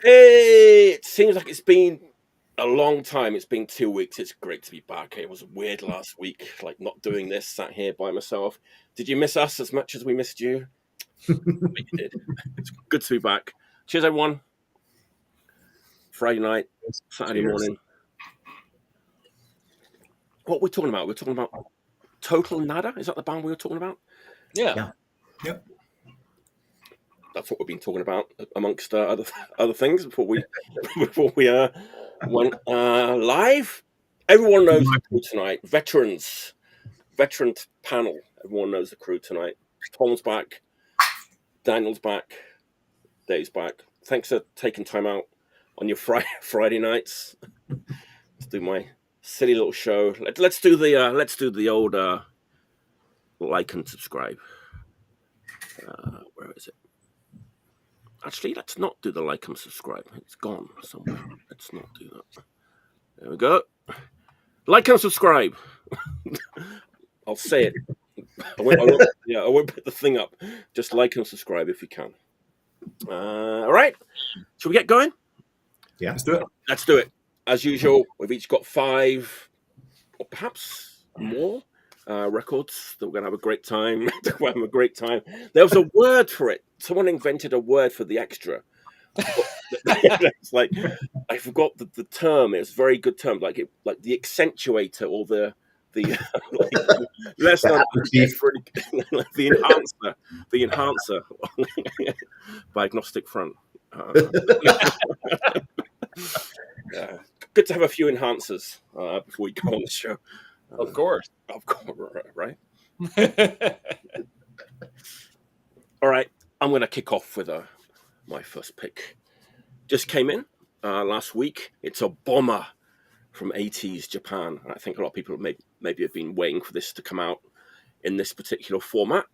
Hey, it seems like it's been a long time. It's been 2 weeks. It's great to be back. It was weird last week, like not doing this, sat here by myself. Did you miss us as much as we missed you? I bet you did. It's good to be back. Cheers, everyone. Friday night, Saturday Cheers. morning. What are we talking about? We're talking about Total Nada. Is that the band we were talking about? Yeah. Yep. That's what we've been talking about, amongst other things before we went live. Everyone knows the crew tonight. Veteran panel. Everyone knows the crew tonight. Tom's back. Daniel's back. Dave's back. Thanks for taking time out on your Friday nights to do my silly little show. Let's do the old like and subscribe. Where is it? Actually, let's not do the like and subscribe. It's gone somewhere. Let's not do that. There we go. Like and subscribe. I'll say it. I won't put the thing up. Just like and subscribe if you can. All right. Shall we get going? Yeah, let's do it. Let's do it. As usual, we've each got 5 or perhaps more records that we're going to have a great time. We're having a great time. There was a word for it. Someone invented a word for the extra. It's like I forgot the term. It's a very good term, like the accentuator or the let's not the enhancer by Agnostic Front. Good to have a few enhancers before we go on the show. Of course, right. All right, I'm going to kick off with my first pick. Just came in last week. It's a bomber from 80s Japan. I think a lot of people maybe have been waiting for this to come out in this particular format.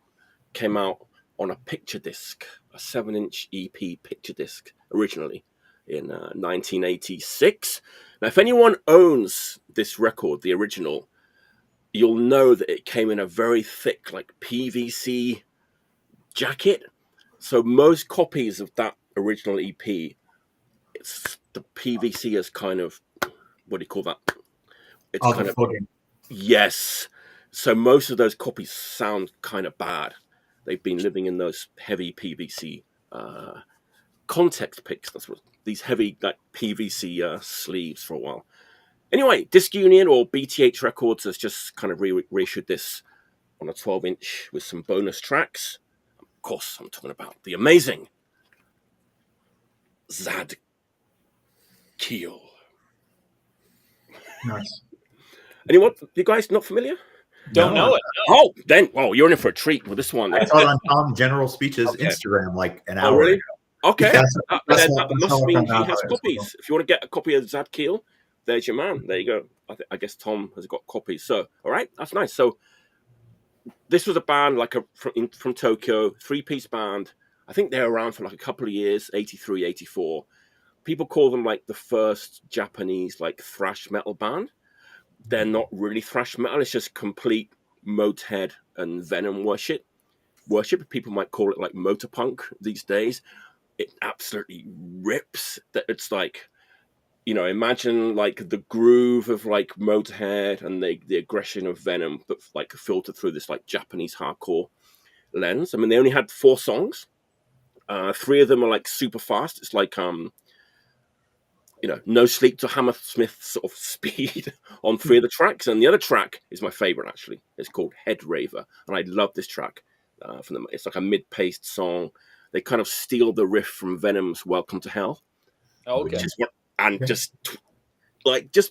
Came out on a picture disc, a 7-inch EP picture disc originally in 1986. Now, if anyone owns this record, the original, you'll know that it came in a very thick, like PVC jacket. So most copies of that original EP, it's the PVC is kind of, what do you call that? It's kind of fogging. Yes. So most of those copies sound kind of bad. They've been living in those heavy PVC context picks. That's what these heavy like PVC sleeves for a while. Anyway, Disc Union or B.T.H Records has just kind of reissued this on a 12-inch with some bonus tracks. Of course, I'm talking about the amazing Zadkiel. Nice. Anyone? You guys not familiar? Don't know it. No. Oh, then, you're in for a treat with this one. I saw it on Tom General Speech's Instagram like an hour really? ago. Okay. That must mean he has copies. If you want to get a copy of Zadkiel, there's your man. There you go. I guess Tom has got copies. So, all right, that's nice. So, this was a band like from Tokyo, 3-piece band. I think they're around for like a couple of years, 83, 84. People call them like the first Japanese like thrash metal band. They're not really thrash metal. It's just complete Motorhead and Venom worship. People might call it like motor punk these days. It absolutely rips. That it's like, imagine like the groove of like Motorhead and the aggression of Venom, but like filtered through this like Japanese hardcore lens. I mean, they only had 4 songs. 3 of them are like super fast. It's like No Sleep to Hammersmith sort of speed on 3 of the tracks. And the other track is my favorite, actually. It's called Head Raver. And I love this track from them. It's like a mid-paced song. They kind of steal the riff from Venom's Welcome to Hell. Okay. Just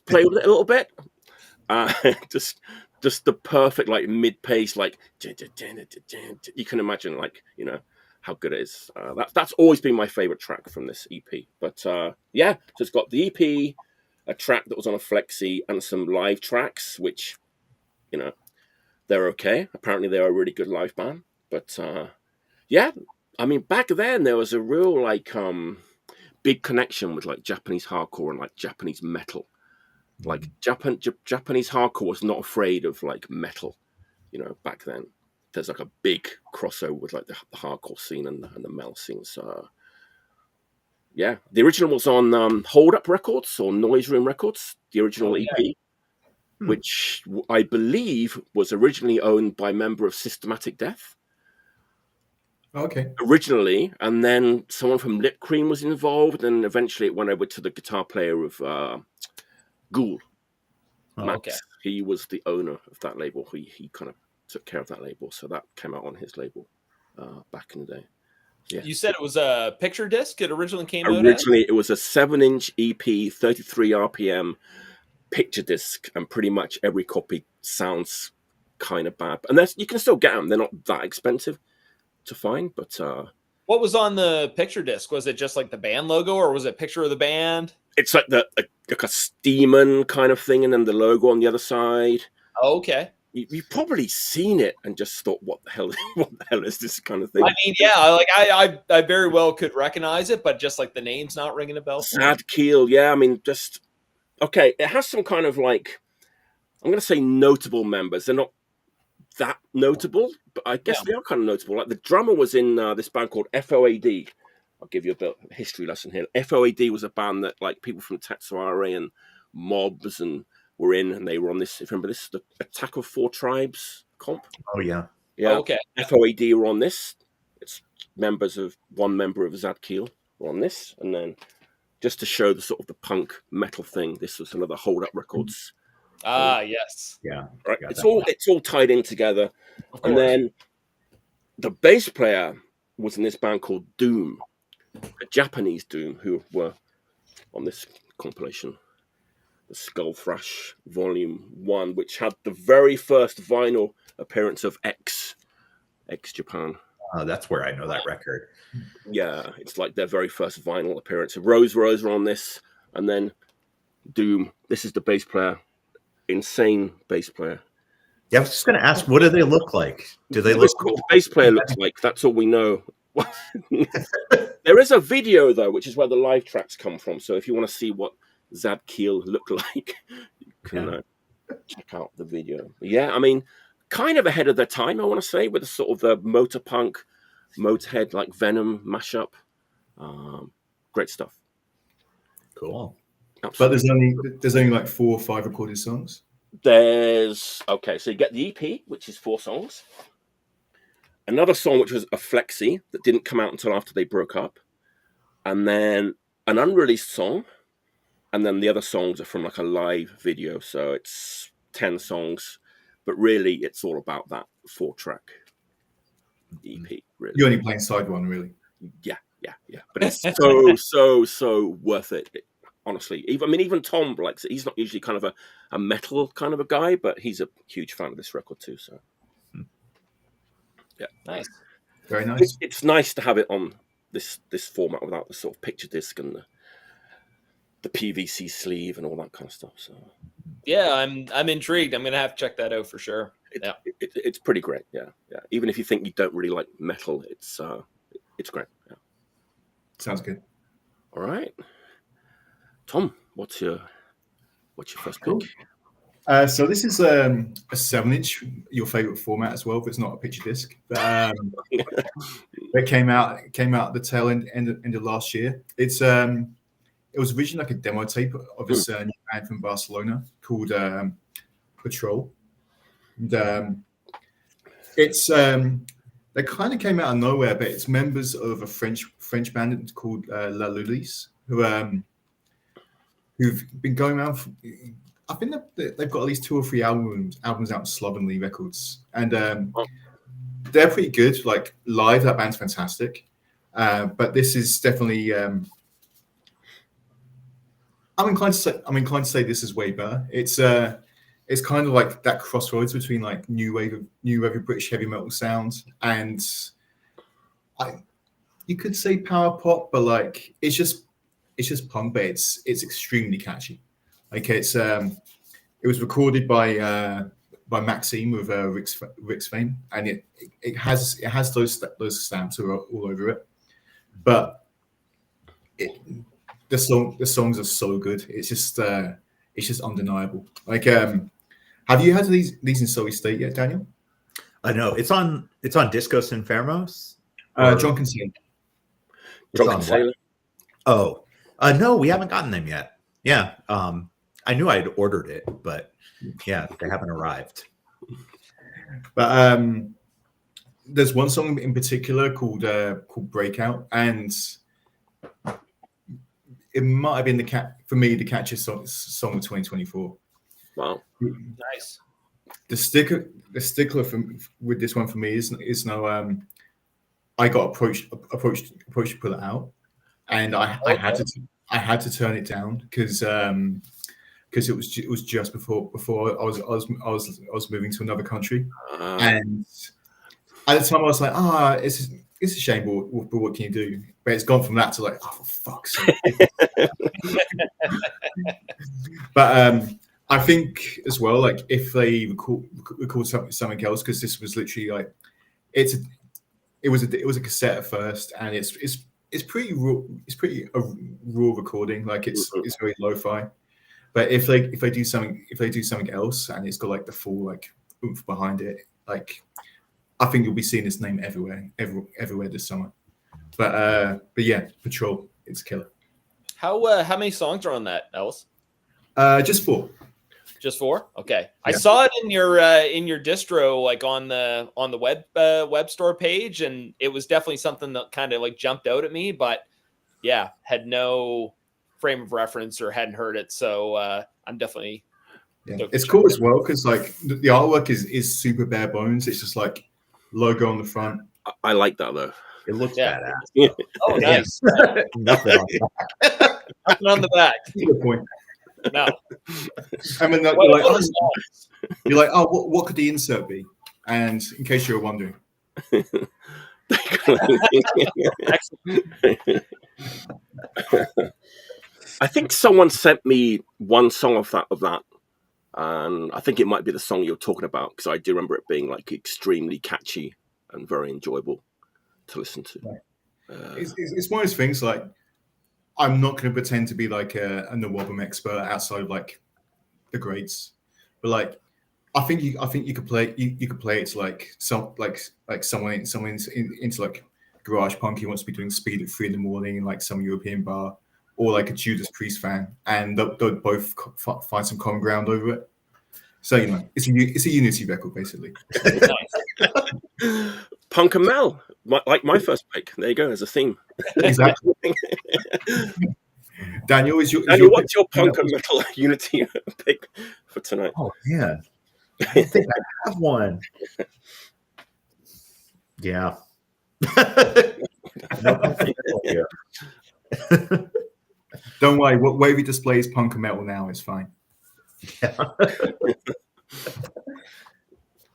play with it a little bit. Just the perfect, like, mid-pace, like, you can imagine, like, how good it is. That's always been my favorite track from this EP. But so it's got the EP, a track that was on a flexi, and some live tracks, which, they're okay. Apparently they're a really good live band. But I mean, back then there was a real like big connection with like Japanese hardcore and like Japanese metal. Like Japanese hardcore was not afraid of like metal, back then. There's like a big crossover with like the hardcore scene and the metal scene. So Yeah, the original was on Hold Up Records or Noise Room Records, the original EP, which I believe was originally owned by a member of Systematic Death. Okay. Originally, and then someone from Lip Cream was involved, and eventually it went over to the guitar player of Ghoul. Max. Okay. He was the owner of that label. He kind of took care of that label, so that came out on his label back in the day. Yeah. You said it was a picture disc. It originally came out. Originally, it was a 7-inch EP, 33 RPM picture disc, and pretty much every copy sounds kind of bad. And you can still get them; they're not that expensive to find. But what was on the picture disc? Was it just like the band logo, or was it a picture of the band? It's like like a Steeman kind of thing, and then the logo on the other side. Oh, okay. You've probably seen it and just thought, "What the hell is this kind of thing?" I mean, yeah, like I very well could recognize it, but just like the name's not ringing a bell. Zadkiel, yeah. I mean, just okay. It has some kind of like, I'm going to say notable members. They're not that notable, but I guess they are kind of notable. Like the drummer was in this band called F.O.A.D. I'll give you a bit of a history lesson here. F.O.A.D. was a band that like people from Tetsuare and Mobs and were in, and they were on this. If you remember this, the Attack of 4 Tribes comp. Oh yeah. Yeah. Oh, okay. F.O.A.D. were on this. It's one member of Zadkiel were on this, and then just to show the sort of the punk metal thing, this was another Hold Up Records. Yes. Yeah. Right. It's all tied in together. And then the bass player was in this band called Doom, a Japanese Doom, who were on this compilation, the Skull Thrash Volume 1, which had the very first vinyl appearance of X Japan. That's where I know that record. Yeah, it's like their very first vinyl appearance. Rose were on this, and then Doom. This is the bass player, insane bass player. Yeah, I was just going to ask, what do they look like? Do they look cool? The bass player looks like? That's all we know. There is a video though, which is where the live tracks come from. So if you want to see what Zadkiel looked like, you can check out the video. Yeah, I mean, kind of ahead of their time, I want to say, with the sort of the motor punk, Motorhead like Venom mashup. Great stuff. Cool. Absolutely. But there's only like 4 or 5 recorded songs. So you get the EP, which is 4 songs. Another song, which was a flexi that didn't come out until after they broke up. And then an unreleased song. And then the other songs are from like a live video. So it's 10 songs. But really, it's all about that 4-track EP, really. You're only playing side one, really. Yeah. But it's so worth it. Honestly, even Tom likes it. He's not usually kind of a metal kind of a guy, but he's a huge fan of this record too. So, yeah, Nice, very nice. It's nice to have it on this format without the sort of picture disc and the PVC sleeve and all that kind of stuff. So, yeah, I'm intrigued. I'm gonna have to check that out for sure. It's pretty great. Yeah. Even if you think you don't really like metal, it's great. Yeah. Sounds good. All right. Tom, what's your first pick? So this is a 7-inch, your favorite format as well, but it's not a picture disc. But it came out at the tail end of last year. It was originally like a demo tape of this new band from Barcelona called Patrol. And it's they kind of came out of nowhere, but it's members of a French band called La Lulis, who've been going around. I think they've got at least 2 or 3 albums out Slovenly Records, and they're pretty good. Like live, that band's fantastic. But this is definitely. I'm inclined to say this is way better. It's kind of like that crossroads between like new wave of British heavy metal sound and you could say power pop, but like it's just punk, but it's extremely catchy. Like it was recorded by Maxime with Rick's fame, and it has those stamps all over it. But the songs are so good. It's just undeniable. Like have you had these in Solid State yet, Daniel? No, it's on Discos Infermos. Drunken Sailor. Drunken Sailor. Oh, no, we haven't gotten them yet. Yeah, I knew I'd ordered it, but yeah, they haven't arrived. But there's one song in particular called Breakout, and it might have been the catchiest song of 2024. Wow. Nice. The stickler with this one for me is no. I got approached to pull it out, and I had to turn it down because it was just before I was moving to another country, and at the time I was like, it's a shame, but what can you do? But it's gone from that to like, oh, for fuck's sake. But I think as well, like if they record something else, because this was literally like it was a cassette at first, and it's pretty raw. It's pretty a raw recording. Like it's very lo-fi. But if they do something else, and it's got like the full like oomph behind it, like I think you'll be seeing this name everywhere this summer. But yeah, Patrol, it's a killer. How many songs are on that, Ellis? Just 4. Just 4? Okay. Yeah. I Yeah. saw it in your distro, like on the web store page, and it was definitely something that kind of like jumped out at me, but yeah, had no frame of reference or hadn't heard it. So I'm definitely it's cool as well because like the artwork is super bare bones. It's just like logo on the front. I like that though. It looks badass. Oh, nice. Nothing on the back. Nothing on the back. Good point. No. I mean, you're like, oh, what could the insert be? And in case you were wondering. I think someone sent me one song of that, and I think it might be the song you're talking about because I do remember it being like extremely catchy and very enjoyable to listen to. Right. It's one of those things like I'm not going to pretend to be like a Nawabum expert outside of like the greats, but like I think you could play it to like someone into like garage punk who wants to be doing speed at 3 a.m. in like some European bar, or like a Judas Priest fan, and they'll both find some common ground over it. So you know, it's a unity record basically. Punk and Mel, like my first pick. There you go, as a theme. Exactly. Daniel, what's your punk and metal unity pick for tonight? Oh man, I think I have one. Yeah. Don't worry. What Wavy displays punk and metal now is fine. Yeah.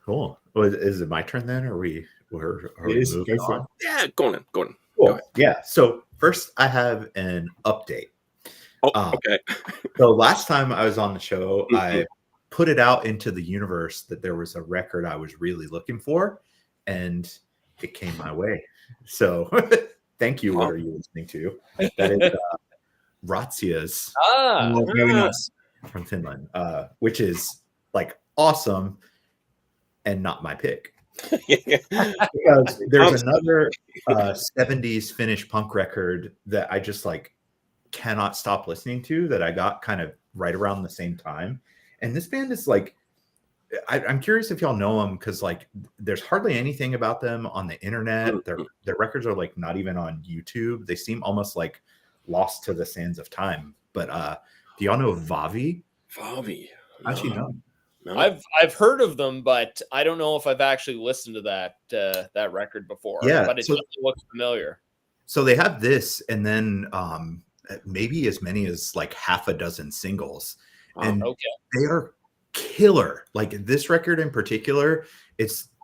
Cool. Well, is it my turn then, or are we moving on? Yeah, go on. Cool. Go Yeah. So first, I have an update. Oh, okay. So last time I was on the show, I put it out into the universe that there was a record I was really looking for, and it came my way. So thank you. What are you listening to? That is Ratsia's from Finland, which is like awesome and not my pick. Because there's another 70s Finnish punk record that I just like cannot stop listening to that I got kind of right around the same time. And this band is like, I'm curious if y'all know them because like there's hardly anything about them on the internet. Their records are like not even on YouTube. They seem almost like lost to the sands of time. But do y'all know Vavi? Vavi. Actually, no. I've heard of them, but I don't know if I've actually listened to that record before. Yeah, but it just looks familiar. So they have this, and then maybe as many as like half a dozen singles, and they are killer. Like this record in particular,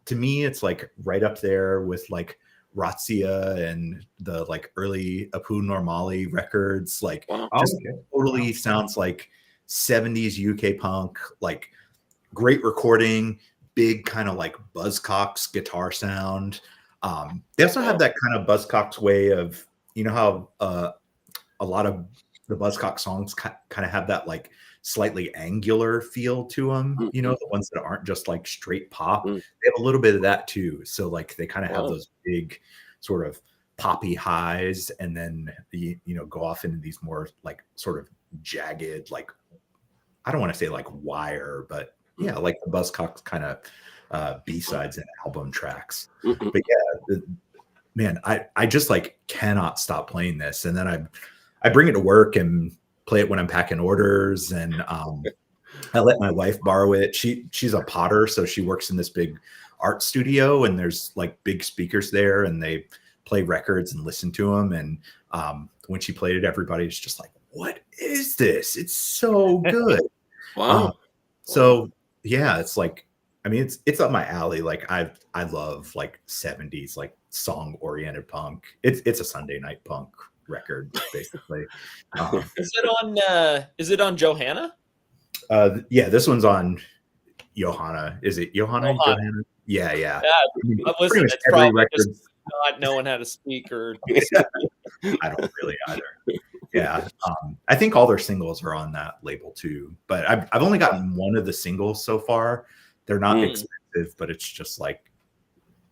to me it's like right up there with like Razzia and the like early Apu Normali records. Like totally sounds like 70s UK punk, like great recording, big kind of like Buzzcocks guitar sound. They also have that kind of Buzzcocks way of, you know how a lot of the Buzzcocks songs kind of have that like slightly angular feel to them, you know, the ones that aren't just like straight pop. They have a little bit of that too. So like they kind of have those big sort of poppy highs, and then you know, go off into these more like sort of jagged, like, I don't want to say like wire, but yeah, like the Buzzcocks kind of B-sides and album tracks. But yeah, man, I just like cannot stop playing this. And then I bring it to work and play it when I'm packing orders, and I let my wife borrow it. She's a potter, so she works in this big art studio, and there's like big speakers there, and they play records and listen to them. And when she played it, everybody was just like, "What is this? It's so good!" Wow. So yeah, it's like, I mean, it's up my alley. Like I love like 70s like song oriented punk. It's a Sunday night punk record basically. Is it on Johanna? Yeah, this one's on Johanna. Is it Johanna? Yeah. Listen, it's probably just not knowing how to speak, or I don't really either. Yeah, I think all their singles are on that label too. But I've only gotten one of the singles so far. They're not expensive, but it's just like,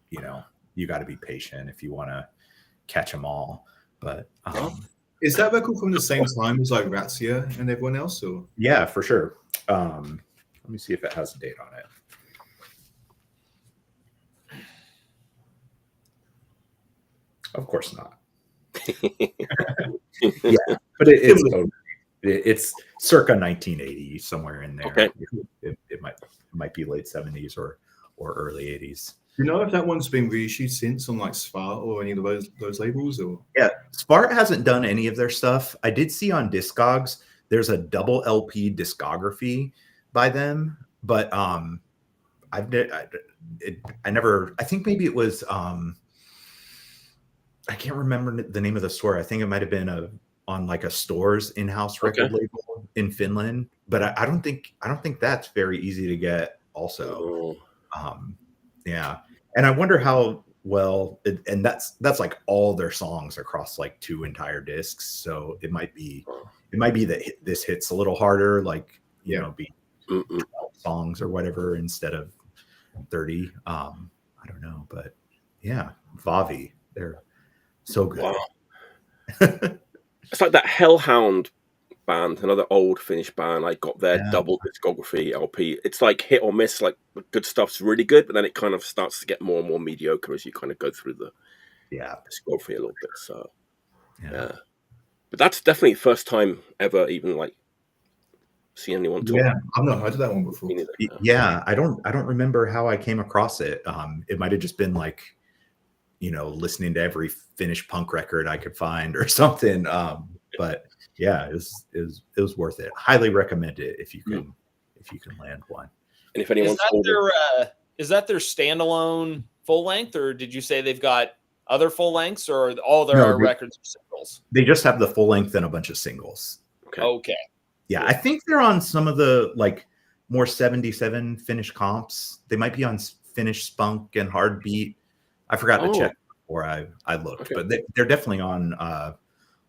you know, you got to be patient if you want to catch them all. But is that record from the same time as like Razzia and everyone else? Or yeah, for sure. Let me see if it has a date on it. Of course not. Yeah, but it's circa 1980, somewhere in there. Okay. It might be late 70s or early 80s. Do you know if that one's been reissued since on like Spart or any of those labels? Or yeah, Spart hasn't done any of their stuff. I did see on Discogs there's a double LP discography by them, but I never. I think maybe it was. I can't remember the name of the store. I think it might have been on like a store's in-house record label in Finland, but I don't think that's very easy to get. Also, yeah, and I wonder how well. And that's like all their songs across like 2 entire discs. So it might be that this hits a little harder, like you know, be 12 songs or whatever instead of 30. I don't know, but yeah, Vavi, they're so good. Wow. It's like that Hellhound band, another old Finnish band. I got their double discography LP. It's like hit or miss. Like the good stuff's really good, but then it kind of starts to get more and more mediocre as you kind of go through the discography a little bit. So yeah. But that's definitely the first time ever even like seen anyone talk. Yeah, I've not heard of that one before. Yeah, I don't remember how I came across it. It might have just been like, you know, listening to every Finnish punk record I could find or something. But yeah, it was worth it. Highly recommend it if you can land one. And if anyone's is that their standalone full length, or did you say they've got other full lengths, or all their records are singles? They just have the full length and a bunch of singles. Okay. Yeah, I think they're on some of the like more 77 Finnish comps. They might be on Finnish Spunk and Hardbeat. I forgot to check before I looked, but they're definitely on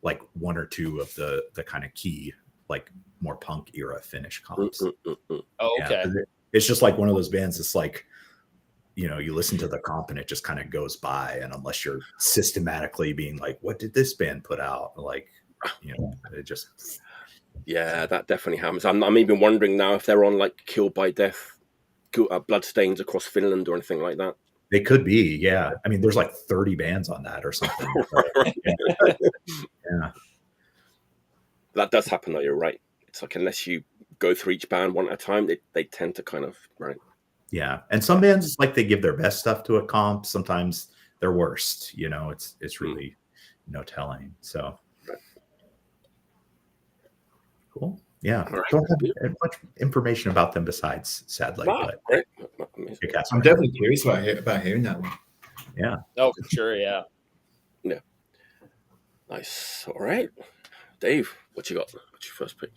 like 1 or 2 of the kind of key, like more punk era Finnish comps. Okay. It's just like one of those bands. It's like, you know, you listen to the comp and it just kind of goes by, and unless you're systematically being like, what did this band put out? Like, you know, it just. Yeah, that definitely happens. I'm even wondering now if they're on like Killed by Death, Bloodstains Across Finland or anything like that. They could be, yeah. I mean, there's like 30 bands on that or something. Yeah. That does happen though, you're right. It's like unless you go through each band one at a time, they tend to kind of, right. Yeah. And some bands, it's like they give their best stuff to a comp. Sometimes their worst, you know, it's really no telling. So cool. Yeah. Right. Don't have much information about them besides, sadly. But great. I'm definitely curious about hearing that one. Yeah. Oh, for sure. Yeah. Yeah. Nice. All right. Dave, what you got? What's your first pick?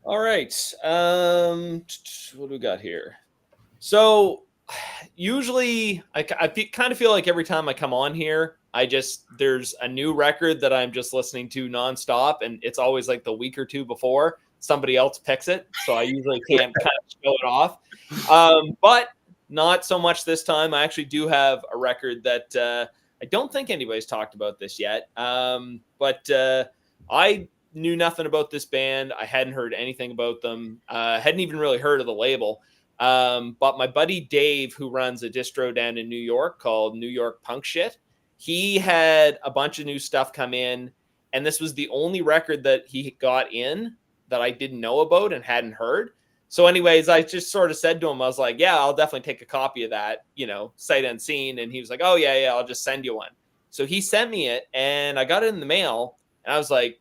All right. What do we got here? So usually I kind of feel like every time I come on here, there's a new record that I'm just listening to nonstop, and it's always like the week or two before somebody else picks it. So I usually can't kind of show it off. But not so much this time. I actually do have a record that I don't think anybody's talked about this yet. But I knew nothing about this band. I hadn't heard anything about them. Hadn't even really heard of the label. But my buddy Dave, who runs a distro down in New York called New York Punk Shit, he had a bunch of new stuff come in. And this was the only record that he got in that I didn't know about and hadn't heard. So anyways, I just sort of said to him, I was like, yeah, I'll definitely take a copy of that, sight unseen. And he was like, oh, yeah, I'll just send you one. So he sent me it and I got it in the mail and I was like,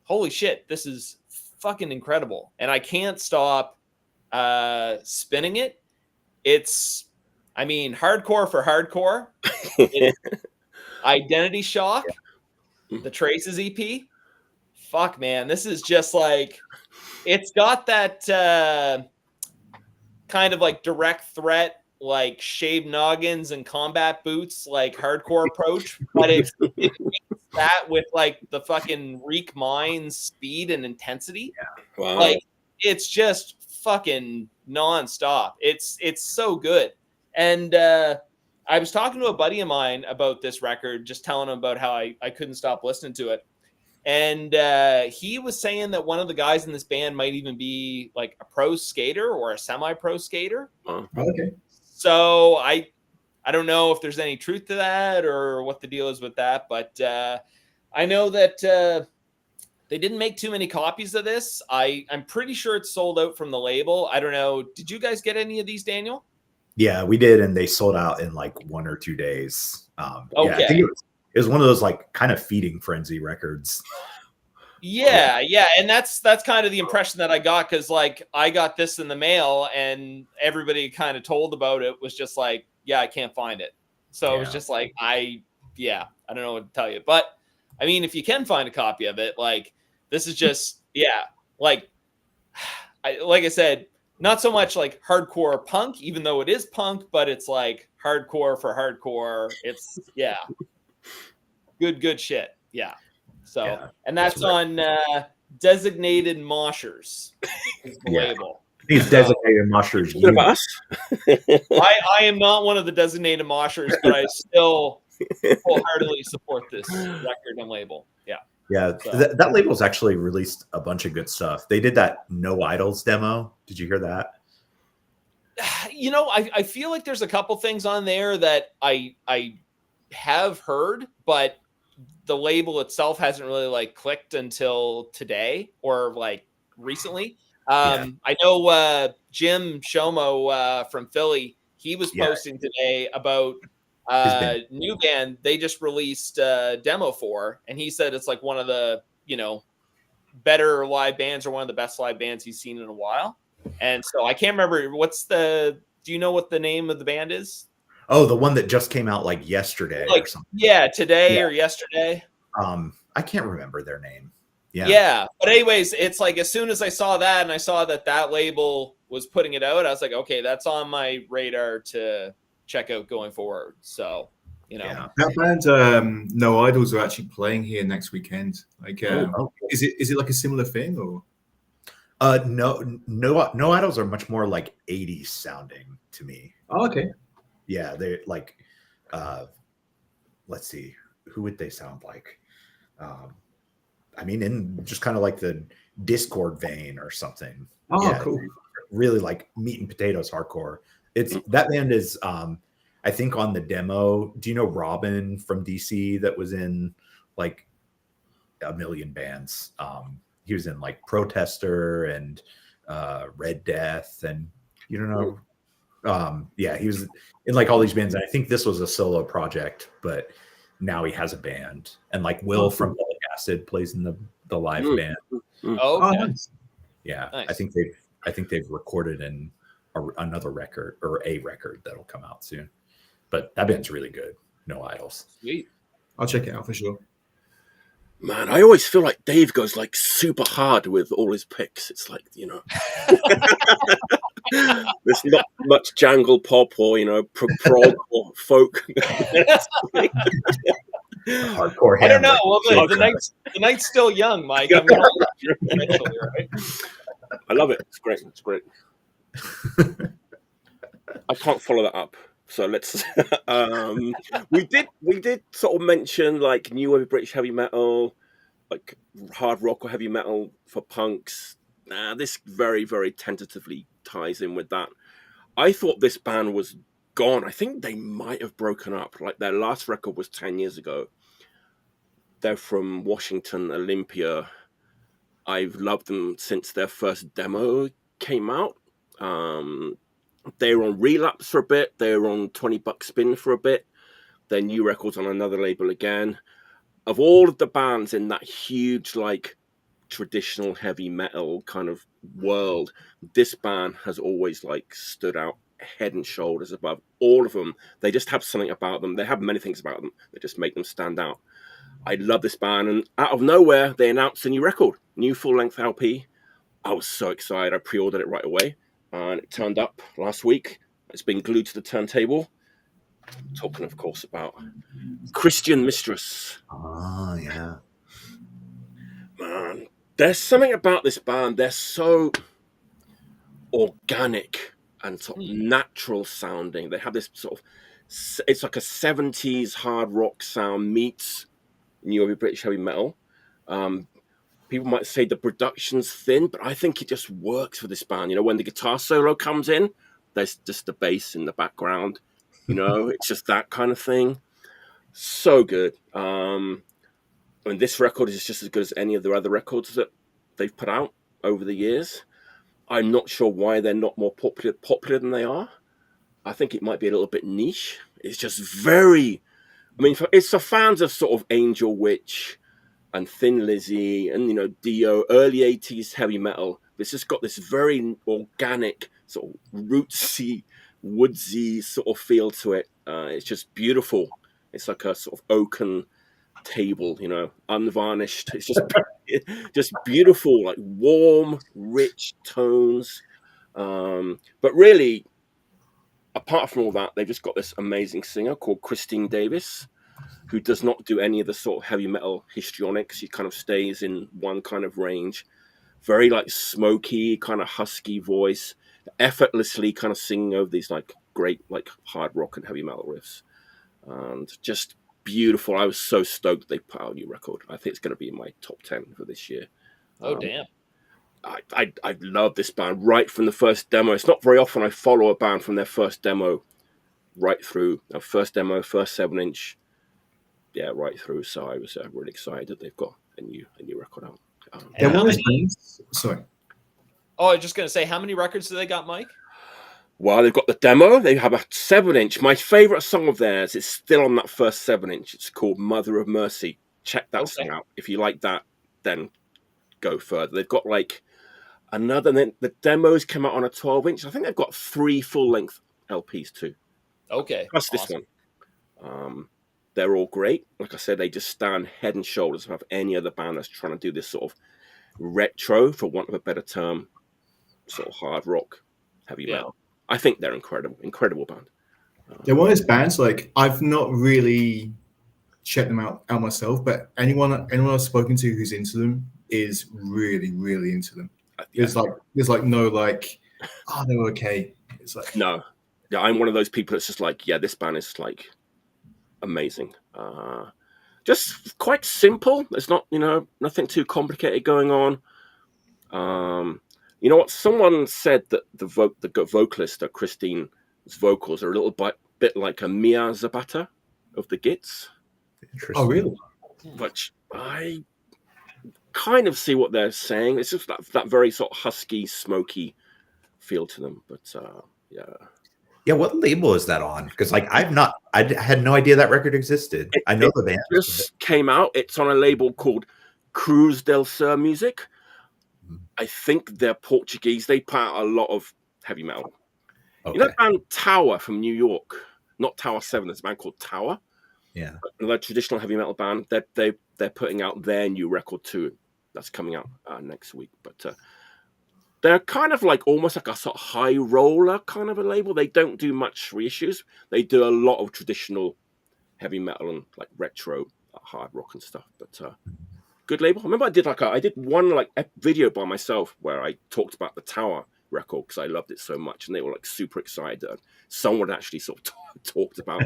holy shit, this is fucking incredible. And I can't stop spinning it. It's, hardcore for hardcore. It's Identity Shock, the Traces EP. Fuck, man, this is just like, it's got that kind of like Direct Threat, like shaved noggins and combat boots, like hardcore approach, but it that with like the fucking Reek Minds speed and intensity. Yeah. Wow. Like it's just fucking nonstop. It's so good. And I was talking to a buddy of mine about this record, just telling him about how I couldn't stop listening to it. And he was saying that one of the guys in this band might even be like a pro skater or a semi-pro skater. Oh. Okay. So I don't know if there's any truth to that or what the deal is with that, but I know that they didn't make too many copies of this. I'm pretty sure it's sold out from the label. I don't know. Did you guys get any of these, Daniel? Yeah, we did, and they sold out in like 1 or 2 days. Okay. Yeah, I think it was one of those like kind of feeding frenzy records. Yeah, and that's kind of the impression that I got, because like I got this in the mail and everybody kind of told about it was just like, yeah, I can't find it. So it was just like I don't know what to tell you. But I mean, if you can find a copy of it, like this is just like I said, not so much like hardcore punk, even though it is punk, but it's like hardcore for hardcore. It's good shit. Yeah. So, and that's on Designated Moshers, is the label. These Designated Moshers. I am not one of the Designated Moshers, but I still wholeheartedly support this record and label. Yeah. Yeah. So. That label's actually released a bunch of good stuff. They did that No Idols demo. Did you hear that? I feel like there's a couple things on there that I have heard, but the label itself hasn't really like clicked until today or like recently. I know Jim Shomo from Philly, he was posting today about new band they just released a demo for, and he said it's like one of the better live bands or one of the best live bands he's seen in a while. And so I can't remember do you know what the name of the band is? Oh, the one that just came out like yesterday or something. Yeah, today or yesterday. I can't remember their name. Yeah. But anyways, it's like as soon as I saw that and I saw that label was putting it out, I was like, okay, that's on my radar to check out going forward. So, that band, No Idols, are actually playing here next weekend. Like, is it like a similar thing or? No Idols are much more like 80s sounding to me. Oh, okay. Yeah, they're like, let's see, who would they sound like? In just kind of like the Discord vein or something. Oh, cool. Really like meat and potatoes hardcore. That band is, I think on the demo. Do you know Robin from DC that was in like a million bands? He was in like Protester and Red Death, and you don't know. He was in like all these bands. And I think this was a solo project, but now he has a band. And like Will from Public Acid plays in the live band. Oh, okay. Nice. Yeah, nice. I think they've recorded in another record or a record that'll come out soon. But that band's really good. No Idols. Sweet. I'll check it out for sure. Man, I always feel like Dave goes like super hard with all his picks. It's like, there's not much jangle pop or, prog or folk. Hardcore. I don't know. Well, the night's still young, Mike. I mean, eventually, right? I love it. It's great. I can't follow that up. So let's we did sort of mention like new wave British heavy metal, like hard rock or heavy metal for punks. This very, very tentatively ties in with that. I thought this band was gone. I think they might have broken up. Like their last record was 10 years ago. They're from Washington, Olympia. I've loved them since their first demo came out. They were on Relapse for a bit. They were on 20 Buck Spin for a bit. Their new record's on another label again. Of all of the bands in that huge, like, traditional heavy metal kind of world, this band has always, like, stood out head and shoulders above all of them. They just have something about them. They have many things about them that just make them stand out. I love this band, and out of nowhere, they announced a new record, new full-length LP. I was so excited. I pre-ordered it right away, and it turned up last week. It's been glued to the turntable. Talking, of course, about Christian Mistress. Oh, yeah. Man, there's something about this band. They're so organic and sort of natural sounding. They have this sort of, it's like a 70s hard rock sound meets new wave British heavy metal. People might say the production's thin, but I think it just works for this band. You know, when the guitar solo comes in, there's just the bass in the background. You know, it's just that kind of thing. So good. And this record is just as good as any of the other records that they've put out over the years. I'm not sure why they're not more popular than they are. I think it might be a little bit niche. It's just very... I mean, it's for fans of sort of Angel Witch and Thin Lizzy and, you know, Dio, early 80s heavy metal. It's just got this very organic, sort of rootsy, woodsy sort of feel to it. It's just beautiful. It's like a sort of oaken table, you know, unvarnished. It's just beautiful, like warm, rich tones. But really, apart from all that, they've just got this amazing singer called Christine Davis, who does not do any of the sort of heavy metal histrionics. She kind of stays in one kind of range. Very like smoky, kind of husky voice, effortlessly kind of singing over these like great like hard rock and heavy metal riffs. And just beautiful. I was so stoked they put out a new record. I think it's going to be in my top 10 for this year. Oh, damn. I love this band right from the first demo. It's not very often I follow a band from their first demo right through. First demo, first 7-inch, yeah, right through. So I was really excited that they've got a new record out. Sorry. Oh, I was just going to say, how many records do they got, Mike? Well, they've got the demo. They have a 7-inch. My favorite song of theirs is still on that first 7-inch. It's called Mother of Mercy. Check that song out. If you like that, then go further. They've got like another, then the demos come out on a 12-inch. I think they've got 3 full-length LPs too. Okay. Plus this one. They're all great. Like I said, they just stand head and shoulders above any other band that's trying to do this sort of retro, for want of a better term, sort of hard rock, heavy metal. I think they're incredible band. They're one of those bands, like, I've not really checked them out myself, but anyone I've spoken to who's into them is really, really into them. There's no like, oh, they're okay. It's like, no. Yeah, I'm one of those people that's just like, yeah, this band is like amazing. Just quite simple. There's not, nothing too complicated going on. You know what? Someone said that the vocalist, Christine's vocals, are a little bit like a Mia Zapata of the Gits. Oh, really? Which I kind of see what they're saying. It's just that very sort of husky, smoky feel to them. But yeah. Yeah, what label is that on? Because like I had no idea that record existed. I know the band just came out. It's on a label called Cruz del Sur Music. I think they're Portuguese. They put out a lot of heavy metal. Okay. You know the band Tower from New York? Not Tower 7. There's a band called Tower. Yeah. Another traditional heavy metal band. They're putting out their new record too. That's coming out next week. But they're kind of like almost like a sort of high roller kind of a label. They don't do much reissues. They do a lot of traditional heavy metal and like retro hard rock and stuff. But good label. I remember I did one like video by myself where I talked about the Tower record because I loved it so much, and they were like super excited that someone actually sort of talked about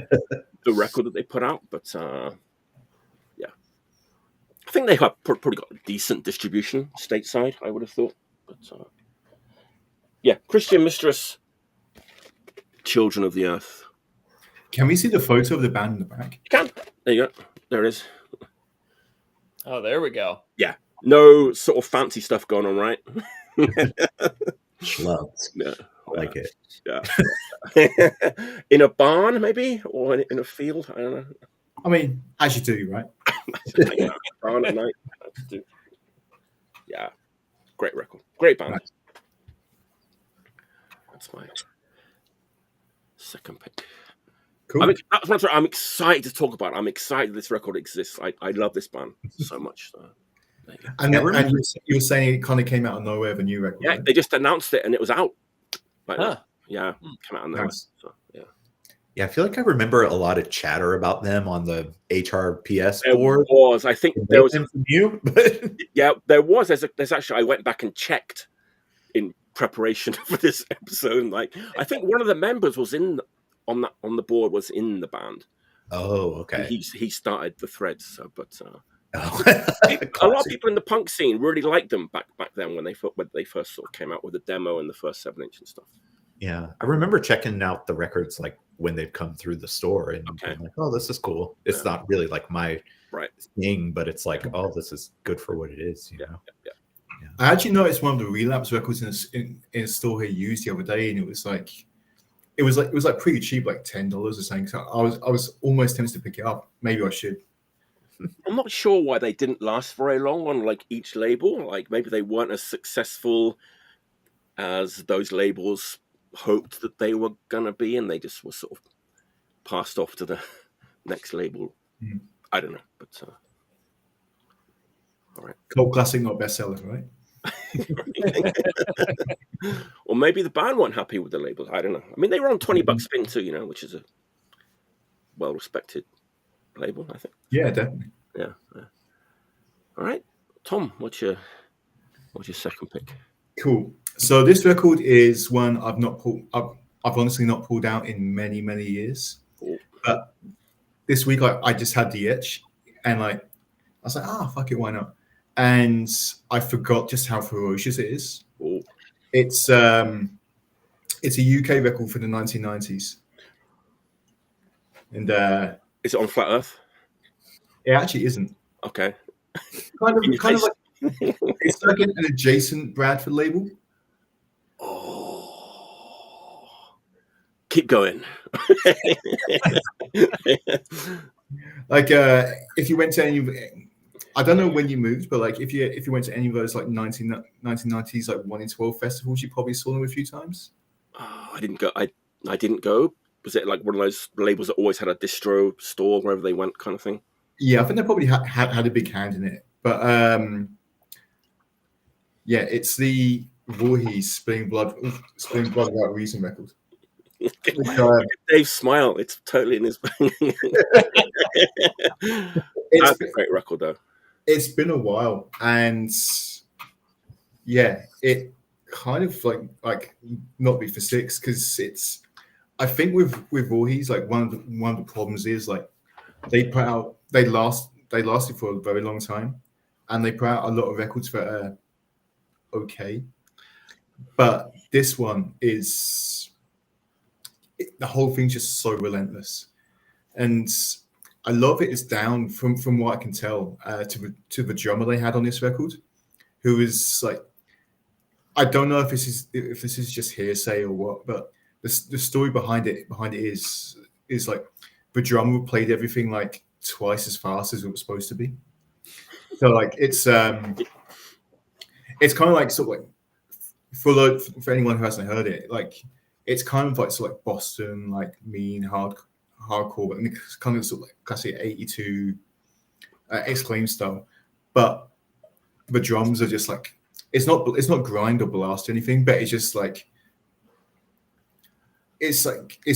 the record that they put out. But yeah, I think they have probably got a decent distribution stateside, I would have thought. But yeah, Christian Mistress, Children of the Earth. Can we see the photo of the band in the back? You can. There you go. There it is. Oh, there we go. Yeah. No sort of fancy stuff going on, right? Schlubs. Yeah. I like it. Yeah. In a barn, maybe? Or in a field? I don't know. I mean, as you do, right? Barn at night. Yeah. Great record. Great band. Right. That's my second pick. Cool. I'm excited to talk about it. I'm excited this record exists. I love this band so much. So, and you were saying it kind of came out of nowhere, the new record. yeah, right? they just announced it and it was out. Like, yeah, came out of nowhere. Nice. So, yeah. Yeah, I feel like I remember a lot of chatter about them on the HRPS There board. was. I think there was. From you? Yeah, there was. There's actually. I went back and checked in preparation for this episode. And like, I think one of the members was on the board was in the band. Oh, okay. And he started the threads. So, but a lot of Classic. people in the punk scene really liked them back then when they first sort of came out with the demo and the first 7-inch and stuff. Yeah, I remember checking out the records like when they'd come through the store and being like, oh, this is cool. It's not really like my thing, but it's like, oh, this is good for what it is. You know? Yeah. I actually noticed one of the Relapse records in a store here used the other day, and it was like pretty cheap, like $10 or something. So I was almost tempted to pick it up. Maybe I should. I'm not sure why they didn't last very long on like each label. Like maybe they weren't as successful as those labels hoped that they were gonna be, and they just were sort of passed off to the next label. I don't know, but all right. Cult classic, not bestseller, right? Or maybe the band weren't happy with the labels. I don't know. I mean, they were on $20 spin too, you know, which is a well-respected label, I think. Yeah, definitely. Yeah. All right, Tom, what's your second pick? Cool. So this record is one I've honestly not pulled out in many years. Cool. But this week I just had the itch, and like I was like, fuck it, why not? And I forgot just how ferocious it is. Cool. It's a UK record for the 1990s, and is it on Flat Earth? it actually isn't. Okay. Kind of like it's like an adjacent Bradford label. Oh, keep going. Like if you went to any, I don't know when you moved, but like if you went to any of those like 1990s like 1 in 12 festivals, you probably saw them a few times. I didn't go. I didn't go. Was it like one of those labels that always had a distro store wherever they went, kind of thing? Yeah, I think they probably had a big hand in it, but yeah, it's the Voorhees Spilling Blood Without Reason record. Dave's smile, it's totally in his That's a great record though. It's been a while, and yeah, it kind of like not be for six, because it's, I think with Voorhees, like one of the problems is like they lasted for a very long time, and they put out a lot of records that are okay, but this one is the whole thing's just so relentless, and a lot of it is down from what I can tell to the drummer they had on this record, who is like, I don't know if this is just hearsay or what, but the story behind it is like the drummer played everything like twice as fast as it was supposed to be. So like it's kind of like sort of like for anyone who hasn't heard it, like it's kind of like sort of like Boston, like mean hardcore, but it's kind of sort of like classic 82 Exclaim style. But the drums are just like, it's not grind or blast or anything, but it's just like it's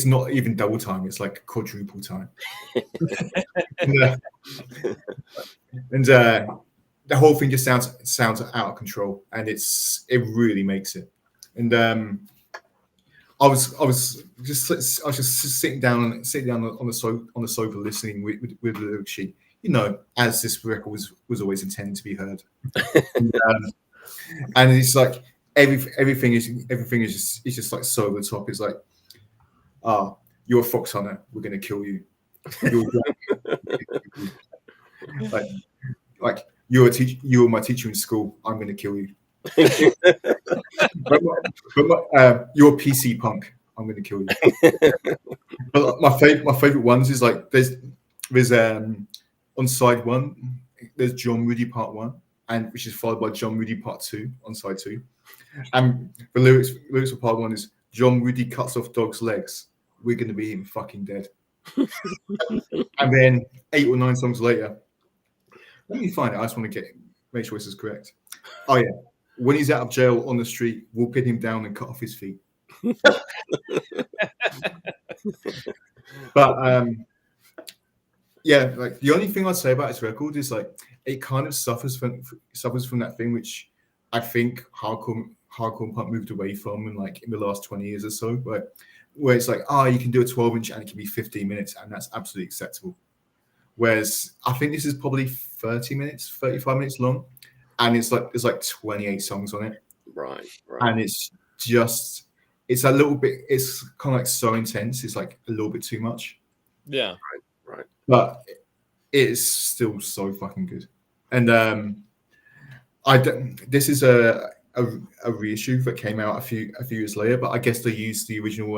not even double time, it's like quadruple time. And the whole thing just sounds out of control, and it really makes it. And I was just sitting down on the sofa listening with the lyric sheet, as this record was always intended to be heard. And it's like everything is just like so over the top. It's like, you're a fox hunter, we're gonna kill you. like you're a teacher, you were my teacher in school, I'm gonna kill you. but you're a PC punk, I'm gonna kill you. But my favorite ones is like there's on side 1 there's John Moody part 1, and which is followed by John Moody part 2 on side 2. And the lyrics for part 1 is John Moody cuts off dog's legs, we're gonna be him fucking dead. And then 8 or 9 songs later, let me find it, I just want to make sure this is correct. Oh yeah, when he's out of jail on the street, we'll pin him down and cut off his feet. But yeah, like the only thing I'd say about this record is like it kind of suffers from that thing which I think hardcore punk moved away from in the last 20 years or so, where it's like, you can do a 12-inch and it can be 15 minutes and that's absolutely acceptable. Whereas I think this is probably 30 minutes, 35 minutes long, and it's like there's like 28 songs on it. Right. And it's a little bit, it's kind of like so intense, it's like a little bit too much. Yeah. Right. But it's still so fucking good. And this is a reissue that came out a few years later, but I guess they used the original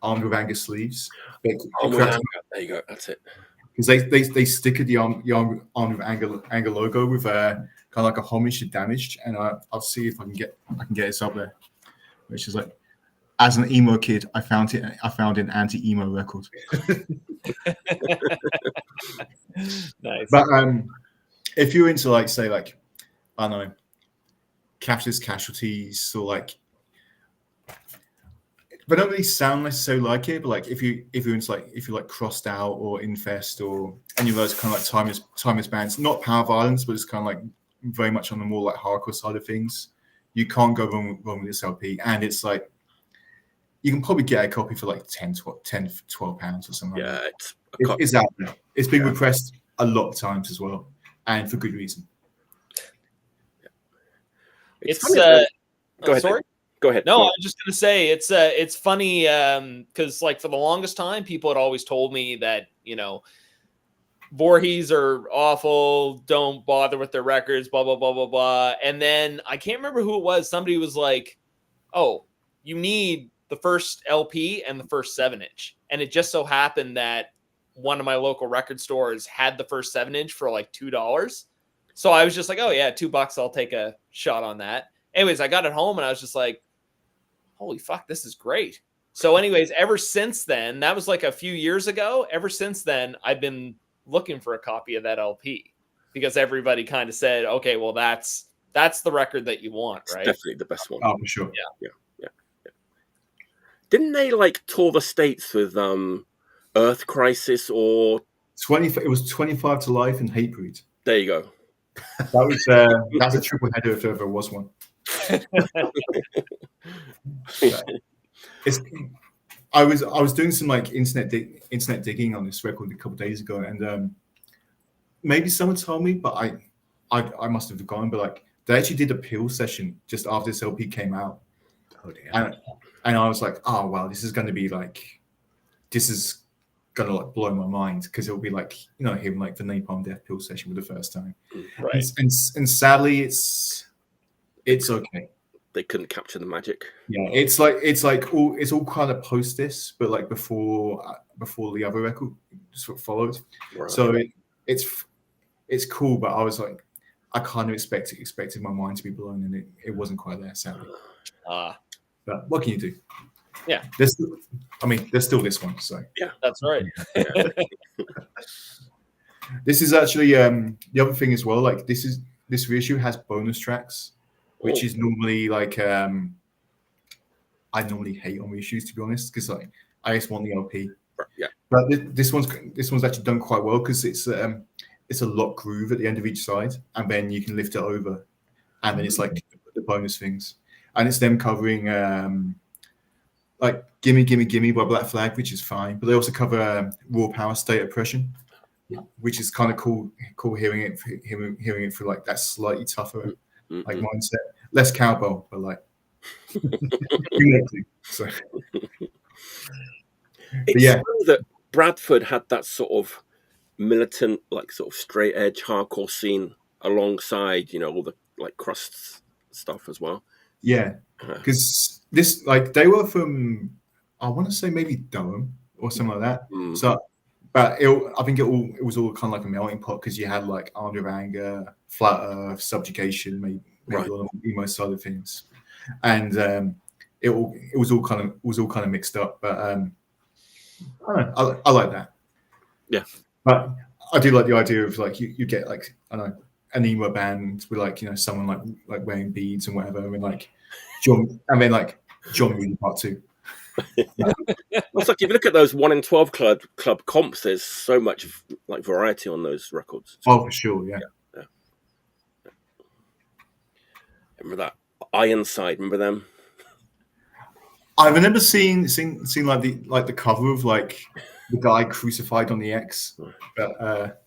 Armed with Anger sleeves. There you go. That's it. Because they stickered the Armed with Anger logo with kind of like a homage to Damaged, and I'll see if I can get this up there. Which is like, as an emo kid, I found an anti-emo record. Nice. But if you're into I don't know, Capitalist Casualties, or they don't really sound necessarily like it, but if you're into if you like Crossed Out or Infest or any of those kind of timeless bands, not power violence, but it's kind of very much on the more hardcore side of things, you can't go wrong with this LP. And it's you can probably get a copy for 10, 12 pounds or something. Yeah, it's out there. It's been repressed a lot of times as well, and for good reason. It's go ahead. Sorry. Go ahead. No, I was just gonna say it's funny because for the longest time, people had always told me that Voorhees are awful, don't bother with their records, blah blah blah blah blah. And then I can't remember who it was. Somebody was like, "Oh, you need the first LP and the first 7-inch," and it just so happened that one of my local record stores had the first 7-inch for $2. So I was just like, "Oh yeah, $2. I'll take a shot on that." Anyways, I got it home and I was just like, holy fuck, this is great. So anyways, ever since then, that was a few years ago. Ever since then, I've been looking for a copy of that LP because everybody kind of said, okay, well, that's the record that you want, right? It's definitely the best one. Oh, for sure. Yeah. Didn't they tour the States with Earth Crisis or 20? It was 25 to Life and Hatebreed. There you go. That was that's a triple header if there ever was one. I was doing some internet digging on this record a couple of days ago, and maybe someone told me, but I must have forgotten. But they actually did a Peel session just after this LP came out. Oh damn! And I was like, oh wow, this is going to be this is gonna blow my mind, because it'll be him the Napalm Death Peel session for the first time. Right. And sadly, it's okay. They couldn't capture the magic. Yeah, it's all kind of post this, but before the other record sort of followed. Right. So it's cool, but I was I kind of expected my mind to be blown, and it wasn't quite there, sadly. But what can you do? Yeah. There's still this one, so yeah, that's right. This is actually the other thing as well. This reissue has bonus tracks, which is normally I normally hate on reissues, to be honest, because I just want the LP. Right, yeah. But this one's actually done quite well, because it's a lock groove at the end of each side, and then you can lift it over, and then it's the bonus things. and it's them covering like "Gimme Gimme Gimme" by Black Flag, which is fine. But they also cover "Raw Power State Oppression," which is kind of cool hearing it for like that slightly tougher like mindset, less cowbell, but like so. It's yeah, true that Bradford had that sort of militant, like sort of straight edge hardcore scene alongside, you know, all the like crust stuff as well. Yeah, because this like they were from, I want to say maybe Durham or something like that. So, but I think it was all kind of like a melting pot because you had like Armed with Anger, Flat Earth, Subjugation, maybe on the emo side of things, and it was all kind of mixed up. But I don't know, I like that. Yeah, but I do like the idea of like you get like, I don't know, an emo band with like, you know, someone like wearing beads and whatever, and like John Moody Part 2. It's like if you look at those 1 in 12 club comps, there's so much like variety on those records. Oh, for sure, yeah. Remember that Ironside? Remember them? I remember seeing like the cover of like the guy crucified on the X, but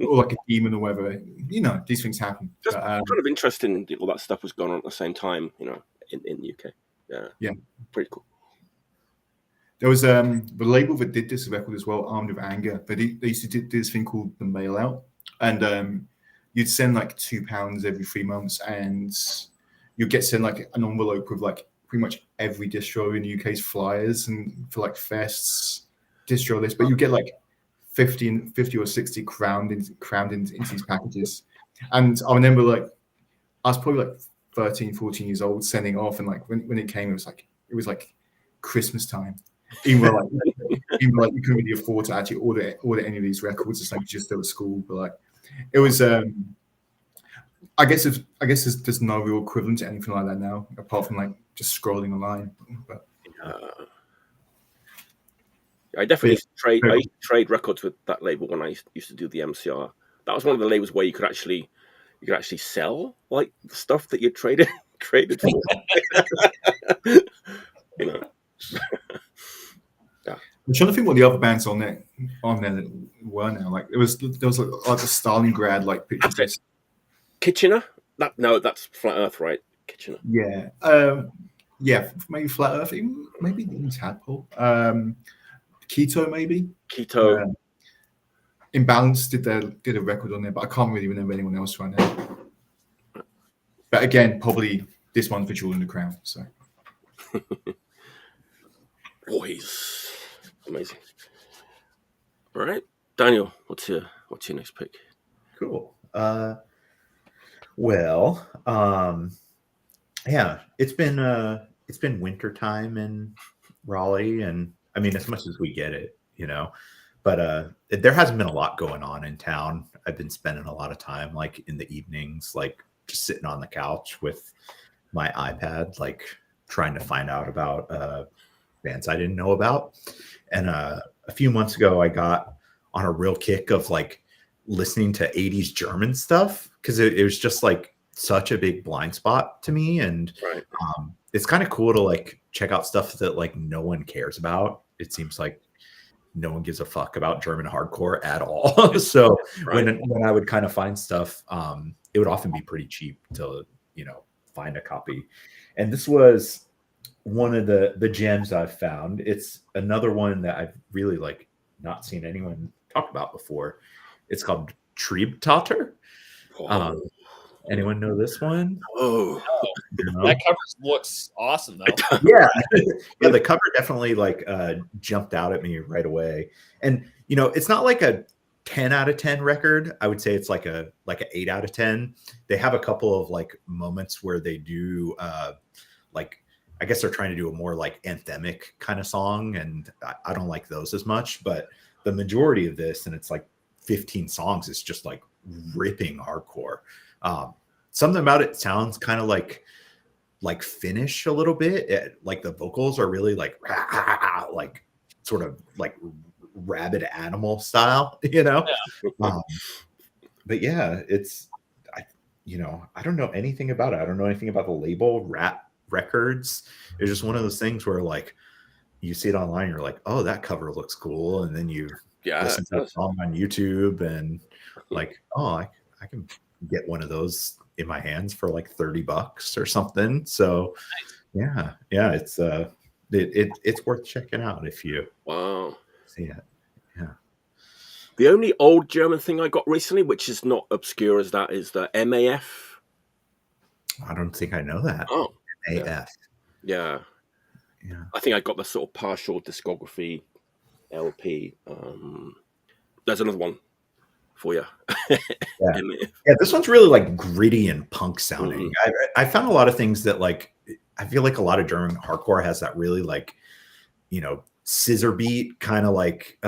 or like a demon or whatever. You know, these things happen. Just kind of interesting. All that stuff was going on at the same time. You know, in the UK. Yeah, pretty cool. There was the label that did this record as well, Armed with Anger. But they used to do this thing called the Mail Out, and you'd send like £2 every 3 months, and you'd get sent like an envelope with like pretty much every distro in the UK's flyers and for like fests, distro list. But you get like 50 or 60 crammed into these packages. And I remember like I was probably like 13, 14 years old sending off, and like when it came, it was like Christmas time. Even though like you couldn't really afford to actually order any of these records, it's like just still at school. But like it was I guess there's no real equivalent to anything like that now, apart from like just scrolling online. But I definitely used to trade records with that label when I used to do the MCR. That was one of the labels where you could actually sell like the stuff that you traded for. You know. I'm trying to think what the other bands on there were now. Like there was like the Stalingrad like picture disc. Kitchener? That's Flat Earth, right? Kitchener. Yeah. Maybe Flat Earth, maybe even Tadpole. Keto, maybe. Keto. Imbalance did a record on there, but I can't really remember anyone else right now. But again, probably this one for Jewel in the Crown. So. Boys. Amazing. All right, Daniel, what's your next pick? Cool. Yeah, it's been winter time in Raleigh, and I mean, as much as we get it, you know, but there hasn't been a lot going on in town. I've been spending a lot of time like in the evenings, like just sitting on the couch with my iPad, like trying to find out about bands I didn't know about. And a few months ago, I got on a real kick of like listening to 80s German stuff, because it was just like such a big blind spot to me. And Right. It's kind of cool to like check out stuff that like no one cares about. It seems like no one gives a fuck about German hardcore at all. So Right. when I would kind of find stuff, it would often be pretty cheap to, you know, find a copy. And this was one of the gems I've found. It's another one that I've really like not seen anyone talk about before. It's called Treibjagd. Anyone know this one? Oh, No? That cover looks awesome though. Yeah. Yeah, the cover definitely like jumped out at me right away. And you know, it's not like a 10 out of 10 record. I would say it's like a 8 out of 10. They have a couple of like moments where they do like, I guess they're trying to do a more like anthemic kind of song, and I don't like those as much. But the majority of this, and it's like 15 songs, is just like ripping hardcore. Something about it sounds kind of like Finnish a little bit. Like the vocals are really like sort of like rabid animal style, you know. Yeah. But yeah, I don't know anything about it. I don't know anything about the label. Rat records is just one of those things where like you see it online, you're like, oh, that cover looks cool, and then you listen to the song on YouTube, and like, oh, I can get one of those in my hands for like $30 or something. So yeah, it's it's worth checking out if you see it. Yeah. The only old German thing I got recently, which is not obscure as that, is the MAF. I don't think I know that. Oh, AF. Yeah. I think I got the sort of partial discography LP. There's another one for you. Yeah, this one's really like gritty and punk sounding. I found a lot of things that like, I feel like a lot of German hardcore has that really like, you know, scissor beat kind of like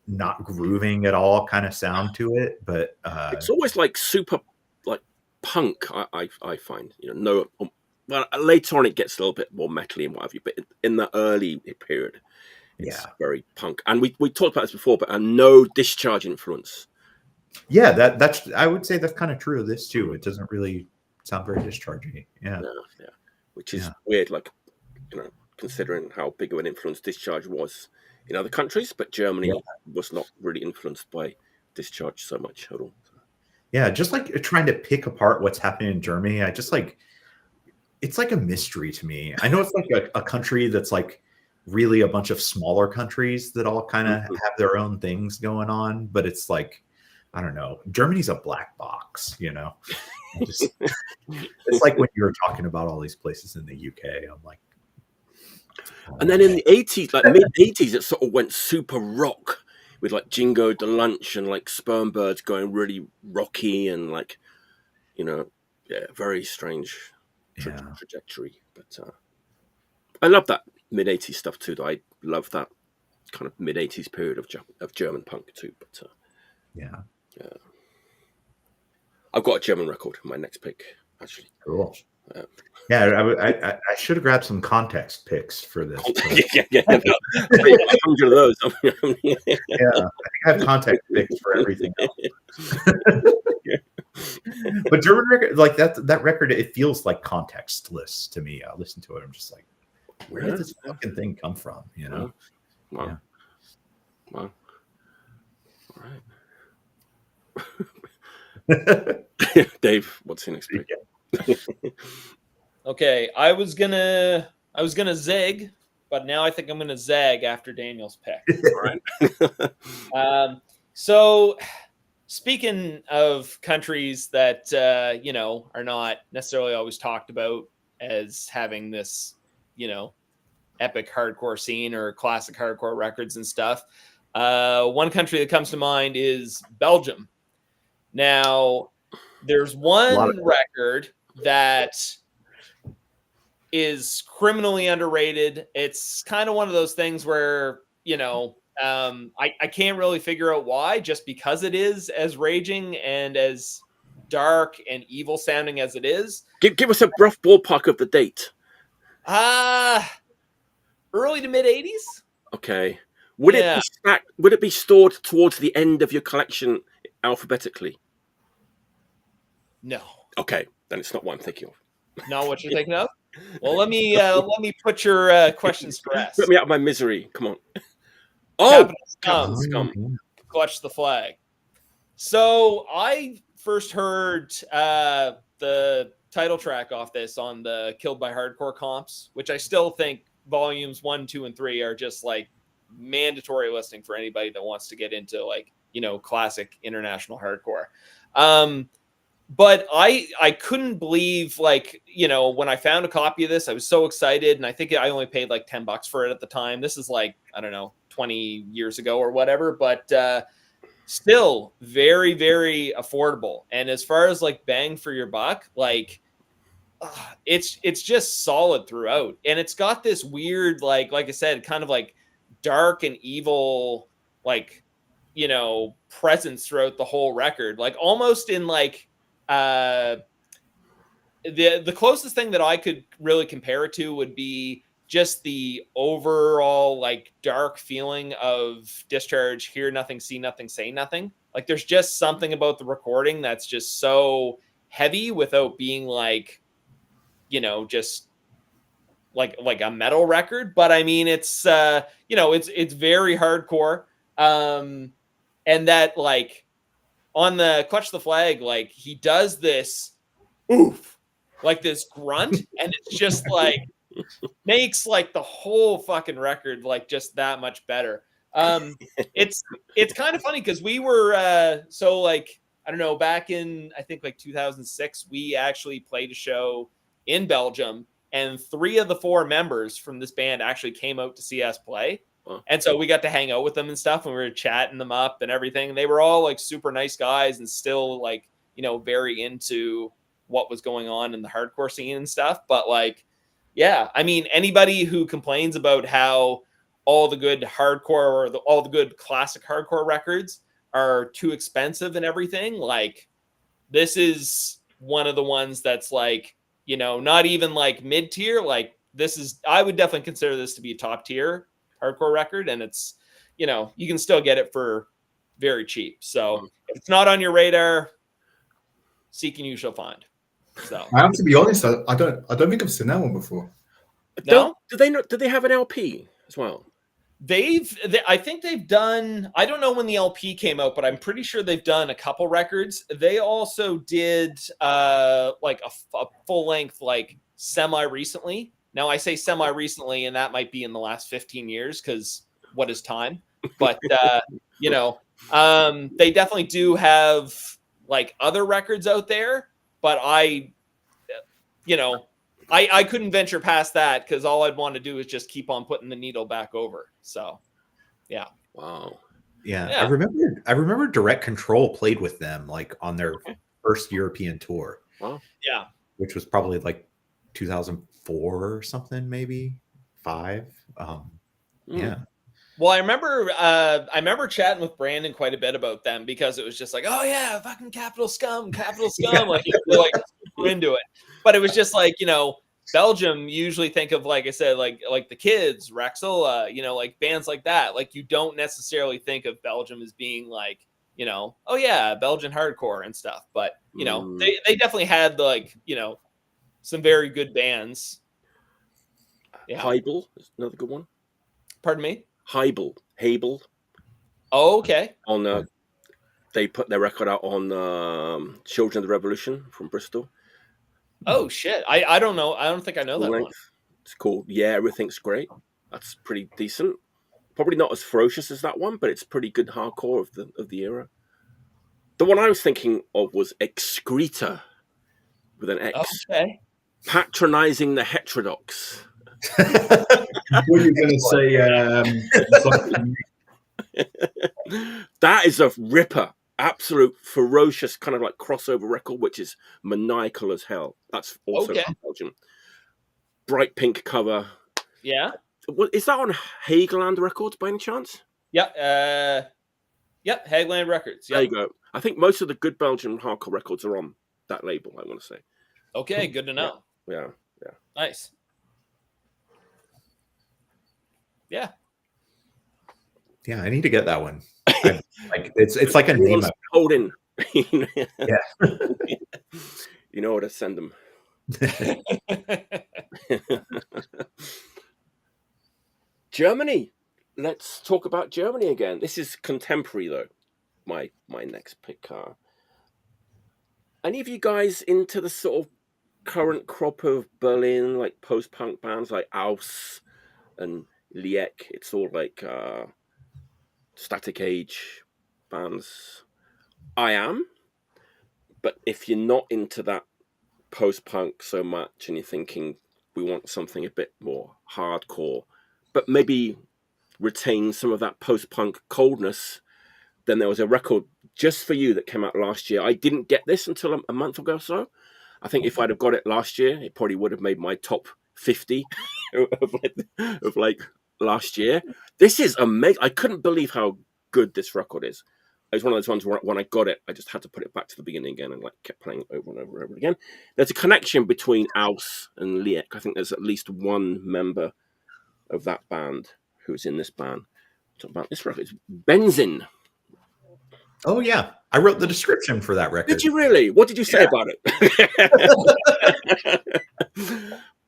not grooving at all kind of sound to it, but it's always like super like punk. I find, you know, well, later on it gets a little bit more metally and what have you, but in the early period, it's very punk. And we talked about this before, but no Discharge influence. Yeah, that's I would say that's kind of true of this too. It doesn't really sound very Discharge-y. Yeah, which is weird, like, you know, considering how big of an influence Discharge was in other countries, but Germany was not really influenced by Discharge so much at all. Yeah, just like trying to pick apart what's happening in Germany, I just like, it's like a mystery to me. I know it's like a country that's like really a bunch of smaller countries that all kind of have their own things going on, but it's like, I don't know, Germany's a black box, you know. It's like when you were talking about all these places in the UK, I'm like, and then in the 80s, like mid 80s, it sort of went super rock with like Jingo de Lunch and like Sperm Birds going really rocky and like, you know, very strange trajectory. But I love that mid 80s stuff too. I love that kind of mid 80s period of German punk too. But I've got a German record in my next pick, actually. Cool. I should have grabbed some context picks for this. 100 of those. I think I have context picks for everything else. But German record, like that record, it feels like contextless to me. I listen to it, I'm just like, where did this fucking thing come from? You know? Wow. All right. Dave, what's your next pick? Okay, I was gonna zig, but now I think I'm gonna zag after Daniel's pick. All right. So speaking of countries that you know, are not necessarily always talked about as having this, you know, epic hardcore scene or classic hardcore records and stuff, one country that comes to mind is Belgium. Now, there's one record that is criminally underrated. It's kind of one of those things where, you know, I can't really figure out why, just because it is as raging and as dark and evil sounding as it is. Give us a rough ballpark of the date. Early to mid 80s. Okay. Would it be stored towards the end of your collection alphabetically? No. Okay, then it's not what I'm thinking of. Not what you're thinking of? Well, let me put your questions to rest. Put me out of my misery. Come on. Oh, Scum. Clutch the flag. So I first heard the title track off this on the Killed by Hardcore comps, which I still think volumes 1, 2, and 3 are just like mandatory listening for anybody that wants to get into, like, you know, classic international hardcore. But I couldn't believe, like, you know, when I found a copy of this, I was so excited. And I think I only paid like $10 for it at the time. This is like, I don't know, 20 years ago or whatever, but still very, very affordable. And as far as like bang for your buck, like it's just solid throughout. And it's got this weird, like I said, kind of like dark and evil, like, you know, presence throughout the whole record, like almost in like, the closest thing that I could really compare it to would be just the overall like dark feeling of Discharge, Hear Nothing, See Nothing, Say Nothing. Like there's just something about the recording that's just so heavy without being like, you know, just like a metal record, but I mean, it's it's very hardcore. And that like on the Clutch the Flag, like he does this oof, like this grunt, and it's just like makes like the whole fucking record like just that much better. It's kind of funny because we were so like I don't know, back in I think like 2006, we actually played a show in Belgium, and 3 of the 4 members from this band actually came out to see us play. And so we got to hang out with them and stuff, and we were chatting them up and everything. And they were all like super nice guys and still like, very into what was going on in the hardcore scene and stuff. But like, yeah, I mean, anybody who complains about how all the good hardcore or all the good classic hardcore records are too expensive and everything, like this is one of the ones that's like, not even like mid-tier. Like this is, I would definitely consider this to be a top tier hardcore record, and it's, you can still get it for very cheap. So if it's not on your radar, seek and you shall find. So I have to be honest, I don't think I've seen that one before. No? Do they have an LP as well? I think they've done, I don't know when the LP came out, but I'm pretty sure they've done a couple records. They also did like a full length, like semi recently. Now I say semi recently, and that might be in the last 15 years because what is time? But they definitely do have like other records out there, but I couldn't venture past that because all I'd want to do is just keep on putting the needle back over. So, yeah. Wow. Yeah. I remember Direct Control played with them like on their first European tour. Wow. Yeah. Which was probably like 2004 or something, maybe 5. Yeah. Well, I remember chatting with Brandon quite a bit about them because it was just like, oh yeah, fucking Capital Scum. Like you're like super into it. But it was just like, Belgium, you usually think of, like I said, like the Kids, Raxola, like bands like that. Like you don't necessarily think of Belgium as being like, oh yeah, Belgian hardcore and stuff. But they definitely had like, some very good bands. Yeah. Heibel is another good one. Pardon me? Heibel. Oh, okay. On they put their record out on Children of the Revolution from Bristol. Oh shit! I don't know. I don't think I know that one. It's called Yeah, Everything's Great. That's pretty decent. Probably not as ferocious as that one, but it's pretty good hardcore of the era. The one I was thinking of was Excreta with an X. Okay. Patronizing the heterodox. Were you going to say? That is a ripper. Absolute ferocious kind of like crossover record, which is maniacal as hell. That's also Belgian. Bright pink cover. Yeah. Is that on Hageland Records by any chance? Yeah. Yep. Hageland Records. Yep. There you go. I think most of the good Belgian hardcore records are on that label, I want to say. Okay, good to know. Yeah. Nice. Yeah. Yeah, I need to get that one. It's like a name. Holding. Yeah. You know where to send them. Germany. Let's talk about Germany again. This is contemporary though. My next pick. Any of you guys into the sort of current crop of Berlin like post-punk bands like Aus and Liek? It's all like Static Age bands. I am, but if you're not into that post-punk so much and you're thinking we want something a bit more hardcore but maybe retain some of that post-punk coldness, then there was a record just for you that came out last year. I didn't get this until a month ago or so. I think if I'd have got it last year, it probably would have made my top 50 of like last year. This is amazing. I couldn't believe how good this record is. It was one of those ones where when I got it, I just had to put it back to the beginning again and like kept playing over and over and over again. There's a connection between Aus and Liek. I think there's at least one member of that band who's in this band. Talk about this record. It's Benzin. Oh yeah, I wrote the description for that record. Did you really? What did you say about it?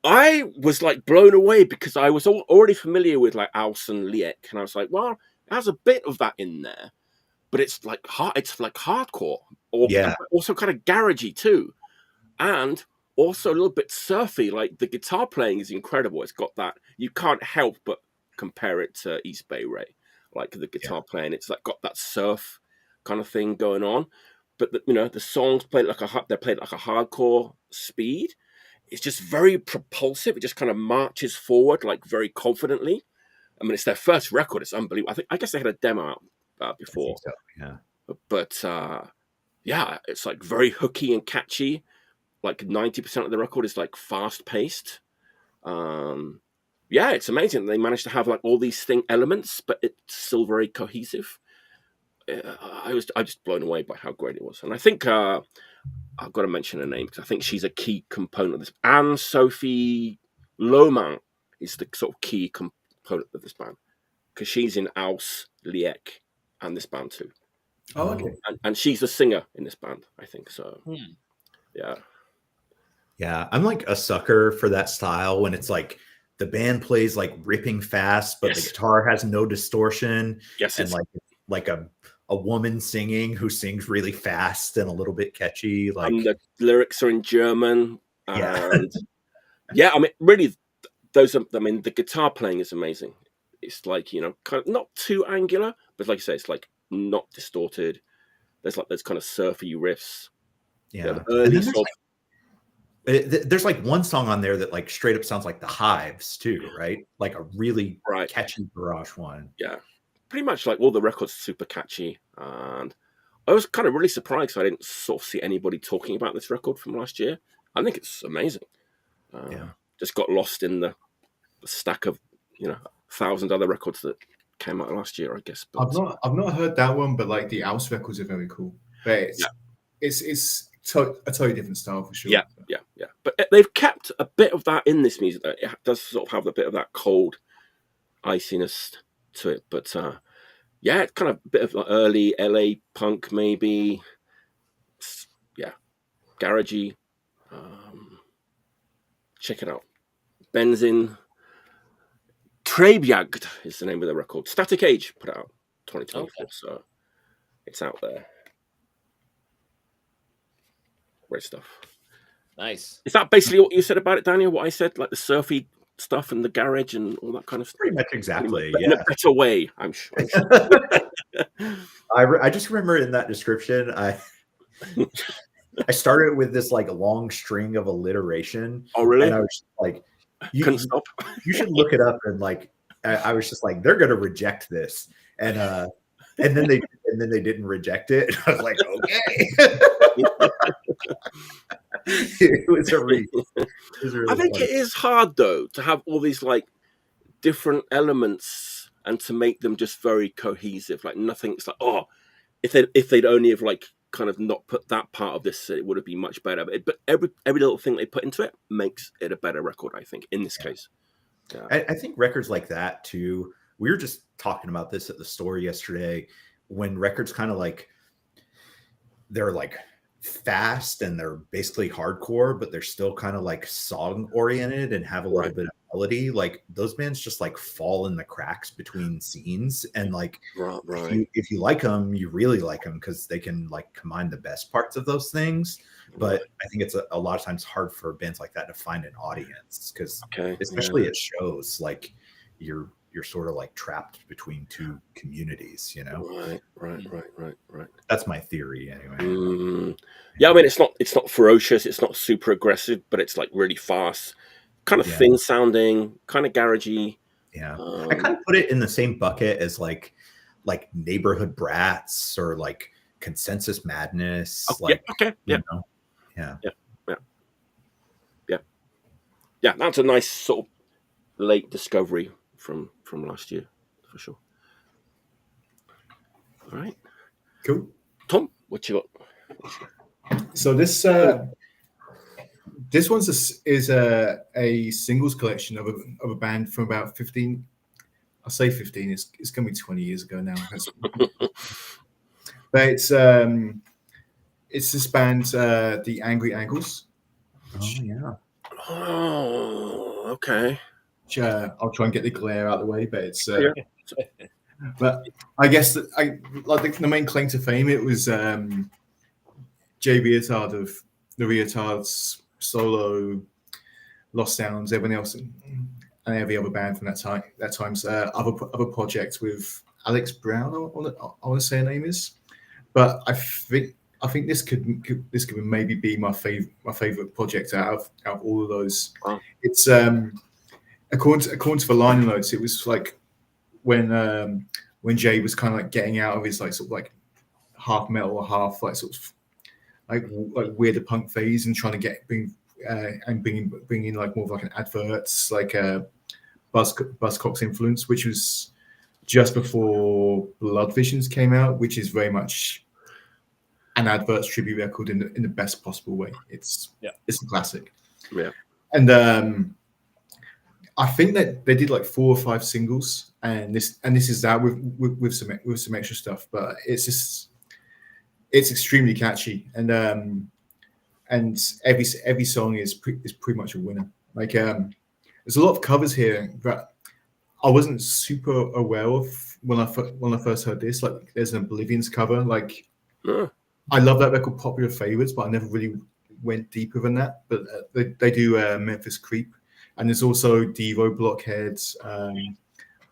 I I was like blown away because I was already familiar with like Aus and Liek, and I was like, well, it has a bit of that in there, but it's like hardcore, or also kind of garagey too, and also a little bit surfy. Like the guitar playing is incredible. It's got that, you can't help but compare it to East Bay Ray. Like the guitar playing, it's like got that surf kind of thing going on. But the songs they're played like a hardcore speed. It's just very propulsive. It just kind of marches forward like very confidently. I mean, it's their first record. It's unbelievable. I guess they had a demo out before. So, yeah. But it's like very hooky and catchy. Like 90% of the record is like fast paced. It's amazing. They managed to have like all these elements, but it's still very cohesive. I was just blown away by how great it was. And I think I've got to mention her name because I think she's a key component of this. Anne-Sophie Lohman is the sort of key component of this band because she's in Aus, Liek, and this band too. Oh, okay. And she's the singer in this band, I think. So, yeah. Yeah, I'm like a sucker for that style when it's like the band plays like ripping fast, but the guitar has no distortion. Yes, and like a woman singing who sings really fast and a little bit catchy. Like, and the lyrics are in German. And I mean, really, the guitar playing is amazing. It's like, kind of not too angular, but like I say, it's like not distorted. There's kind of surfy riffs. Yeah. The early sort there's like one song on there that like straight up sounds like the Hives too, right? Like a really catchy garage one. Yeah. Pretty much like all the records are super catchy, and I was kind of really surprised I didn't sort of see anybody talking about this record from last year. I think it's amazing. Just got lost in the stack of 1,000 other records that came out last year, I guess. But I've not heard that one, but like the Aus records are very cool. But it's a totally different style for sure. Yeah. But they've kept a bit of that in this music. It does sort of have a bit of that cold iciness to it, but it's kind of a bit of like early LA punk, maybe. Garagey. Check it out. Benzin. Treibjagd is the name of the record. Static Age put it out 2024, so it's out there. Great stuff. Nice. Is that basically what you said about it, Daniel? What I said, like the surfy stuff and the garage and all that kind of stuff? Pretty much exactly. In a better way, I'm sure. I just remember in that description, I started with this like long string of alliteration. Oh, really? And I was just like, couldn't stop. You should look it up. And like, I was just like, they're going to reject this. And then they didn't reject it. I was like, okay. It was really I think funny. it is hard though to have all these like different elements and to make them just very cohesive. Like nothing's like, if they'd only have like kind of not put that part of this, it would have been much better. But every little thing they put into it makes it a better record, I think, in this case. Yeah. I think records like that too. We were just talking about this at the store yesterday, when records kind of like, they're like fast and they're basically hardcore, but they're still kind of like song oriented and have a little bit of melody. Like those bands just like fall in the cracks between scenes, and like if you like them, you really like them because they can like combine the best parts of those things. But I think it's a lot of times hard for bands like that to find an audience because especially at shows, like you're sort of like trapped between two communities, Right. That's my theory anyway. Yeah, I mean it's not ferocious, it's not super aggressive, but it's like really fast, kind of thin sounding, kind of garagey. Yeah. I kind of put it in the same bucket as like Neighborhood Brats or like Consensus Madness. Yeah, that's a nice sort of late discovery from last year for sure. All right, cool. Tom, what you got? So this one's a singles collection of a band from about 15. I'll say 15. It's gonna be 20 years ago now. But it's this band, the Angry Ankles. Oh yeah. Oh, okay. Which, I'll try and get the glare out of the way, but it's. Yeah. But I guess that the main claim to fame, it was Jay Reatard of the Reatards, Solo, Lost Sounds, everyone else, and every other band from that time's other projects with Alex Brown. I want to say her name is, but I think this could maybe be my favorite project out of all of those. Wow. It's according to the liner notes, it was like when Jay was kind of like getting out of his like sort of like half metal or half like sort of like weirder punk phase and trying to bring in like more of like an adverts like Buzzcocks influence, which was just before Blood Visions came out, which is very much an adverts tribute record in the best possible way. It's a classic. Yeah. And I think that they did like 4 or 5 singles, and this is that with some extra stuff, but it's extremely catchy, and every song is pretty much a winner. Like there's a lot of covers here, but I wasn't super aware of when I first heard this. Like there's an Oblivions cover. Like I love that record, Popular Favorites, but I never really went deeper than that. But they do Memphis Creep. And there's also Devo, Blockheads,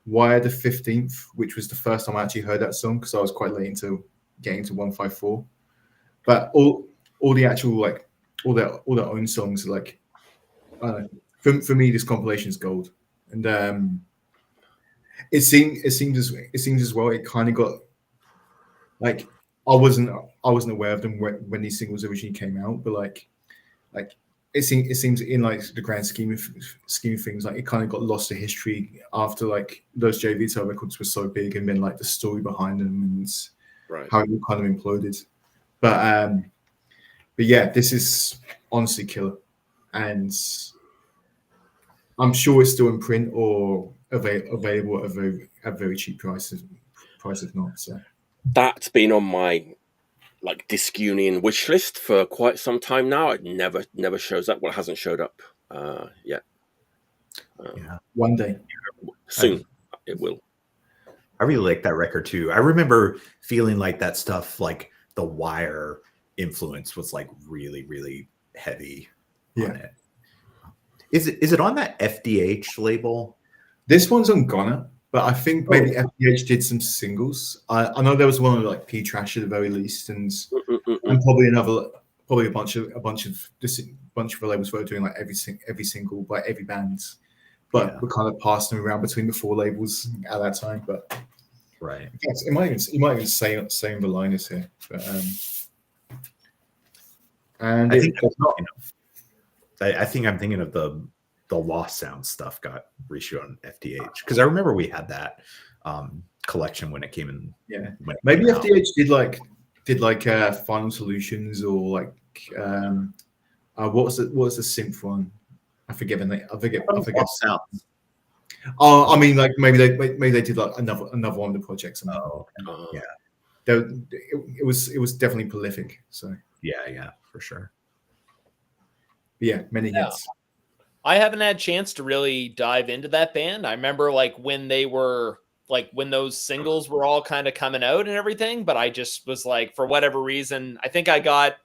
Wire the 15th, which was the first time I actually heard that song because I was quite late into getting into 154. But all the actual like all their own songs are like I don't know. For me, this compilation is gold. And it seemed as well. It kind of got like I wasn't aware of them when these singles originally came out, but like. It seems in like the grand scheme of things, like it kind of got lost to history after like those JVT records were so big, and then like the story behind them and how it kind of imploded. But yeah, this is honestly killer, and I'm sure it's still in print or available at very cheap prices. If not, so that's been on my like Disc Union wish list for quite some time now. It never shows up. Well, it hasn't showed up yet. One day, soon it will. I really like that record too. I remember feeling like that stuff, like the Wire influence, was like really, really heavy on it. Is it on that F.D.H label? This one's on Ghana. But I think maybe F.D.H did some singles. I know there was one of like P Trash at the very least, and probably a bunch of labels were doing like every single by every band, but we're kind of passing around between the 4 labels at that time. But it might even say in the liners here. But, and I think I'm thinking of the Lost Sound stuff got reissued on F.D.H because I remember we had that collection when it came in. Yeah, maybe F.D.H did like Final Solutions or like what was the synth one? I forget the name. I forget. Sound. Oh, I mean, like maybe they did like another one of the projects. Yeah, it was definitely prolific. So yeah, for sure. But yeah, many hits. I haven't had a chance to really dive into that band. I remember like when they were like when those singles were all kind of coming out and everything, but I just was like, for whatever reason, I think I got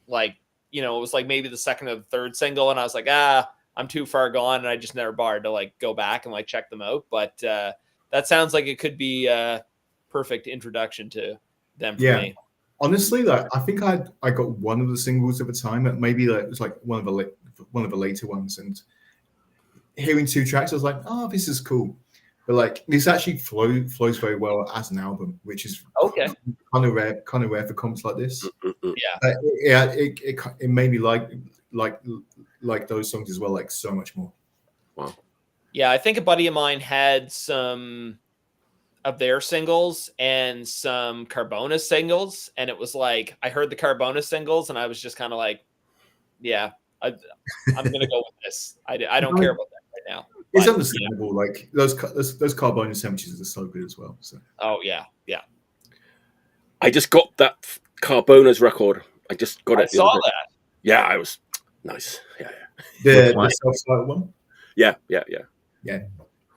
like, it was like maybe the second or the third single, and I was like, I'm too far gone, and I just never bothered to like go back and like check them out. But that sounds like it could be a perfect introduction to them for me. Honestly, like I think I got one of the singles at the time, but maybe it was like one of the later ones, and hearing 2 tracks, I was like, oh, this is cool. But like this actually flows very well as an album, which is kind of rare for comps like this. It made me like those songs as well, like so much more. Wow. Yeah, I think a buddy of mine had some of their singles and some Carbona singles, and it was like I heard the Carbona singles, and I was just kind of like, yeah, I'm gonna go with this. I don't care about that right now. It's understandable. Like those Carbona sandwiches are so good as well. So. Oh yeah. I just got that Carbona's record. I just got it. I saw that. Yeah, I was nice. Yeah. The self-titled one. Yeah. Yeah.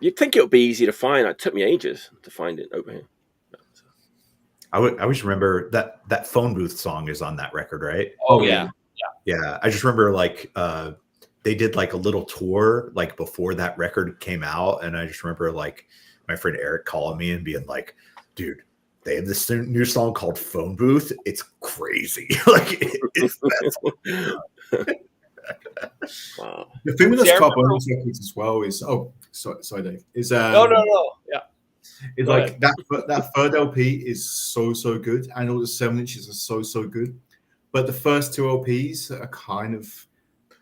You'd think it would be easy to find. It took me ages to find it over here. I always remember that phone booth song is on that record, right? Oh yeah. Yeah. I just remember like they did like a little tour like before that record came out, and I just remember like my friend Eric calling me and being like, "Dude, they have this new song called Phone Booth. It's crazy." Like it's Wow. The thing with See, those I remember- carbonus records as well is sorry Dave, is No. Yeah. it's Go like that third LP is so good, and all the 7-inches are so good, but the first two LPs are kind of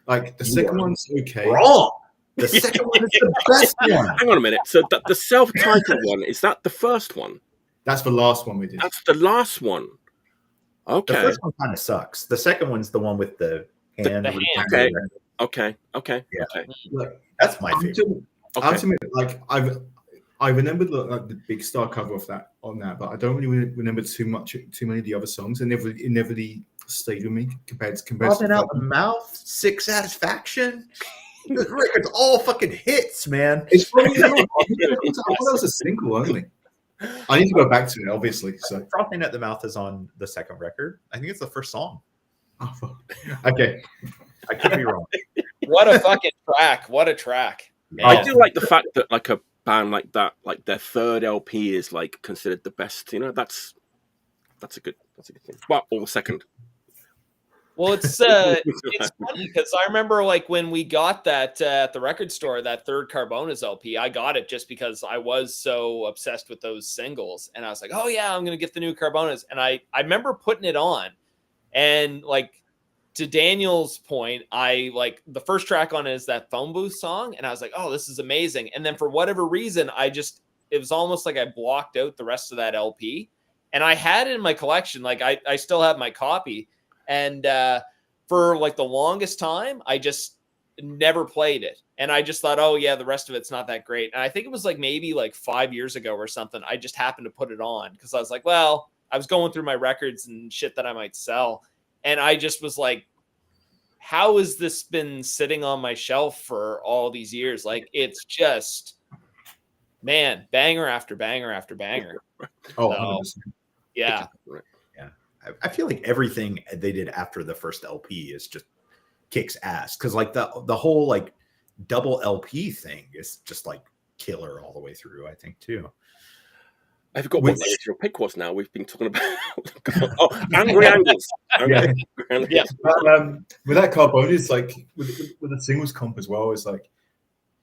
like the second one's okay. wrong. The second one is the best one. Hang on a minute. So the self-titled one, is that the first one? That's the last one we did. That's the last one. The Okay. first one kind of sucks. The second one's the one with the hand. The hand. Okay. Okay. Yeah. Okay. Like, That's my favorite. ultimately, like I remember the Big Star cover of that on that, but I don't really remember too many of the other songs. It never really stayed with me compared to Popping out the mouth, Sick Satisfaction. The record's all fucking hits, man. It's probably not. I thought that was a single only. I need to go back to it, obviously. So, Frothing at the Mouth is on the second record. I think it's the first song. oh, fuck. Okay. I could be wrong. What a fucking track! What a track! I Man. do like the fact that like a band like that, like their third LP is like considered the best. You know, that's a good thing. Well, or the second. Well, it's funny because I remember like when we got that at the record store, that third Carbonas LP, I got it just because I was so obsessed with those singles, and I was like, oh yeah, I'm gonna get the new Carbonas, and I remember putting it on, and like to Daniel's point, I like the first track on it is that Phone Booth song, and I was like, oh, this is amazing, and then for whatever reason, it was almost like I blocked out the rest of that LP, and I had it in my collection, like I still have my copy. And for like the longest time, I just never played it. And I just thought, oh, yeah, the rest of it's not that great. And I think it was like maybe like 5 years ago or something. I just happened to put it on because I was like, well, I was going through my records and shit that I might sell. And I just was like, how has this been sitting on my shelf for all these years? Like, it's just, man, banger after banger after banger. Oh, So, 100%. yeah. I feel like everything they did after the first LP is just kicks ass, because like the whole like double LP thing is just like killer all the way through, I think, too. I forgot what the original pick was now. We've been talking about Angry Angles. Yeah. Yeah. But, with that Carbonas, like with the singles comp as well, is like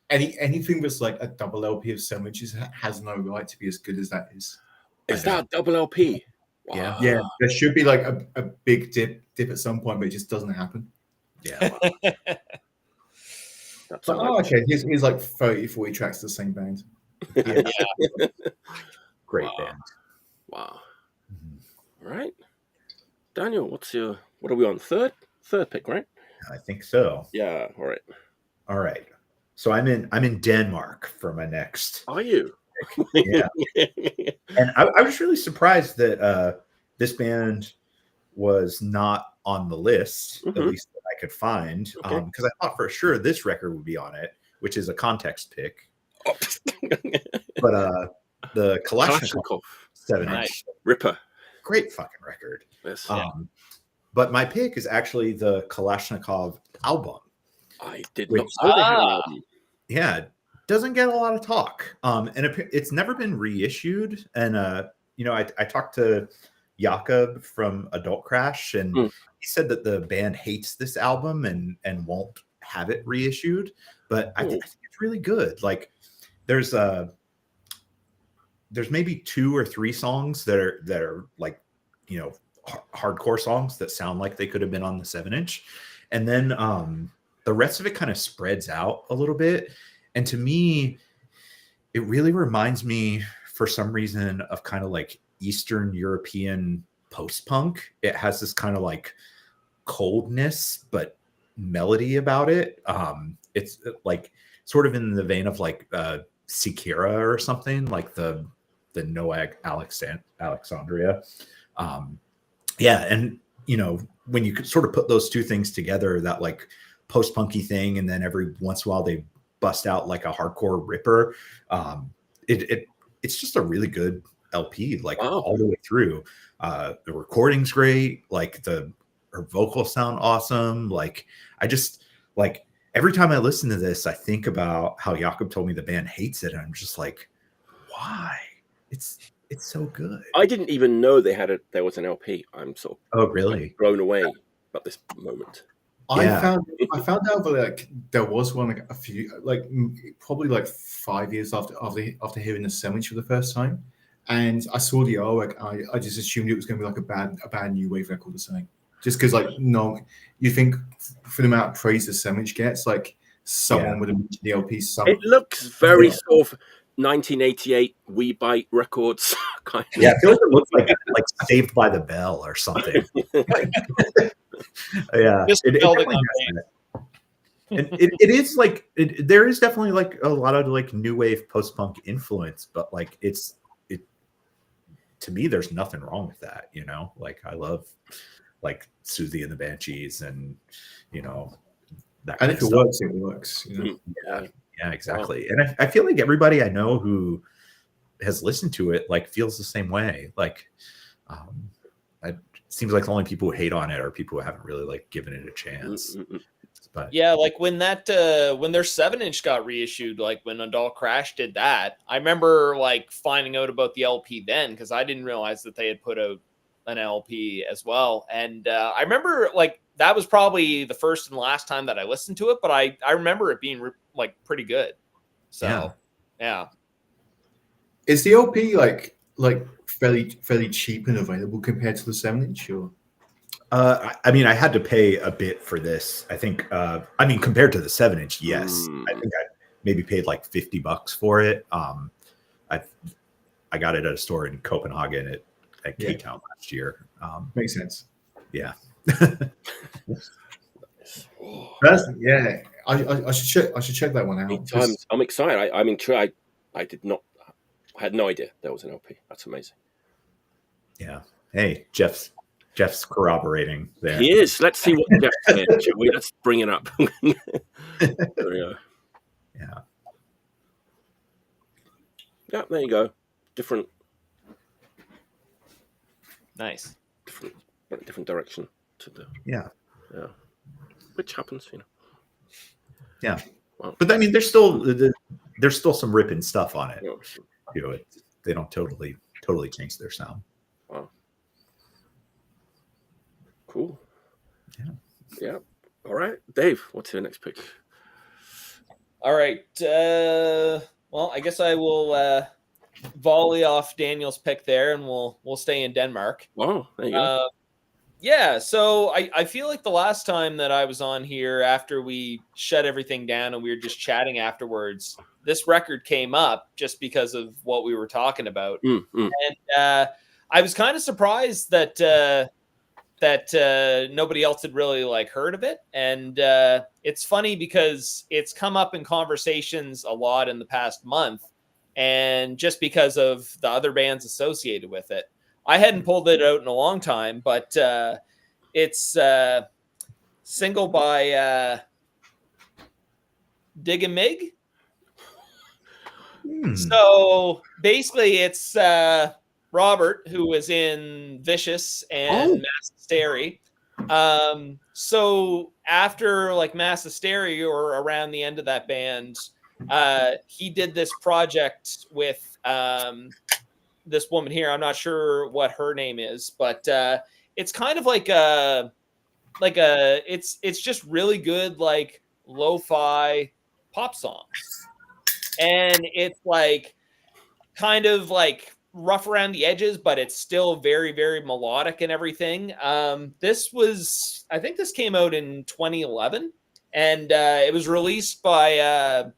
anything that's like a double LP of 7 inches has no right to be as good as that is. Is that a double LP? Wow. Yeah, there should be like a big dip at some point, but it just doesn't happen. Yeah. That's But, all right. okay, here's like 30, 40 tracks to the same band. Yeah. Great Wow. band. Wow. Mhm. All right. Daniel, what are we on? Third pick, right? I think so. Yeah. All right. All right. So I'm in Denmark for my next. Are you? Yeah. And I was really surprised that this band was not on the list, at Mhm. least that I could find, Okay. because I thought for sure this record would be on it, which is a context pick. Oh. But the Kalashnikov Kalashnikov. 7-inch, Nice. Ripper. great fucking record. Yes. But my pick is actually the Kalashnikov album. I did Which- not know they had an album. Yeah, it doesn't get a lot of talk. And it's never been reissued. And I talked to Jakob from Adult Crash, and he said that the band hates this album and won't have it reissued. But I think it's really good. Like there's maybe 2 or 3 songs that are like, hardcore songs that sound like they could have been on the 7-inch. And then the rest of it kind of spreads out a little bit. And to me, it really reminds me for some reason of kind of like Eastern European post-punk. It has this kind of like coldness, but melody about it. It's like sort of in the vein of like Sikira or something, like the Noag Alexandria. Yeah. And, when you could sort of put those two things together, that like post-punky thing, and then every once in a while they bust out like a hardcore ripper. It's just a really good LP, like all the way through. The recording's great. Like her vocals sound awesome. Like I just like every time I listen to this, I think about how Jakob told me the band hates it, and I'm just like, why? It's so good. I didn't even know there was an LP. I'm sort of really blown away at this moment. I found out that like there was one like a few probably like 5 years after hearing the sandwich for the first time, and I saw the artwork. I just assumed it was going to be like a bad new wave record or something. Just because like no, you think for the amount of praise the sandwich gets, like someone would have mentioned the LP. It looks very sort of 1988 We Bite Records kind of. Yeah, I feel like it looks like Saved by the Bell or something. Yeah, it is like there is definitely like a lot of like new wave post punk influence, but like it to me there's nothing wrong with that, you know. Like I love like Susie and the Banshees, and you know that. And if it works, it works. You know? Yeah, exactly. And I feel like everybody I know who has listened to it like feels the same way. Like, it seems like the only people who hate on it are people who haven't really like given it a chance. But yeah, like when that when their 7-inch got reissued, like when Adult Crash did that, I remember like finding out about the LP then because I didn't realize that they had put out an LP as well. And I remember like that was probably the first and last time that I listened to it, but I remember it being like pretty good. So yeah. Is the LP like fairly cheap and available compared to the 7-inch? Or I mean, I had to pay a bit for this. I think. I mean, compared to the 7-inch, yes. I think I maybe paid like $50 for it. I got it at a store in Copenhagen at Cape Town last year. Makes sense. Yeah. I should check that one out. I'm excited. I mean, true. I had no idea there was an LP. That's amazing. Yeah. Hey, Jeff's corroborating there. He is. Let's see what Jeff said. Shall we? Let's bring it up. There we go. Yeah. Yeah, there you go. Different. Nice. Different direction to the. Yeah. Which happens, you know. Yeah. Well, but I mean, there's still some ripping stuff on it. You know, they don't totally change their sound. Wow. Cool. Yeah. All right, Dave. What's your next pick? All right. Well, I guess I will volley off Daniel's pick there, and we'll stay in Denmark. Wow. There you go. Yeah, so I feel like the last time that I was on here after we shut everything down and we were just chatting afterwards, this record came up just because of what we were talking about. And I was kind of surprised that nobody else had really like heard of it. And it's funny because it's come up in conversations a lot in the past month, and just because of the other bands associated with it. I hadn't pulled it out in a long time, but it's single by Dig and Mig. So basically it's Robert, who was in Vicious and Mass Hysteria. So after like Mass Hysteria, or around the end of that band, he did this project with this woman here. I'm not sure what her name is, but it's kind of it's just really good, like lo-fi pop songs. And it's like kind of like rough around the edges, but it's still very, very melodic and everything. I think this came out in 2011, and it was released by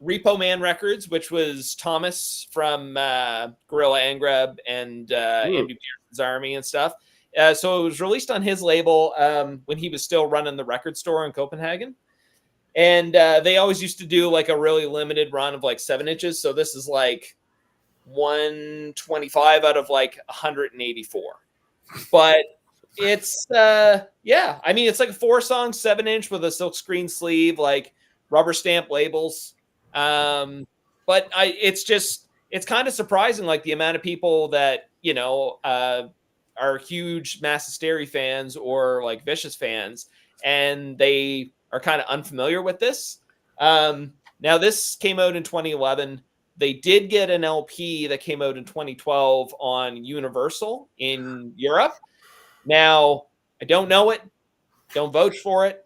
Repo Man Records, which was Thomas from Gorilla Angreb and Andy Pearson's Army and stuff. So it was released on his label when he was still running the record store in Copenhagen. And they always used to do like a really limited run of like 7 inches. So this is like 125 out of like 184. But it's, I mean, it's like a 4-song 7-inch with a silkscreen sleeve, like rubber stamp labels. But it's kind of surprising, like the amount of people that, you know, are huge Massistery fans or like Vicious fans, and they are kind of unfamiliar with this. Now this came out in 2011. They did get an LP that came out in 2012 on Universal in Europe. Now, I don't know it. Don't vote for it.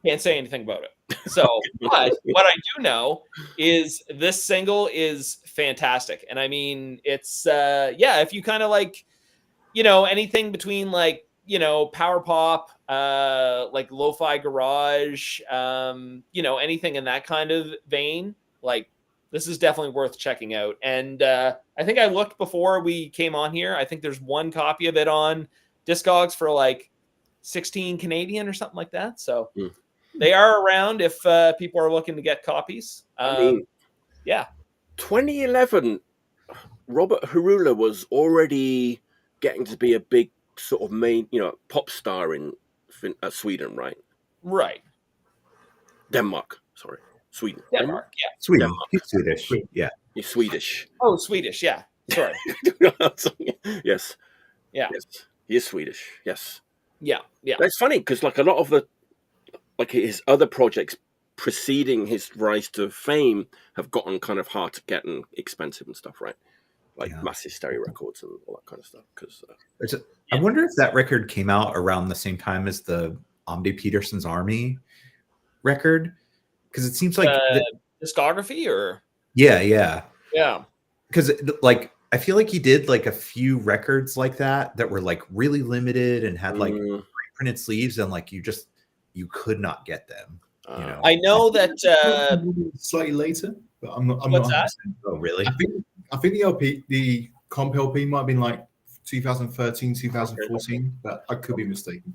Can't say anything about it. So, but what I do know is this single is fantastic. And I mean, it's, if you kind of like, you know, anything between like, you know, power pop, like lo-fi garage, you know, anything in that kind of vein, like this is definitely worth checking out. And I think I looked before we came on here. I think there's one copy of it on Discogs for like 16 Canadian or something like that. So they are around if people are looking to get copies. I mean, 2011, Robert Harula was already getting to be a big sort of main, you know, pop star in Sweden, right? Right. Denmark. Sorry. Sweden. Denmark, yeah. Sweden. Denmark. He's Swedish. Yeah. He's Swedish. Oh, Swedish, yeah. Sorry. Yes. Yeah. Yes. He is Swedish. Yes. Yeah. Yeah. That's funny because like a lot of the, like his other projects preceding his rise to fame have gotten kind of hard to get and expensive and stuff, right? Like massive stereo records and all that kind of stuff. Because I wonder if that record came out around the same time as the Omdi Peterson's Army record, because it seems like Discography or yeah, because like I feel like he did like a few records like that were like really limited and had like printed sleeves, and like you could not get them. You know, I know that slightly later, but I'm not. What's that? Oh, really? I think the LP, the comp LP, might have been like 2013, 2014, but I could be mistaken.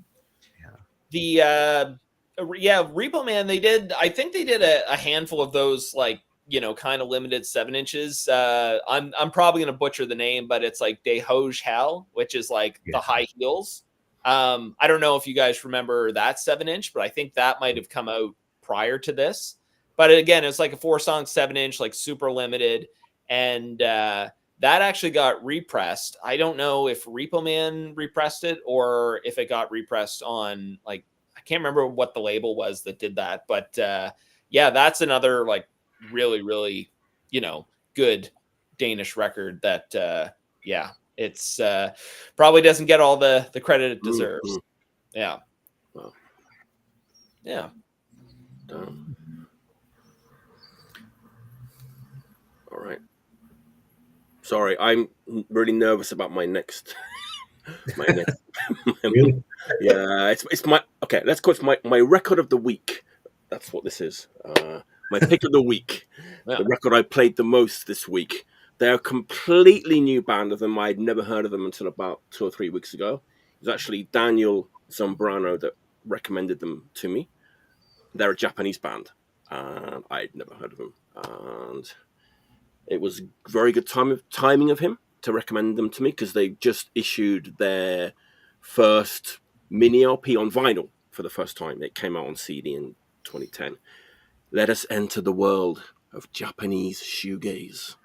The Repo Man, I think they did a handful of those, like, you know, kind of limited 7-inches. I'm probably gonna butcher the name, but it's like De Hoge Hell, which is like the high heels. I don't know if you guys remember that 7-inch, but I think that might have come out prior to this. But again, it's like a 4-song 7-inch, like super limited. And that actually got repressed. I don't know if Repo Man repressed it or if it got repressed on, like, I can't remember what the label was that did that. But that's another like really, really, you know, good Danish record that, it's probably doesn't get all the credit it deserves. Yeah. Wow. Yeah. All right. Sorry, I'm really nervous about my next. Really? Yeah, it's my okay. Let's go. It's my record of the week. That's what this is. My pick of the week. The record I played the most this week. They're a completely new band of them. I'd never heard of them until about 2 or 3 weeks ago. It was actually Daniel Zambrano that recommended them to me. They're a Japanese band. I'd never heard of them. And it was very good timing of him to recommend them to me because they just issued their first mini LP on vinyl for the first time. It came out on CD in 2010. Let us enter the world of Japanese shoegaze.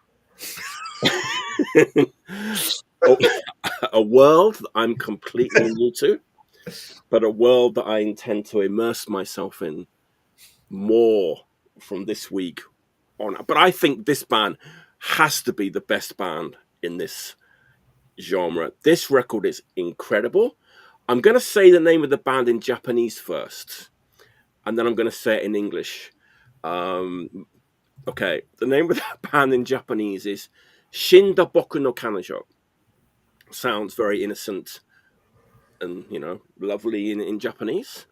A world that I'm completely new to, but a world that I intend to immerse myself in more from this week on. But I think this band has to be the best band in this genre. This record is incredible. I'm going to say the name of the band in Japanese first, and then I'm going to say it in English. Okay, the name of that band in Japanese is Shinda Boku no Kanojo. Sounds very innocent and, you know, lovely in Japanese.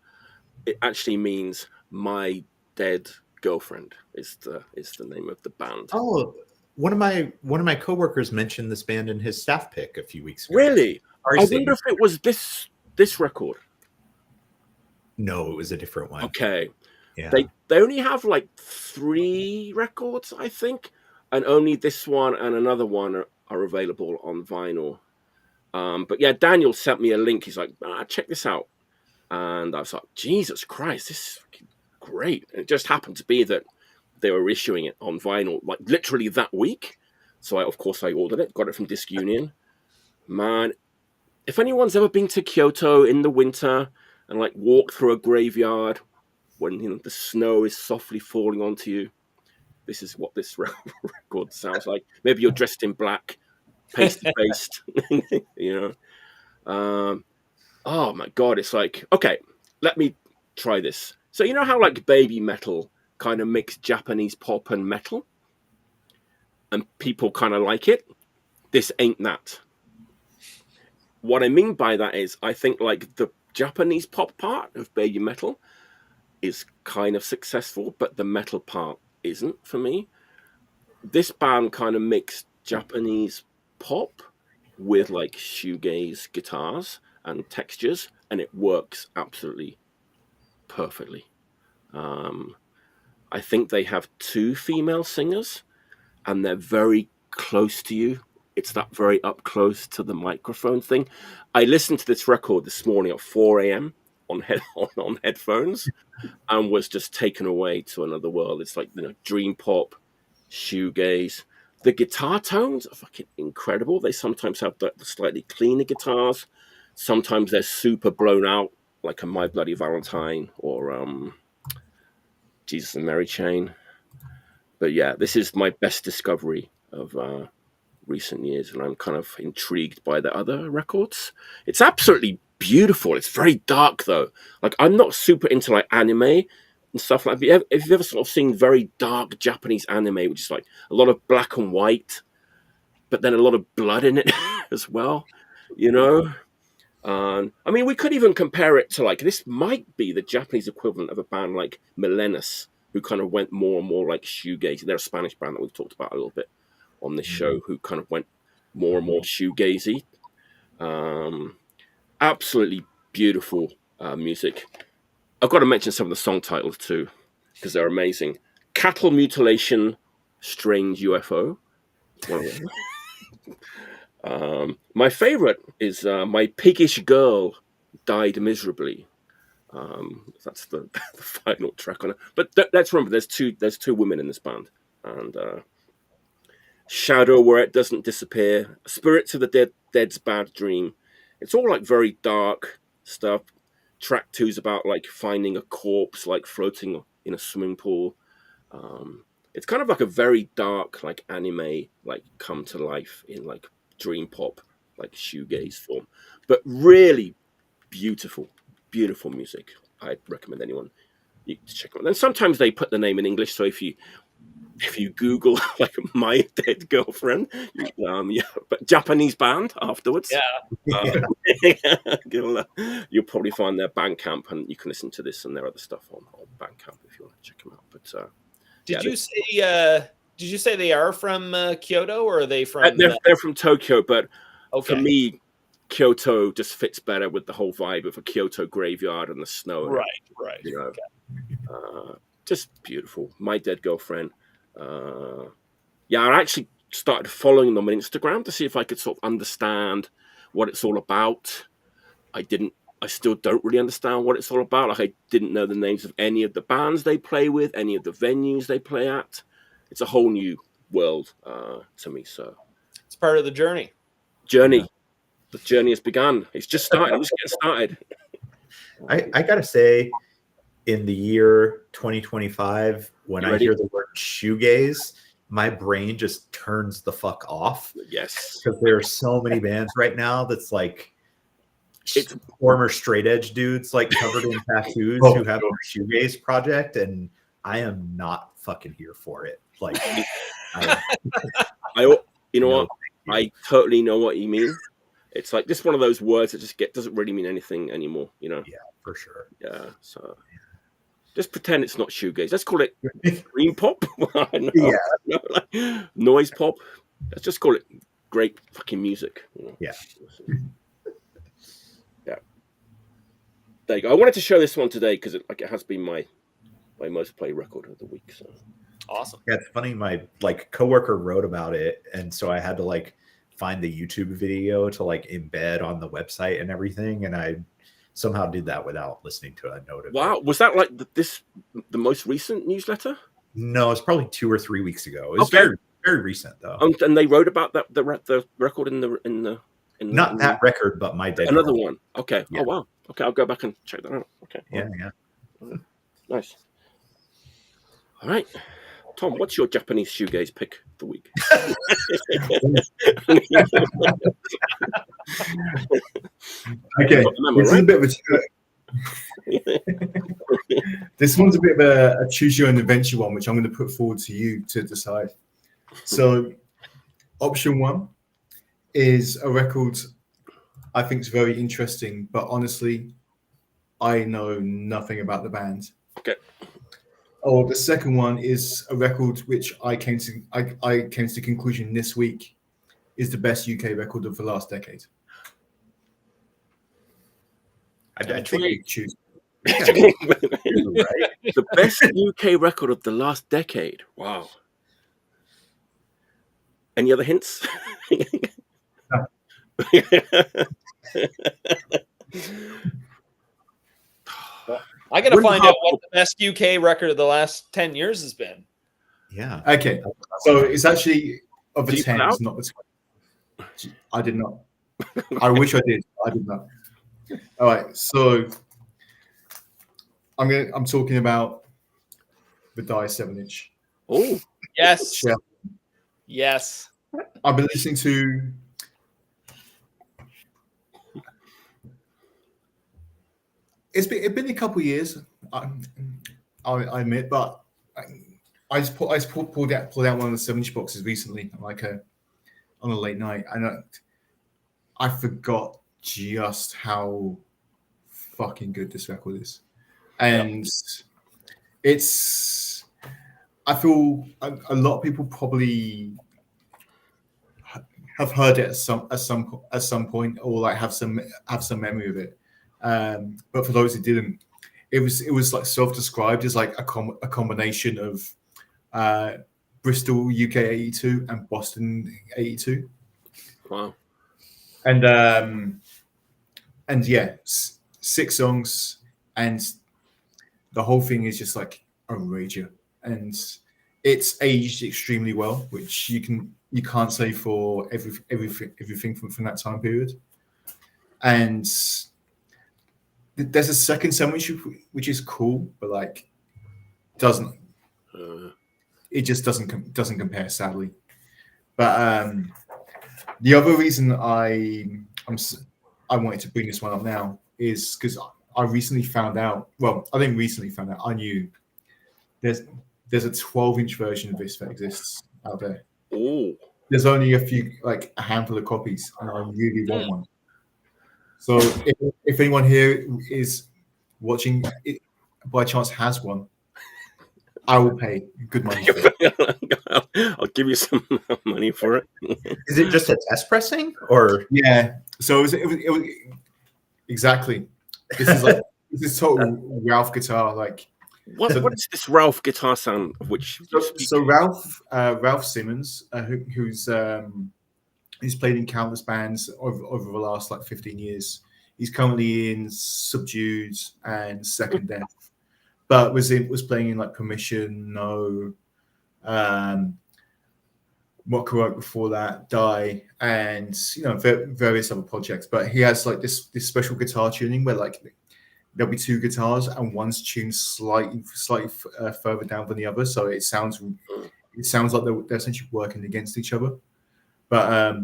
It actually means my dead girlfriend is the name of the band. Oh, one of my coworkers mentioned this band in his staff pick a few weeks ago. Really? I wonder if it was this record. No, it was a different one. Okay. Yeah. They only have like 3 records, I think, and only this one and another one are available on vinyl. But yeah, Daniel sent me a link. He's like, check this out. And I was like, Jesus Christ, this is great. It just happened to be that they were issuing it on vinyl, like literally that week. So of course I ordered it, got it from Disc Union. Man, if anyone's ever been to Kyoto in the winter and like walk through a graveyard when the snow is softly falling onto you, this is what this record sounds like. Maybe you're dressed in black, pasty faced, oh my God, it's like, okay, let me try this. So you know how like baby metal kind of mixed Japanese pop and metal, and people kind of like it? This ain't that. What I mean by that is I think like the Japanese pop part of baby metal is kind of successful, but the metal part isn't for me. This band kind of mixed Japanese pop with like shoegaze guitars and textures, and it works absolutely perfectly. I think they have 2 female singers, and they're very close to you. It's that very up close to the microphone thing. I listened to this record this morning at 4 a.m. on headphones, and was just taken away to another world. It's like dream pop, shoegaze. The guitar tones are fucking incredible. They sometimes have the slightly cleaner guitars. Sometimes they're super blown out, like a My Bloody Valentine or Jesus and Mary Chain. But yeah, this is my best discovery of recent years, and I'm kind of intrigued by the other records. It's absolutely beautiful. It's very dark though. Like I'm not super into like anime and stuff like that. If you've ever sort of seen very dark Japanese anime, which is like a lot of black and white, but then a lot of blood in it as well, I mean, we could even compare it to like, this might be the Japanese equivalent of a band like Milenis, who kind of went more and more like shoegaze. They're a Spanish band that we've talked about a little bit on this show, who kind of went more and more shoegazy. Absolutely beautiful music. I've got to mention some of the song titles too, because they're amazing. Cattle Mutilation, Strange UFO. One of them. My favorite is My Piggish Girl Died Miserably. That's the final track on it. But let's remember, there's two women in this band. And Shadow Where It Doesn't Disappear, Spirits of the Dead's Bad Dream. It's all like very dark stuff. Track 2 is about like finding a corpse like floating in a swimming pool. It's kind of like a very dark like anime, like come to life in like dream pop, like shoegaze form, but really beautiful music. I'd recommend anyone to check them out. And sometimes they put the name in English, so if you Google like My Dead Girlfriend, but Japanese band afterwards, you'll probably find their Bandcamp, and you can listen to this and their other stuff on Bandcamp if you want to check them out. But did you say they are from Kyoto, or are they from? They're from Tokyo, but okay. For me, Kyoto just fits better with the whole vibe of a Kyoto graveyard and the snow. Right. Okay. Just beautiful. My Dead Girlfriend. I actually started following them on Instagram to see if I could sort of understand what it's all about. I still don't really understand what it's all about. Like I didn't know the names of any of the bands they play with, any of the venues they play at. It's a whole new world to me. So it's part of the journey. The journey has begun. It's just started. I'm just getting started. I gotta say, in the year 2025, when I hear the word shoegaze, my brain just turns the fuck off. Yes, because there are so many bands right now that's like it's former straight edge dudes like covered in tattoos who have a shoegaze project, and I am not fucking here for it. Like, I totally know what you mean. It's like just one of those words that just doesn't really mean anything anymore, Yeah, for sure. Yeah, so just pretend it's not shoegaze. Let's call it dream pop. Noise pop. Let's just call it great fucking music. Yeah. Yeah. There you go. I wanted to show this one today because it has been my most played record of the week. So awesome. Yeah, it's funny. My coworker wrote about it, and so I had to find the YouTube video to embed on the website and everything. And I somehow did that without listening to a note of it. Wow, was that like the most recent newsletter? No, it's probably 2 or 3 weeks ago. It was Okay. very, very recent though. And they wrote about that the record in the Not that record, but my dead. Another girl. one. Okay. Yeah. Oh wow. Okay, I'll go back and check that out. Okay. Yeah. Nice. All right. Tom, what's your Japanese shoegaze pick of the week? Okay, this is a bit of this one's a bit of a choose your own adventure one, which I'm going to put forward to you to decide. So, option 1 is a record I think is very interesting, but honestly, I know nothing about the band. Okay. Or the second one is a record which I came to the conclusion this week is the best UK record of the last decade. I think you choose. The best UK record of the last decade. Wow. Any other hints? I gotta find out what the best UK record of the last 10 years has been. Yeah. Okay. So it's actually of the Did you 10s, not the 20. I did not. I wish I did. I did not. All right. So I'm talking about the Die 7-inch. Oh, Yes. Yeah. Yes. I've been listening to. It's been a couple of years. I admit, but I just pulled out one of the 7-inch boxes recently, on a late night, and I forgot just how fucking good this record is, and it's. I feel a lot of people probably have heard it at some point, or like have some memory of it. But for those who didn't, it was like self-described as like a combination of Bristol UK 82 and Boston 82. wow. And yeah, 6 songs, and the whole thing is just like a rager, and it's aged extremely well, which you can't say for everything from that time period. And there's a second sandwich which is cool, but like it just doesn't compare, sadly. But the other reason I wanted to bring this one up now is because I recently found out. Well, I didn't recently found out. I knew there's a 12-inch version of this that exists out there. Oh. There's only a handful of copies, and I really want one. So if anyone here is watching it, by chance has one, I will pay good money for it. I'll give you some money for it. Is it just a test pressing, or Yeah. So it was exactly. This is total Ralph guitar. Like What is this Ralph guitar sound of which? so Ralph Simmons, who's played in countless bands over the last 15 years. He's currently in Subdued and Second Death, but was playing in Permission, No, what Correct before that, Die, and various other projects. But he has this special guitar tuning where there'll be 2 guitars and one's tuned slightly further down than the other, so it sounds like they're essentially working against each other. But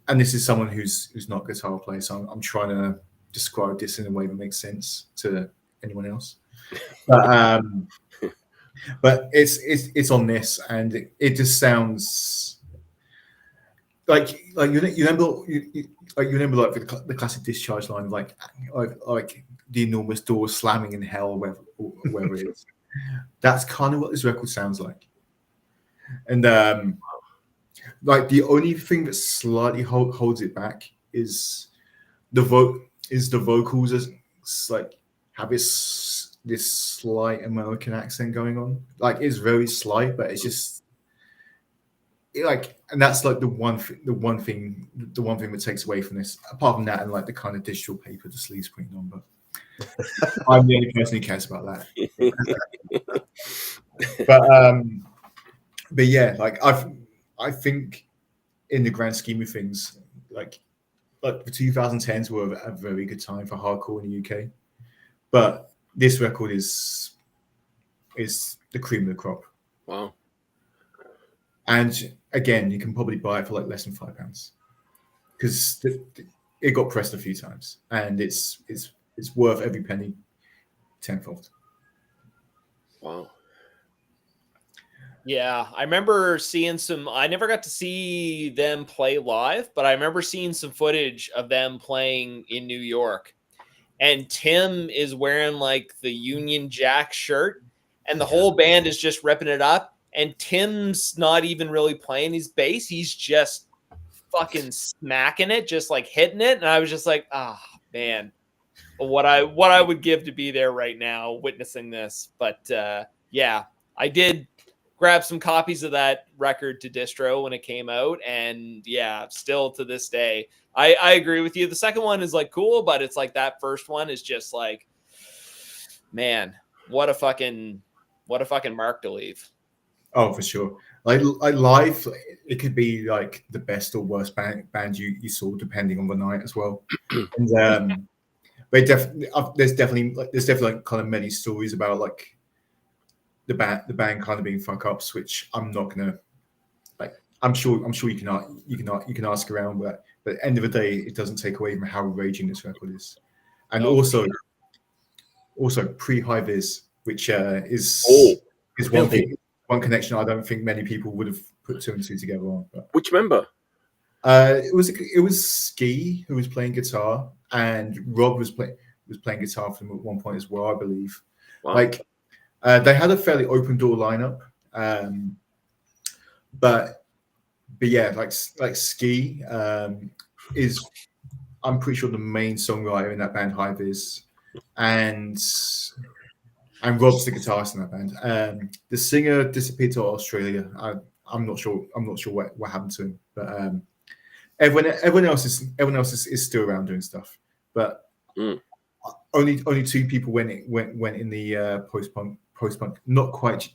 and this is someone who's not a guitar player, so I'm trying to describe this in a way that makes sense to anyone else. But it's on this, and it just sounds like you remember the classic Discharge line, like the enormous door slamming in hell, wherever it is. That's kind of what this record sounds like. And the only thing that slightly holds it back is the vocals have this slight American accent going on. It's very slight, but it's just and that's like the one thing that takes away from this. Apart from that, and like the kind of digital paper the sleeves printed on, but I'm the only person who cares about that. But yeah, like I think in the grand scheme of things, like the 2010s were a very good time for hardcore in the UK, but this record is the cream of the crop. Wow. And again, you can probably buy it for like less than £5 because it got pressed a few times, and it's worth every penny tenfold. Wow. Yeah, I remember seeing some. I never got to see them play live, but I remember seeing some footage of them playing in New York. And Tim is wearing like the Union Jack shirt, and the whole band is just ripping it up. And Tim's not even really playing his bass; he's just fucking smacking it, just like hitting it. And I was just like, man, what I would give to be there right now, witnessing this. But yeah, I did grab some copies of that record to distro when it came out, and yeah, still to this day, I agree with you. The second one is like cool, but it's like that first one is just like, man, what a fucking mark to leave. Oh, for sure. Like live, it could be like the best or worst band you saw, depending on the night as well. And there's definitely like kind of many stories about like the band kind of being fuck ups, which I'm not gonna like. I'm sure you can ask around, but at the end of the day, it doesn't take away from how raging this record is, and also pre-high vis, which is one thing. One connection I don't think many people would have put two and two together on. But, Which member? It was Ski who was playing guitar, and Rob was playing guitar for them at one point as well, I believe. Wow. Like they had a fairly open door lineup, but yeah, like Ski is, I'm pretty sure, the main songwriter in that band, High Vis, and Rob's the guitarist in that band. The singer disappeared to Australia. I'm not sure what happened to him, but everyone else is still around doing stuff. But only two people went in the post punk, not quite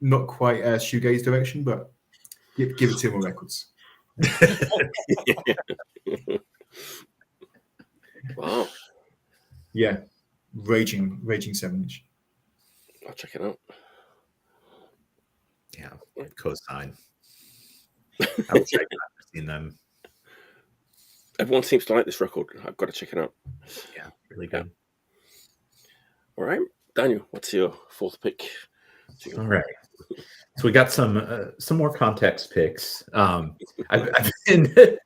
shoegaze direction, but give it 2 more records. Wow. Yeah, raging 7-inch. I'll check it out. Yeah, cosign. I wish I could have seen them. Everyone seems to like this record. I've got to check it out. Yeah, really good. All right, Daniel, what's your fourth pick? All right. So we got some more context picks. I've been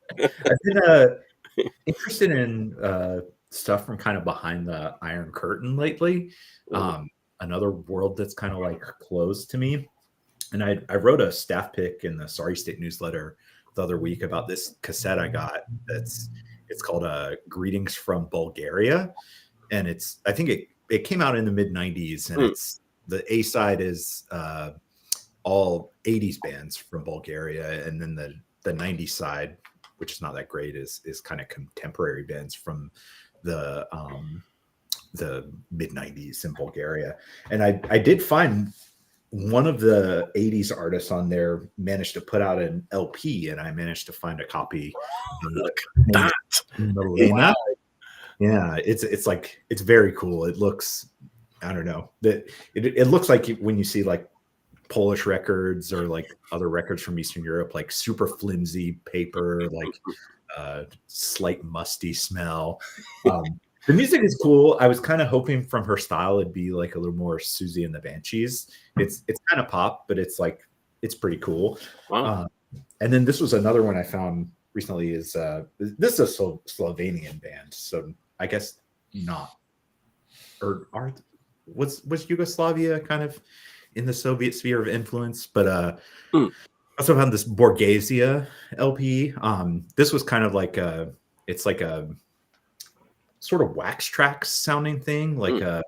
interested in stuff from kind of behind the Iron Curtain lately. Another world that's kind of like closed to me. And I wrote a staff pick in the Sorry State newsletter the other week about this cassette I got. It's called Greetings from Bulgaria. And I think it came out in the mid 90s, and it's the A side is all 80s bands from Bulgaria. And then the 90s side, which is not that great, is kind of contemporary bands from the mid 90s in Bulgaria. And I did find one of the 80s artists on there managed to put out an LP, and I managed to find a copy. Look at that. Wow. Yeah, it's very cool. It looks, I don't know, that it looks like when you see like Polish records or like other records from Eastern Europe, like super flimsy paper, like slight musty smell. The music is cool. I was kind of hoping from her style it'd be like a little more Susie and the Banshees. It's kind of pop, but it's pretty cool. Wow. And then this was another one I found recently. Is this is a Slovenian band? So I guess not. Or was Yugoslavia kind of in the Soviet sphere of influence? But I also found this Borghesia LP. This was kind of like it's like a sort of wax tracks sounding thing, like a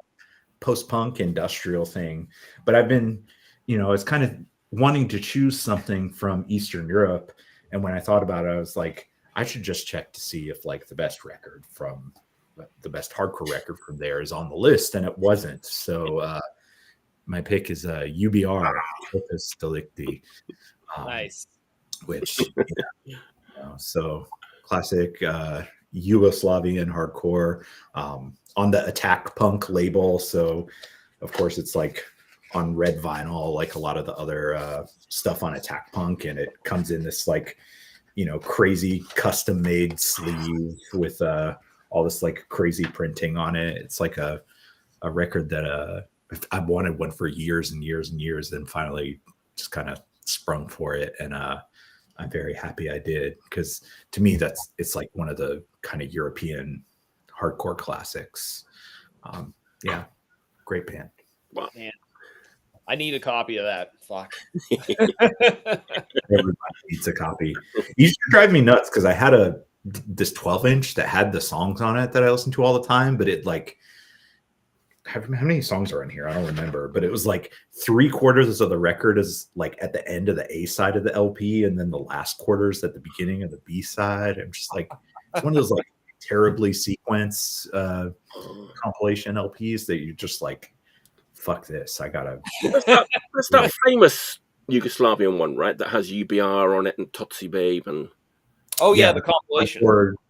post-punk industrial thing. But I've been, it's kind of wanting to choose something from Eastern Europe. And when I thought about it, I was like, I should just check to see if like the best hardcore record from there is on the list, and it wasn't. So my pick is UBR, Opus Delicti. Nice. Which, so classic Yugoslavian hardcore on the Attack Punk label. So, of course, it's like on red vinyl, like a lot of the other stuff on Attack Punk, and it comes in this like, crazy custom made sleeve with all this like crazy printing on it. It's like a record that I wanted one for years and years and years, and finally just kind of sprung for it. And I'm very happy I did, because to me it's like one of the kind of European hardcore classics. Yeah, great band. Wow. Man, I need a copy of that. Fuck. Everybody needs a copy. It used to drive me nuts because I had this 12-inch that had the songs on it that I listened to all the time, but it like, how many songs are in here? I don't remember, but it was like 3/4 of the record is like at the end of the A side of the LP, and then the last quarters at the beginning of the B side. I'm just like, it's one of those like terribly sequenced compilation LPs that you just like, fuck this, I gotta. That's that famous Yugoslavian one, right? That has UBR on it and Tootsie Babe and. Oh yeah, the compilation.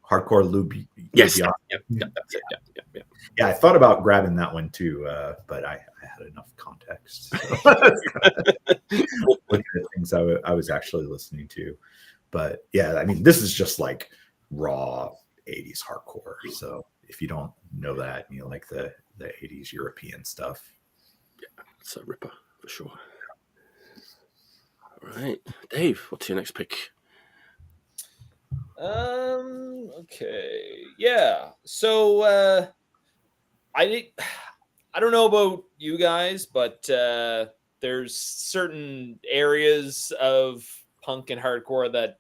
Hardcore Lube. Yes. Yeah, That's it. Yeah. Yeah, I thought about grabbing that one too, but I had enough context. So. Looking at things I was actually listening to. But yeah, I mean, this is just like raw 80s hardcore. So if you don't know that, and you like the 80s European stuff. Yeah, it's a ripper for sure. All right. Dave, what's your next pick? Okay. Yeah. So I don't know about you guys, but there's certain areas of punk and hardcore that,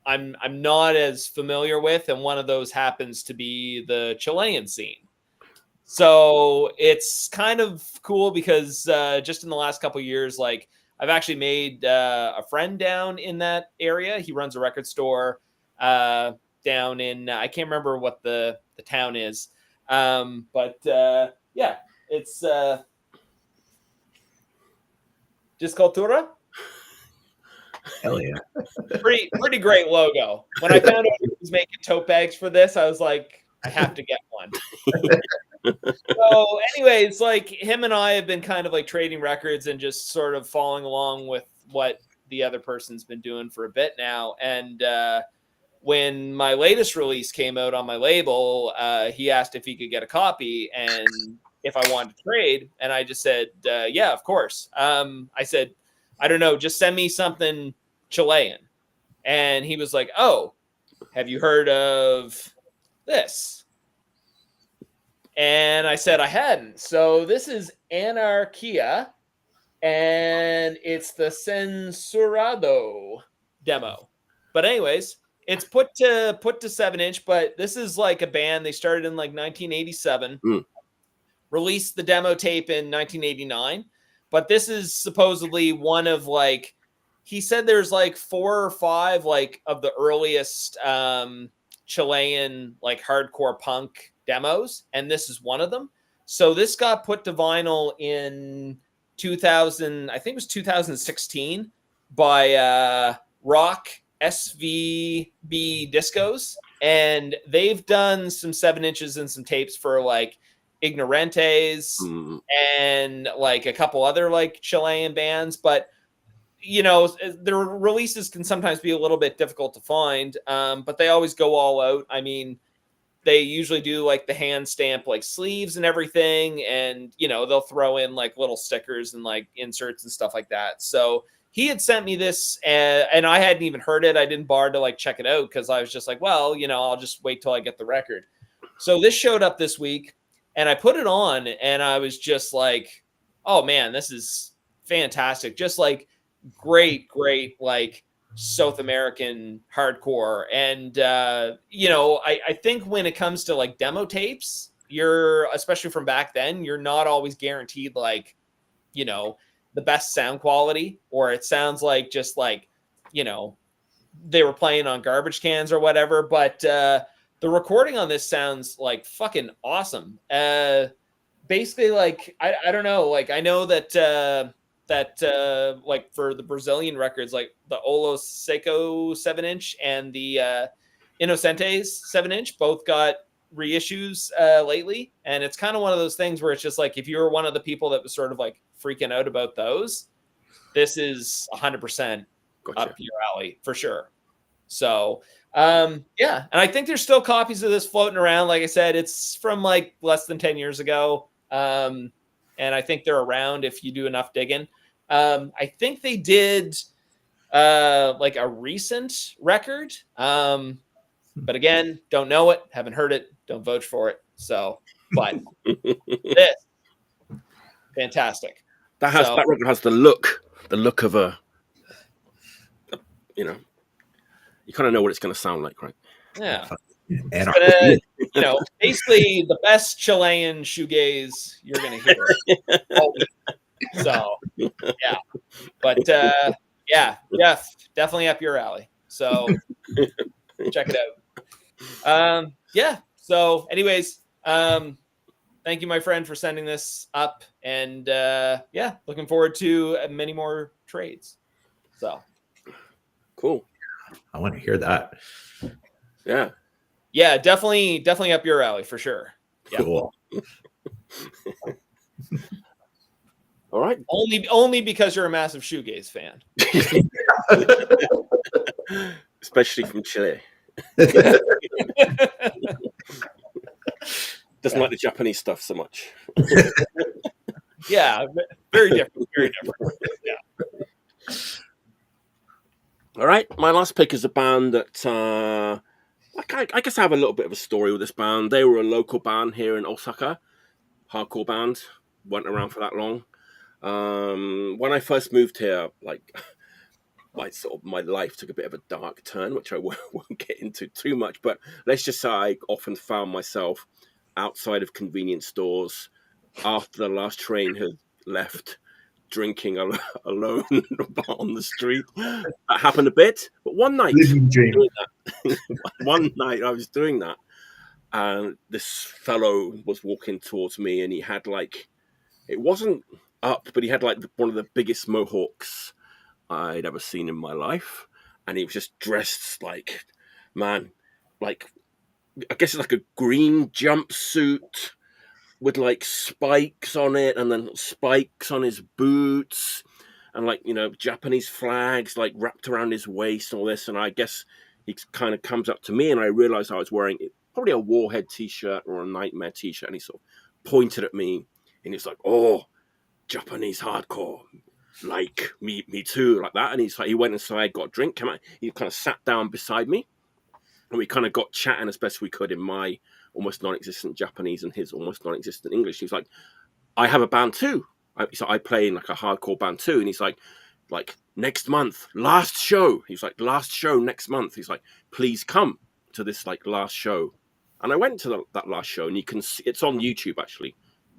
I'm not as familiar with, and one of those happens to be the Chilean scene. So it's kind of cool because just in the last couple of years, like, I've actually made a friend down in that area. He runs a record store down in, I can't remember what the town is. But yeah, it's Discultura. Hell yeah. Pretty great logo. When I found out he was making tote bags for this, I was like, I have to get one. So anyways, like, him and I have been kind of like trading records and just sort of following along with what the other person's been doing for a bit now. And when my latest release came out on my label, he asked if he could get a copy and if I wanted to trade. And I just said, yeah, of course. I said, I don't know, just send me something Chilean. And he was like, oh, have you heard of this? And I said I hadn't. So this is Anarchia, and it's the Censurado demo. But anyways, it's put to 7-inch, but this is like a band. They started in like 1987, released the demo tape in 1989. But this is supposedly one of like, he said there's like 4 or 5 like of the earliest Chilean like hardcore punk demos, and this is one of them. So this got put to vinyl in 2000, I think it was 2016, by Rock SVB Discos, and they've done some 7-inches and some tapes for like Ignorantes and like a couple other like Chilean bands, but their releases can sometimes be a little bit difficult to find, but they always go all out. I mean, they usually do like the hand stamp like sleeves and everything, and they'll throw in like little stickers and like inserts and stuff like that. So he had sent me this, and I hadn't even heard it. I didn't bother to like check it out because I was just like, well, I'll just wait till I get the record. So this showed up this week, and I put it on, and I was just like, oh man, this is fantastic. Just like great like South American hardcore. And I think when it comes to like demo tapes, you're, especially from back then, you're not always guaranteed like the best sound quality, or it sounds like just like, you know, they were playing on garbage cans or whatever. But the recording on this sounds like fucking awesome. Basically, like, I don't know, like, I know that like for the Brazilian records, like the Olo Seco 7-inch and the Inocentes 7-inch both got reissues lately, and it's kind of one of those things where it's just like, if you were one of the people that was sort of like freaking out about those, this is 100% up your alley for sure. So yeah, and I think there's still copies of this floating around. Like I said, it's from like less than 10 years ago, and I think they're around if you do enough digging. I think they did like a recent record, but again, don't know it, haven't heard it, don't vote for it. So, but this fantastic. That record has the look of a, you know, you kind of know what it's going to sound like, right? Yeah. And gonna, you know, basically the best Chilean shoegaze you're going to hear. So, yeah. But yeah, definitely up your alley. So check it out. Yeah. So anyways, thank you, my friend, for sending this up. And yeah, looking forward to many more trades. So cool. I want to hear that. Yeah. Yeah, definitely up your alley for sure. Yeah. Cool. All right. Only because you're a massive shoegaze fan. Especially from Chile. Doesn't like the Japanese stuff so much. Yeah, very different. Very different. Yeah. All right. My last pick is a band that I guess I have a little bit of a story with this band. They were a local band here in Osaka, hardcore band. Weren't around for that long. When I first moved here, like my life took a bit of a dark turn, which I won't get into too much. But let's just say I often found myself outside of convenience stores after the last train had left, drinking alone on the street. That happened a bit, but one night, one night I was doing that, and this fellow was walking towards me, and he had like, it wasn't up, but he had like one of the biggest mohawks I'd ever seen in my life, and he was just dressed like, man, like, I guess it's like a green jumpsuit with like spikes on it, and then spikes on his boots, and like, you know, Japanese flags like wrapped around his waist and all this. And I guess he kind of comes up to me, and I realized I was wearing probably a Warhead t-shirt or a Nightmare t-shirt, and he sort of pointed at me, and he's like, "Oh, Japanese hardcore, like me too," like that. And he's like, he went inside, got a drink, came out, he kind of sat down beside me, and we kind of got chatting as best we could in my almost non-existent Japanese and his almost non-existent English. He's like, "I have a band too. I play in like a hardcore band too." And he's like next month, last show. He's like, "Last show next month." He's like, "Please come to this like last show." And I went to that last show, and you can see it's on YouTube actually.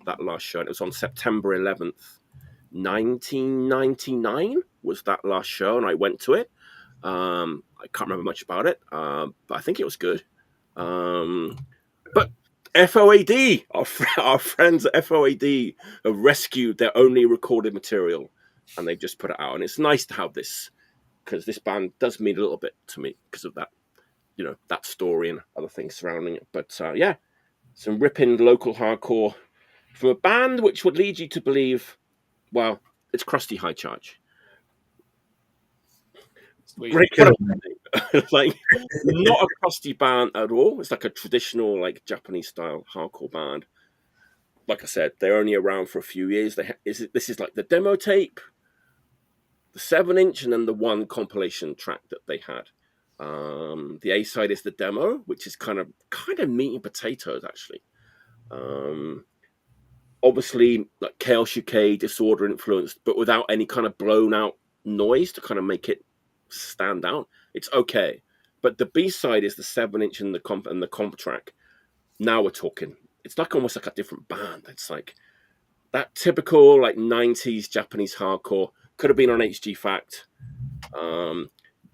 That last show, and it was on September 11th, 1999 was that last show, and I went to it. I can't remember much about it, but I think it was good. But F.O.A.D, our friends at F.O.A.D have rescued their only recorded material, and they've just put it out. And it's nice to have this, because this band does mean a little bit to me because of that, you know, that story and other things surrounding it. But yeah, some ripping local hardcore from a band which would lead you to believe, well, it's Crusty High Charge. Break it up. Like, not a crusty band at all. It's like a traditional, like, Japanese style hardcore band. Like I said, they're only around for a few years. This is like the demo tape, the 7-inch, and then the one compilation track that they had. The A side is the demo, which is kind of meat and potatoes actually. Obviously, like Chaos UK, Disorder influenced, but without any kind of blown out noise to kind of make it stand out. It's okay, but the B side is the 7-inch and the comp track. Now we're talking. It's like almost like a different band. It's like that typical like 90s Japanese hardcore. Could have been on HG Fact.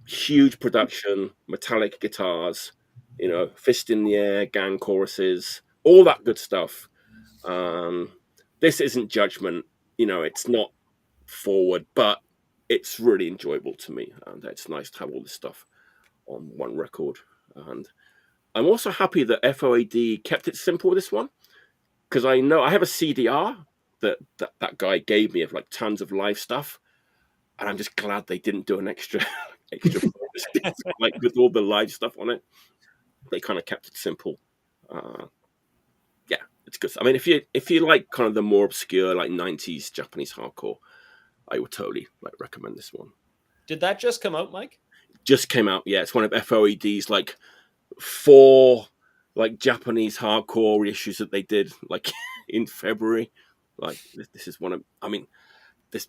Huge production, metallic guitars, you know, fist in the air, gang choruses, all that good stuff. This isn't Judgment, you know, it's not forward, but it's really enjoyable to me, and it's nice to have all this stuff on one record. And I'm also happy that F.O.A.D kept it simple with this one, because I know I have a CDR that guy gave me of like tons of live stuff, and I'm just glad they didn't do an extra like with all the live stuff on it. They kind of kept it simple. Yeah, it's good. I mean, if you like kind of the more obscure like 90s Japanese hardcore, I would totally like recommend this one. Did that just come out, Mike? Just came out. Yeah, it's one of F.O.A.D's like 4 like Japanese hardcore reissues that they did like in February. Like this is one of. I mean, this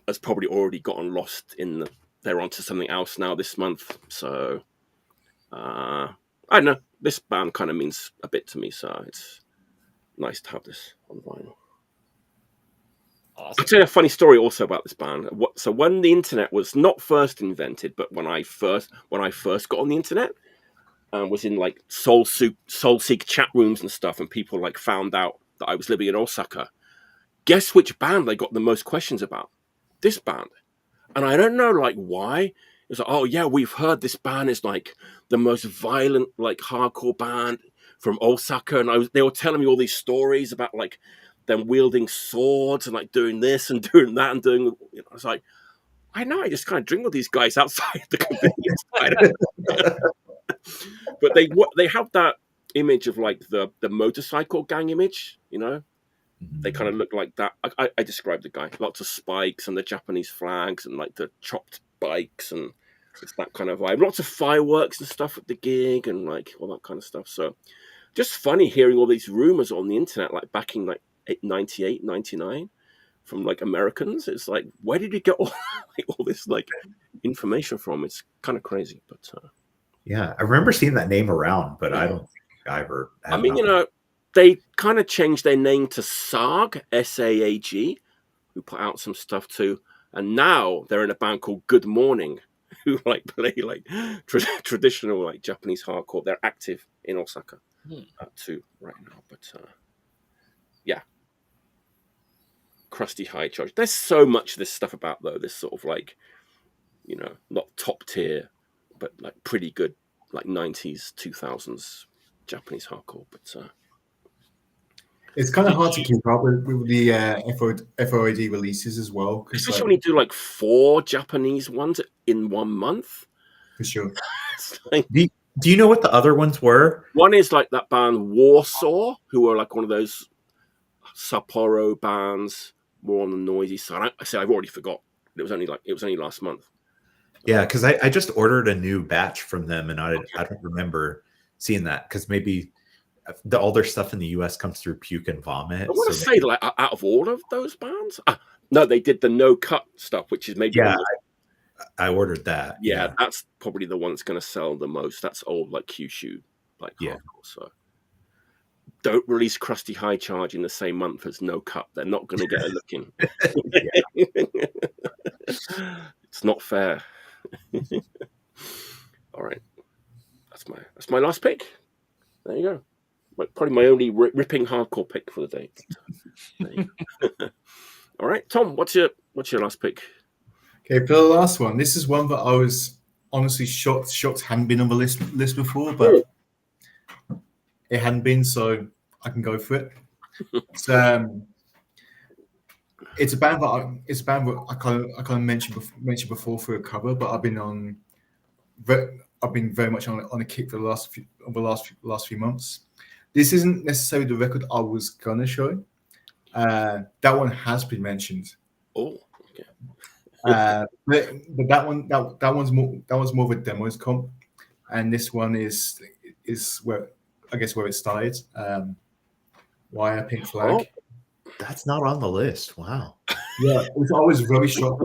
has probably already gotten lost in the. They're onto something else now this month. So I don't know. This band kind of means a bit to me, so it's nice to have this on vinyl. Awesome. I'll tell you a funny story also about this band. So when the internet was not first invented, but when I first got on the internet, was in like Soulseek chat rooms and stuff, and people like found out that I was living in Osaka. Guess which band they got the most questions about? This band. And I don't know like why. It was like, oh yeah, we've heard this band is like the most violent like hardcore band from Osaka, and they were telling me all these stories about like them wielding swords and like doing this and doing that and doing. You know, I was like, I know, I just kind of drink with these guys outside the convenience. But they have that image of like the motorcycle gang image, you know. They kind of look like that. I described the guy. Lots of spikes and the Japanese flags and like the chopped bikes, and it's that kind of vibe. Lots of fireworks and stuff at the gig and like all that kind of stuff. So just funny hearing all these rumors on the internet, like back in like 98, 99 from like Americans. It's like, where did you get all this like information from? It's kind of crazy, but yeah, I remember seeing that name around, but I don't think I ever. I mean, you know, they kind of changed their name to SAAG, S-A-A-G, who put out some stuff too. And now they're in a band called Good Morning, who like play like traditional like Japanese hardcore. They're active in Osaka too right now. But yeah, Crusty High Charge. There's so much of this stuff about though. This sort of like, you know, not top tier, but like pretty good like 90s, 2000s Japanese hardcore. But it's kind of hard to keep up with the F.O.A.D releases as well. Especially when you do like 4 Japanese ones in 1 month. For sure. Like, do you know what the other ones were? One is like that band Warsaw, who were like one of those Sapporo bands, more on the noisy side. I've already forgot. It was only last month. Yeah, because I just ordered a new batch from them, and I don't remember seeing that, because maybe all their stuff in the US comes through Puke and Vomit. I want to say like out of all of those bands, no, they did the no cut stuff, which is maybe I ordered that. Yeah, that's probably the one that's going to sell the most. That's old like Kyushu, like hardcore. So don't release Crusty High Charge in the same month as no cut. They're not going to get a look in. It's not fair. All right, that's my last pick. There you go. Probably my only ripping hardcore pick for the day. All right, Tom, what's your last pick? Okay, for the last one, this is one that I was honestly shocked hadn't been on the list before, but it hadn't been, so I can go for it. It's a band that I kind of mentioned before for a cover, but I've been very much on a kick for the last few months. This isn't necessarily the record I was gonna show. That one has been mentioned. Oh, okay. But that one's more of a demos comp, and this one is where it started. Why a Pink Flag? Oh, that's not on the list. Wow. Yeah, I was very shocked.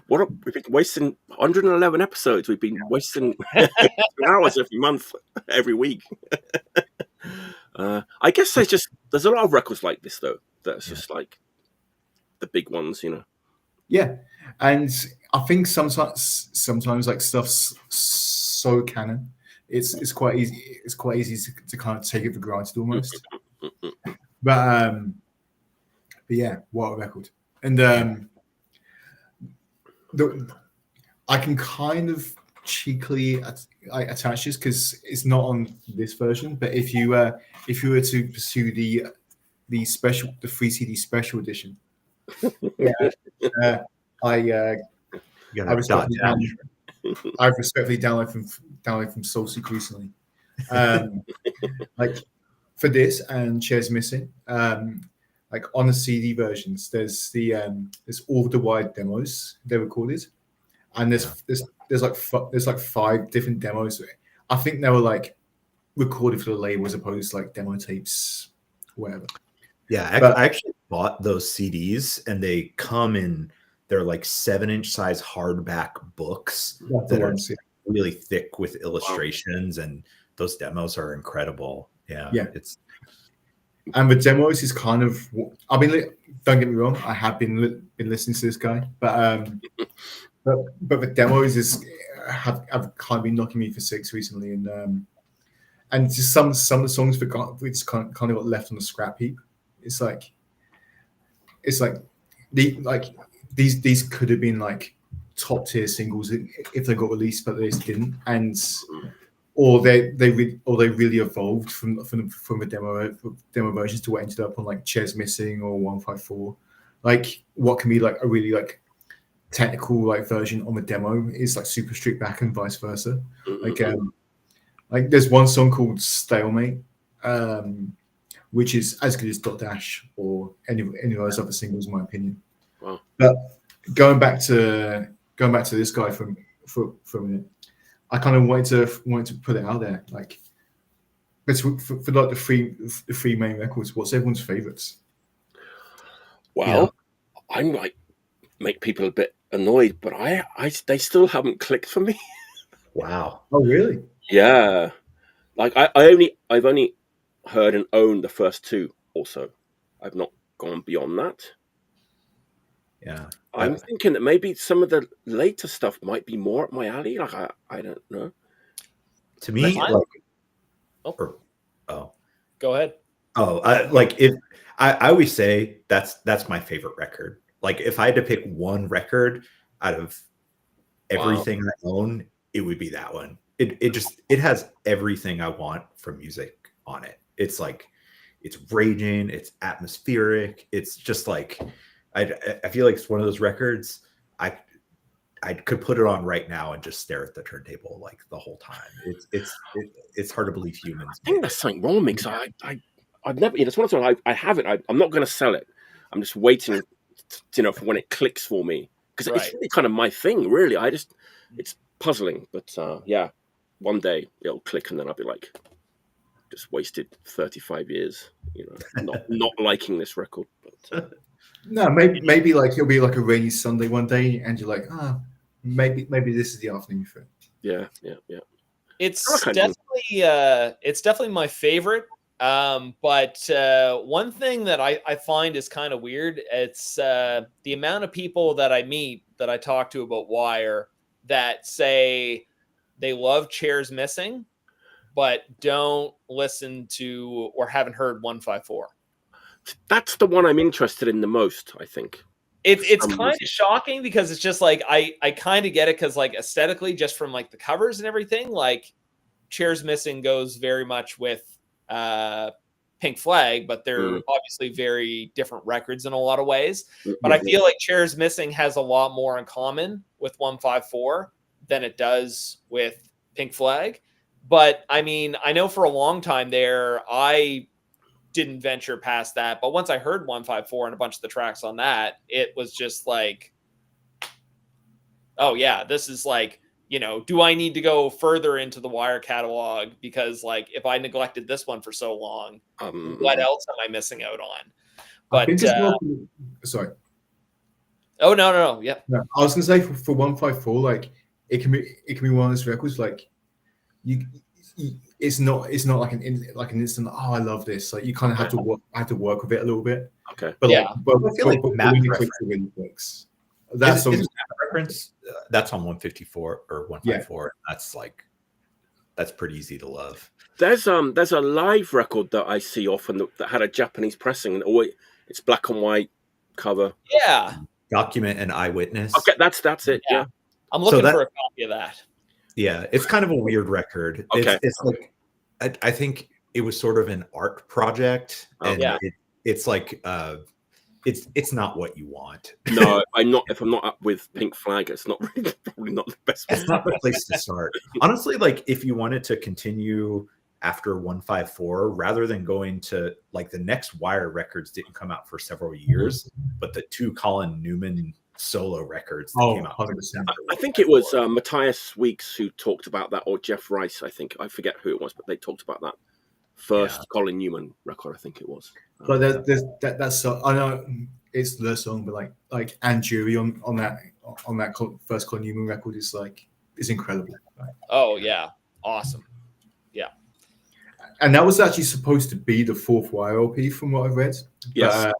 We've been wasting 111 episodes. We've been wasting 2 hours every month, every week. I guess there's a lot of records like this though. That's just like the big ones, you know. Yeah, and I think sometimes like stuff's so canon, it's quite easy. It's quite easy to kind of take it for granted almost. But yeah, what a record! And I can kind of cheekily attach this because it's not on this version. But if you were to pursue the free CD special edition, yeah, I respectfully download from SoulSeek recently. Like for this and Chairs Missing, like on the CD versions, there's all the wide demos they recorded, and there's like 5 different demos. I think they were like recorded for the label as opposed to like demo tapes, whatever. Yeah, I actually bought those CDs, and they come in. They're like 7-inch size hardback books that are really thick with illustrations, and those demos are incredible. Yeah. And the demos is kind of. I mean, don't get me wrong. I have been listening to this guy, but the demos have kind of been knocking me for 6 recently, and just some of the songs we just kind of got left on the scrap heap. It's like these could have been like top tier singles if they got released, but they just didn't, or they really evolved from the demo versions to what ended up on like Chairs Missing or 154. Like what can be like a really like technical like version on the demo is like super stripped back and vice versa. Like there's one song called Stalemate, which is as good as Dot Dash or any of those other singles, in my opinion. Wow. But going back to this guy for a minute, I kind of wanted to put it out there, like, for like the three main records. What's everyone's favorites? Well, I might make people a bit annoyed, but they still haven't clicked for me. Wow. Oh, really? Yeah. Like I've only heard and owned the first 2 also. I've not gone beyond that. Yeah. I'm thinking that maybe some of the later stuff might be more up my alley. Like I don't know. To me, Go ahead. I always say that's my favorite record. Like if I had to pick one record out of everything I own, it would be that one. It has everything I want from music on it. It's like it's raging, it's atmospheric, it's just like I feel like it's one of those records I could put it on right now and just stare at the turntable like the whole time. It's hard to believe humans. I think there's something wrong because I've never. It's one of those. I have it. I'm not going to sell it. I'm just waiting, for when it clicks for me because it's really kind of my thing. Really, it's puzzling, but yeah, one day it'll click and then I'll be like, just wasted 35 years. Not liking this record. But, no, maybe like it'll be like a rainy Sunday one day, and you're like, maybe this is the afternoon for it. Yeah. It's definitely my favorite. But one thing that I find is kind of weird. It's the amount of people that I meet that I talk to about Wire that say they love Chairs Missing, but don't listen to or haven't heard 154. That's the one I'm interested in the most, I think. It's kind of shocking because it's just like I kind of get it because like aesthetically, just from like the covers and everything, like Chairs Missing goes very much with Pink Flag, but they're obviously very different records in a lot of ways. But I feel like Chairs Missing has a lot more in common with 154 than it does with Pink Flag. But I mean, I know for a long time there, I didn't venture past that. But once I heard 154 and a bunch of the tracks on that, it was just like, oh yeah, this is like, do I need to go further into the Wire catalog? Because like, if I neglected this one for so long, what else am I missing out on? But sorry. Oh no. Yeah. No, I was gonna say for 154, like it can be one of those records like it's not like an instant. Oh, I love this. Like you kind of have to work with it a little bit. Okay. But Yeah. but I feel like map when it reference. clicks, it really clicks. That's Is map reference. That's on 154 or 154. Yeah. That's pretty easy to love. There's a live record that I see often that had a Japanese pressing, and it's black and white cover. Yeah. Document and Eyewitness. Okay, that's it. Yeah. I'm looking for a copy of that. Yeah, it's kind of a weird record. Okay. It's like I think it was sort of an art project, and it's like it's not what you want. No, if I'm not up with Pink Flag, it's probably not the best. It's not the place to start. Honestly, like if you wanted to continue after 154, rather than going to like the next Wire records didn't come out for several years, but the 2 Colin Newman solo records that came out. 100%. I think it was Matthias Weeks who talked about that, or Jeff Rice. I forget who it was, but they talked about that first Colin Newman record. I think it was. But that song. I know it's the song, but like and Jury on that first Colin Newman record is incredible. Right? Oh yeah, awesome. Yeah. And that was actually supposed to be the 4th Wire LP, from what I've read. Yes.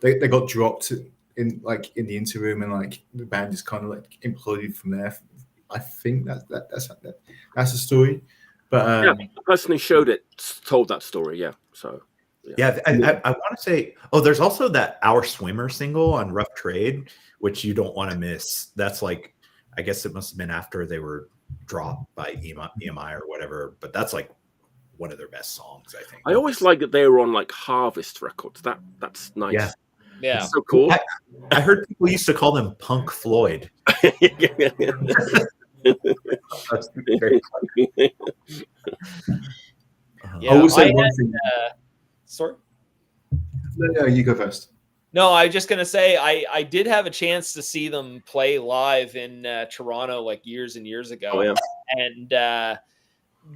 But, they got dropped in the interim, and the band just kind of imploded from there. I think that's the story. But the person who showed it told that story. Yeah. So. Yeah, I want to say. Oh, there's also that Our Swimmer single on Rough Trade, which you don't want to miss. That's I guess it must have been after they were dropped by EMI or whatever. But that's one of their best songs, I think. I always like that they were on Harvest Records. That's nice. Yeah. Yeah. That's so cool. I heard people used to call them Punk Floyd. That's very funny. Yeah, I will say one thing. Sorry. No, you go first. No, I was just gonna say I did have a chance to see them play live in Toronto years and years ago. Oh, yeah. And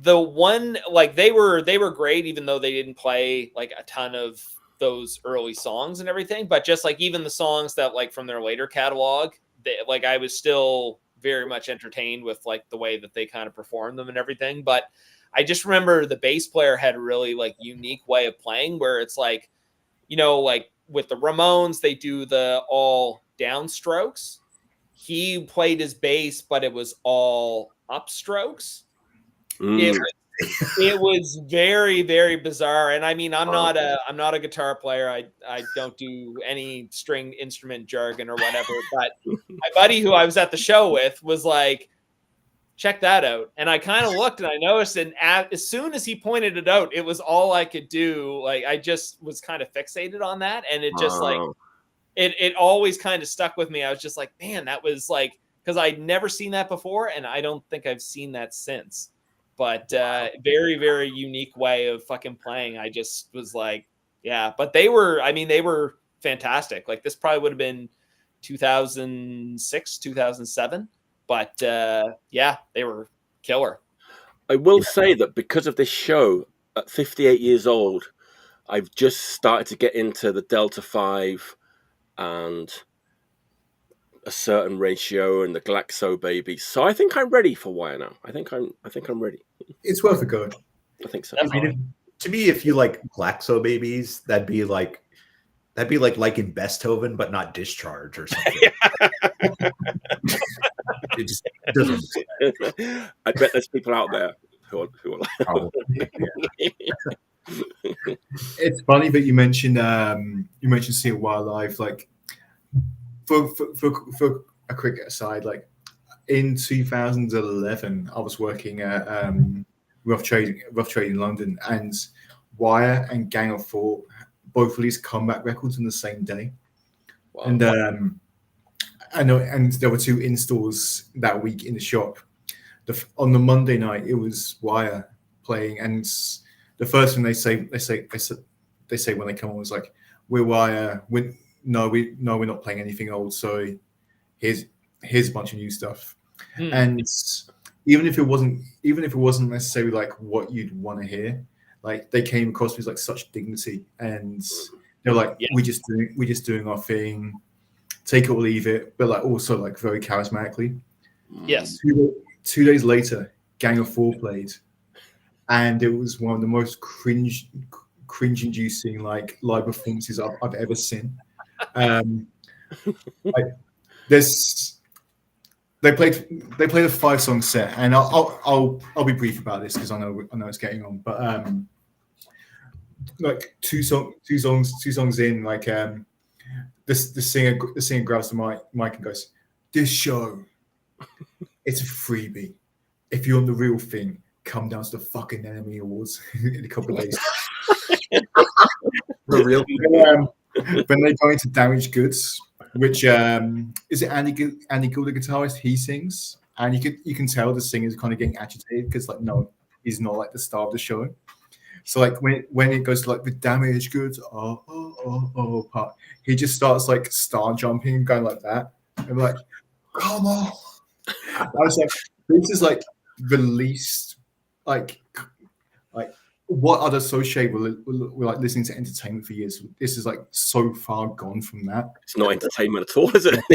the one they were great, even though they didn't play a ton of those early songs and everything. But just even the songs that from their later catalog, I was still very much entertained with the way that they kind of performed them and everything. But I just remember the bass player had a really unique way of playing, where it's with the Ramones, they do the all downstrokes. He played his bass, but it was all upstrokes. It was very, very bizarre. And I mean, I'm not a guitar player. I don't do any string instrument jargon or whatever. But my buddy who I was at the show with was like, check that out. And I kind of looked and I noticed, and as soon as he pointed it out, it was all I could do. I just was kind of fixated on that. And it just it always kind of stuck with me. I was just like, man, that was because I'd never seen that before. And I don't think I've seen that since. But very, very unique way of fucking playing. I just was like, yeah. But they were fantastic. This probably would have been 2006, 2007. But yeah, they were killer. I will say that because of this show, at 58 years old, I've just started to get into the Delta 5 and a certain ratio and the Glaxo baby. So I think I'm ready for Wire now. I think I'm ready. It's worth a go. I think so. I mean, to me, if you like Glaxo babies, that'd be like in Beethoven, but not Discharge or something. It just doesn't. I bet there's people out there who are like. Probably, It's funny that you mentioned seeing Wire live. For a quick aside, in 2011, I was working at Rough Trade in London, and Wire and Gang of Four both released comeback records on the same day. Wow. And I know, and there were 2 installs that week in the shop. On the Monday night, it was Wire playing, and the first thing they say when they come on was "We're Wire. We're not playing anything old. So here's a bunch of new stuff." And even if it wasn't necessarily what you'd want to hear, they came across with such dignity, and they're we're just doing our thing, take it or leave it, but also very charismatically. Yes. 2 days later, Gang of Four played, and it was one of the most cringe-inducing like live performances I've ever seen. Like, they played a 5-song set, and I'll be brief about this because I know it's getting on, but like two songs in, like the singer grabs the mic and goes, "This show, it's a freebie. If you want the real thing, come down to the fucking Enemy Awards in a couple of days." The real when they go into Damaged Goods, which is it Andy Gill, the guitarist? He sings, and you can tell the singer's kind of getting agitated because like no, he's not like the star of the show. So like when it goes to like the Damaged Goods part, he just starts like star jumping and going like that. And like, come on! I was like, this is like the least like what I'd associate with like listening to entertainment for years. This is like so far gone from that. It's not entertainment at all, is it? I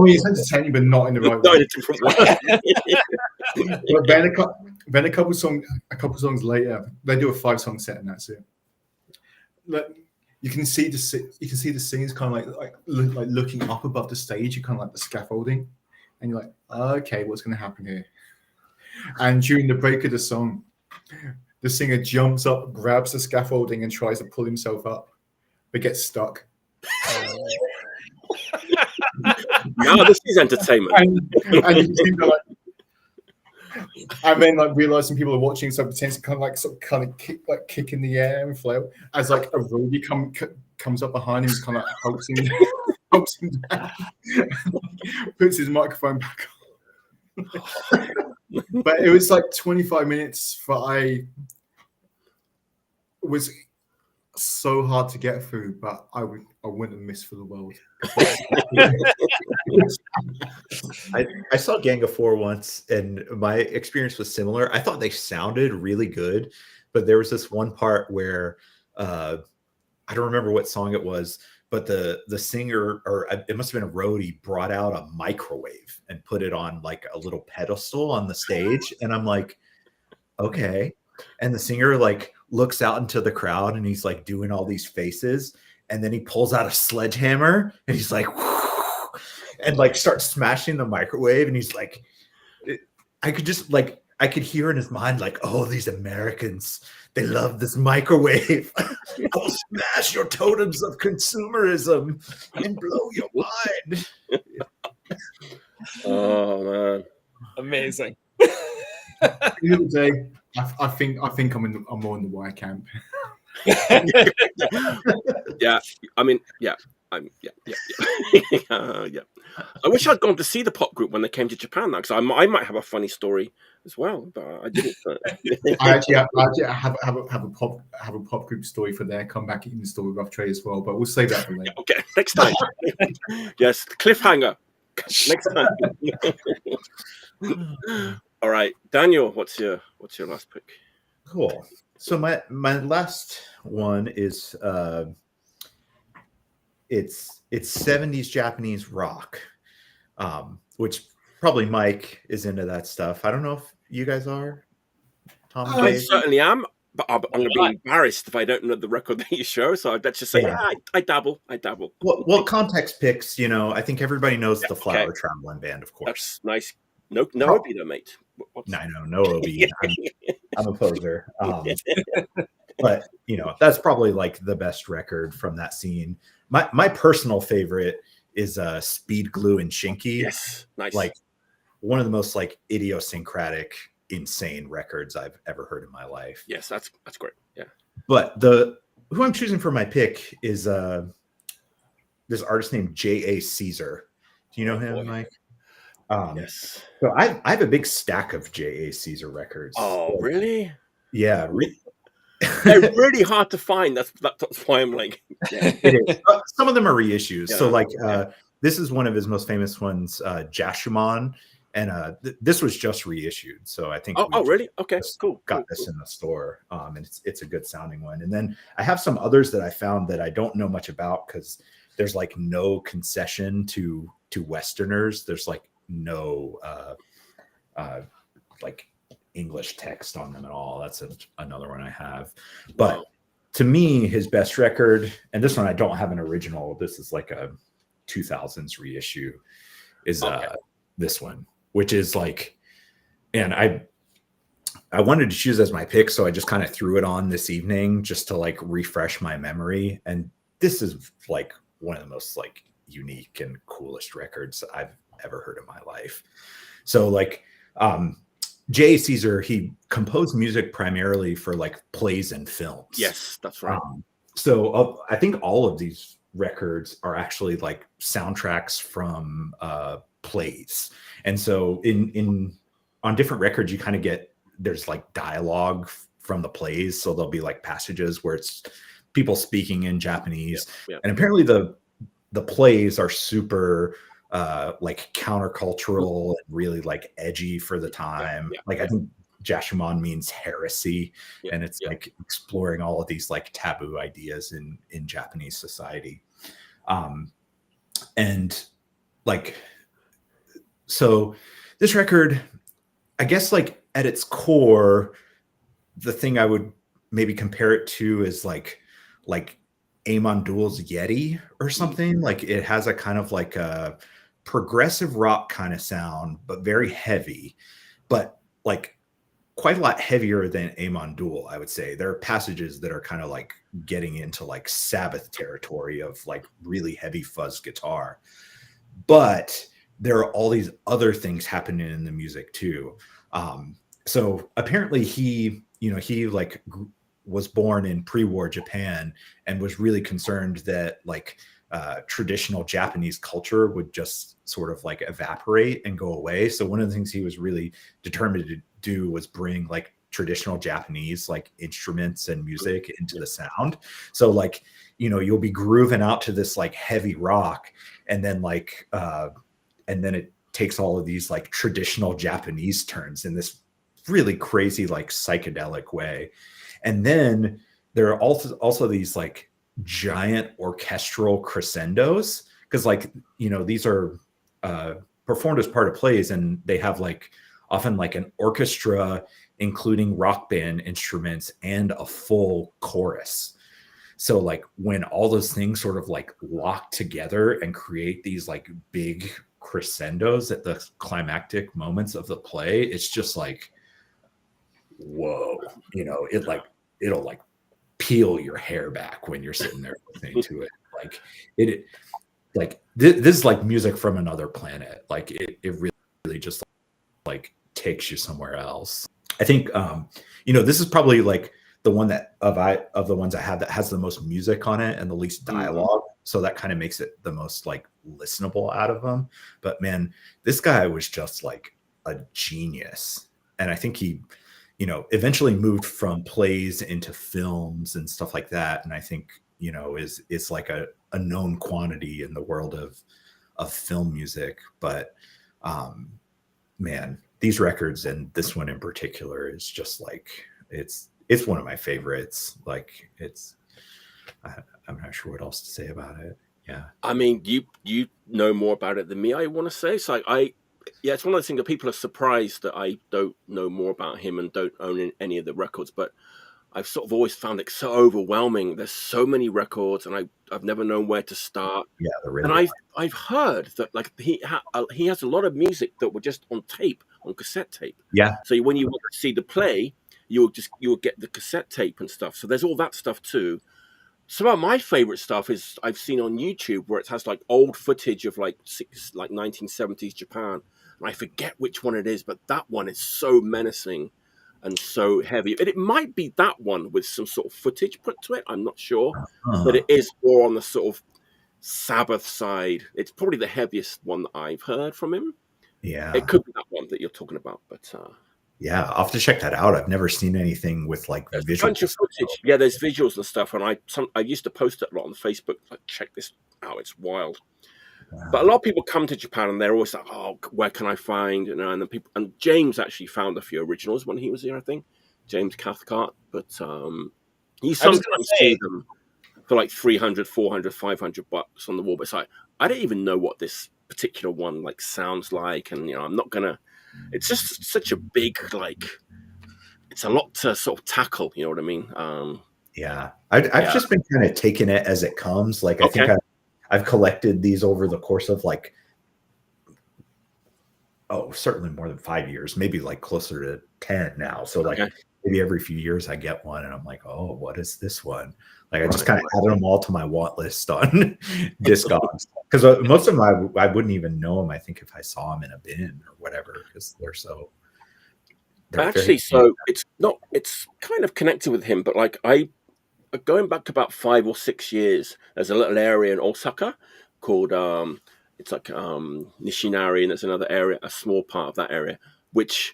mean, it's entertaining, but not in the right Not way. in a different way. But then a couple songs later, they do a 5-song set, and that's it. Like, you can see the singers kind of like looking up above the stage. You kind of like the scaffolding, and you're like, okay, what's going to happen here? And during the break of the song, the singer jumps up, grabs the scaffolding, and tries to pull himself up, but gets stuck. No, this is entertainment. And you can see them, like, and then like realizing people are watching, so pretends to kind of kick in the air and flail as like a roadie comes up behind him, kind of like helps him down, puts his microphone back on. But it was like 25 minutes I was so hard to get through, but I wouldn't have missed for the world. I saw Gang of Four once, and my experience was similar. I thought they sounded really good, but there was this one part where I don't remember what song it was, but the singer, or it must have been a roadie, brought out a microwave and put it on like a little pedestal on the stage, and I'm like, okay. And the singer like looks out into the crowd, and he's like doing all these faces, and then he pulls out a sledgehammer, and he's like, and like starts smashing the microwave, and he's like, I could hear in his mind like, oh, these Americans, they love this microwave. I'll smash your totems of consumerism and blow your mind. Oh man, Amazing. At the end of the day, I think I'm more in the Y camp. yeah. I mean, yeah. Yeah. I wish I'd gone to see the pop group when they came to Japan, though, because I might have a funny story as well, but I didn't. I actually have a pop group story for their comeback in the story rough trade as well, but we'll save that for later. Okay, next time. Yes, cliffhanger. Next time. All right, Daniel, what's your last pick? Cool. So my last one is it's 70s Japanese rock, which probably Mike is into that stuff. I don't know if you guys are. Tom, I certainly am, but I'm going to be embarrassed if I don't know the record that you show. So let's just say, yeah, I dabble. Well, context picks. I think everybody knows the Flower Trombone Band, of course. That's nice. No Obito, mate. No OB. I'm a poser. But that's probably like the best record from that scene. My personal favorite is Speed Glue and Shinky. Yes, nice. Like one of the most like idiosyncratic, insane records I've ever heard in my life. Yes, that's great. Yeah. But who I'm choosing for my pick is this artist named J.A. Caesar. Do you know him, Mike? Yes. So I have a big stack of J.A. Caesar records. Oh, really? Yeah. They're really hard to find. That's why I'm like, yeah. It is. Some of them are reissues. Yeah. So like this is one of his most famous ones, Jashuman, and this was just reissued. So I think really? Okay, cool. Got this in the store. And it's a good sounding one. And then I have some others that I found that I don't know much about because there's like no concession to Westerners. There's like no like English text on them at all. That's another one I have. But to me, his best record, and this one I don't have an original, this is like a 2000s reissue, is this one, which is like, and I wanted to choose as my pick, so I just kind of threw it on this evening just to like refresh my memory. And this is like one of the most like unique and coolest records I've ever heard in my life. So like J. Caesar, he composed music primarily for like plays and films. Yes, that's right. So I think all of these records are actually like soundtracks from plays. And so on different records, you kind of get, there's like dialogue from the plays. So there'll be like passages where it's people speaking in Japanese. Yeah. And apparently the plays are super like countercultural and really like edgy for the time. Like I think Jashuman means heresy, and it's like exploring all of these like taboo ideas in Japanese society. And like, so this record, I guess like at its core, the thing I would maybe compare it to is like Amon Duel's Yeti or something. Like it has a kind of like a progressive rock kind of sound, but very heavy, but like quite a lot heavier than Amon Duel, I would say. There are passages that are kind of like getting into like Sabbath territory of like really heavy fuzz guitar. But there are all these other things happening in the music too. So apparently he like was born in pre-war Japan and was really concerned that like traditional Japanese culture would just sort of like evaporate and go away. So one of the things he was really determined to do was bring like traditional Japanese like instruments and music into the sound. So like, you'll be grooving out to this like heavy rock, and then like and then it takes all of these like traditional Japanese turns in this really crazy like psychedelic way. And then there are also these like giant orchestral crescendos, because like these are performed as part of plays, and they have like often like an orchestra including rock band instruments and a full chorus. So like when all those things sort of like lock together and create these like big crescendos at the climactic moments of the play, it's just like, whoa, it'll like peel your hair back when you're sitting there listening to it. Like this is like music from another planet. Like it really just like takes you somewhere else. I think this is probably like the one that of the ones I have that has the most music on it and the least dialogue. So that kind of makes it the most like listenable out of them. But man, this guy was just like a genius. And I think he eventually moved from plays into films and stuff like that. And I think, is like a known quantity in the world of film music. But man, these records, and this one in particular, is just like, it's one of my favorites. Like I'm not sure what else to say about it. Yeah. I mean, you know more about it than me, I want to say. So it's one of those things that people are surprised that I don't know more about him and don't own any of the records, but I've sort of always found it so overwhelming. There's so many records, and I've never known where to start. Yeah, really. And I've heard that like he has a lot of music that were just on tape, on cassette tape. Yeah. So when you want to see the play, you'll get the cassette tape and stuff. So there's all that stuff too. Some of my favorite stuff is I've seen on YouTube where it has like old footage of like 1970s Japan. And I forget which one it is, but that one is so menacing and so heavy. And it might be that one with some sort of footage put to it. I'm not sure, but it is more on the sort of Sabbath side. It's probably the heaviest one that I've heard from him. Yeah, it could be that one that you're talking about, but yeah, I'll have to check that out. I've never seen anything with like there's visual a bunch of footage. Yeah, there's visuals and stuff, and I used to post it a lot on Facebook. Like, check this out, it's wild. Wow. But a lot of people come to Japan and they're always like, "Oh, where can I find?" And then people, and James actually found a few originals when he was here, I think. James Cathcart, but you sometimes see them for like $300, $400, $500 on the wall. But it's like, I don't even know what this particular one like sounds like, and I'm not gonna. It's just such a big like it's a lot to sort of tackle. You know what I mean? Yeah, I've just been kind of taking it as it comes. Like I think I've collected these over the course of like, certainly more than 5 years, maybe like closer to 10 now. So like maybe every few years I get one and I'm like, oh, what is this one? Like I just kind of added them all to my want list on Discogs, because most of them I wouldn't even know them. I think if I saw them in a bin or whatever, because they're actually, so it's kind of connected with him, but like going back about 5 or 6 years, there's a little area in Osaka called it's like Nishinari, and there's another area, a small part of that area, which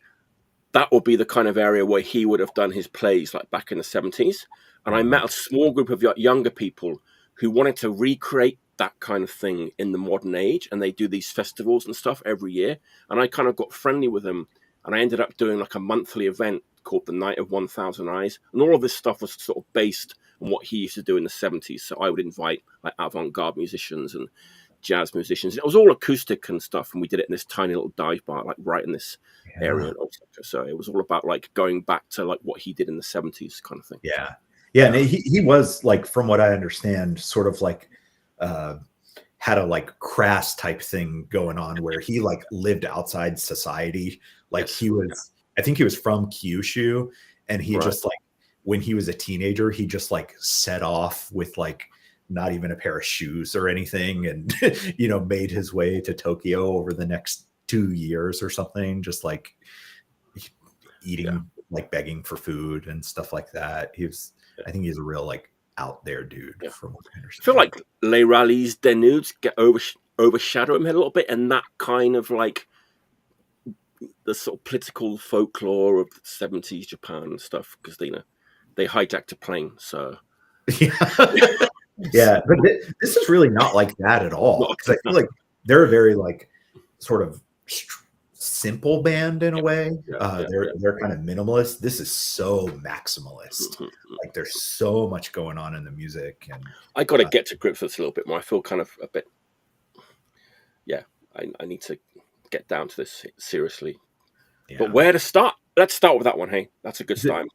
that would be the kind of area where he would have done his plays like back in the 70s. And I met a small group of younger people who wanted to recreate that kind of thing in the modern age, and they do these festivals and stuff every year. And I kind of got friendly with them, and I ended up doing like a monthly event called the Night of 1,000 Eyes, and all of this stuff was sort of based on what he used to do in the 70s. So I would invite like avant-garde musicians and jazz musicians. It was all acoustic and stuff, and we did it in this tiny little dive bar, like right in this area in Osaka. So it was all about like going back to like what he did in the 70s kind of thing. Yeah, and he was like, from what I understand, sort of like had a like crass type thing going on where he like lived outside society. Like I think he was from Kyushu, and he just like, when he was a teenager, he just like set off with like not even a pair of shoes or anything, and made his way to Tokyo over the next 2 years or something, just like eating, like begging for food and stuff like that. I think he's a real like out there dude. From what I understand. I feel like Les Rallies Denudes overshadow him a little bit, and that kind of like the sort of political folklore of 70s Japan and stuff, because they hijacked a plane. So yeah, but this is really not like that at all, because I feel like they're a very like sort of simple band in a way. They're kind of minimalist. This is so maximalist. Like there's so much going on in the music, and I got to get to grips with this a little bit more. I feel kind of a bit. I need to get down to this seriously. But where to start? Let's start with that one. Hey, that's a good start.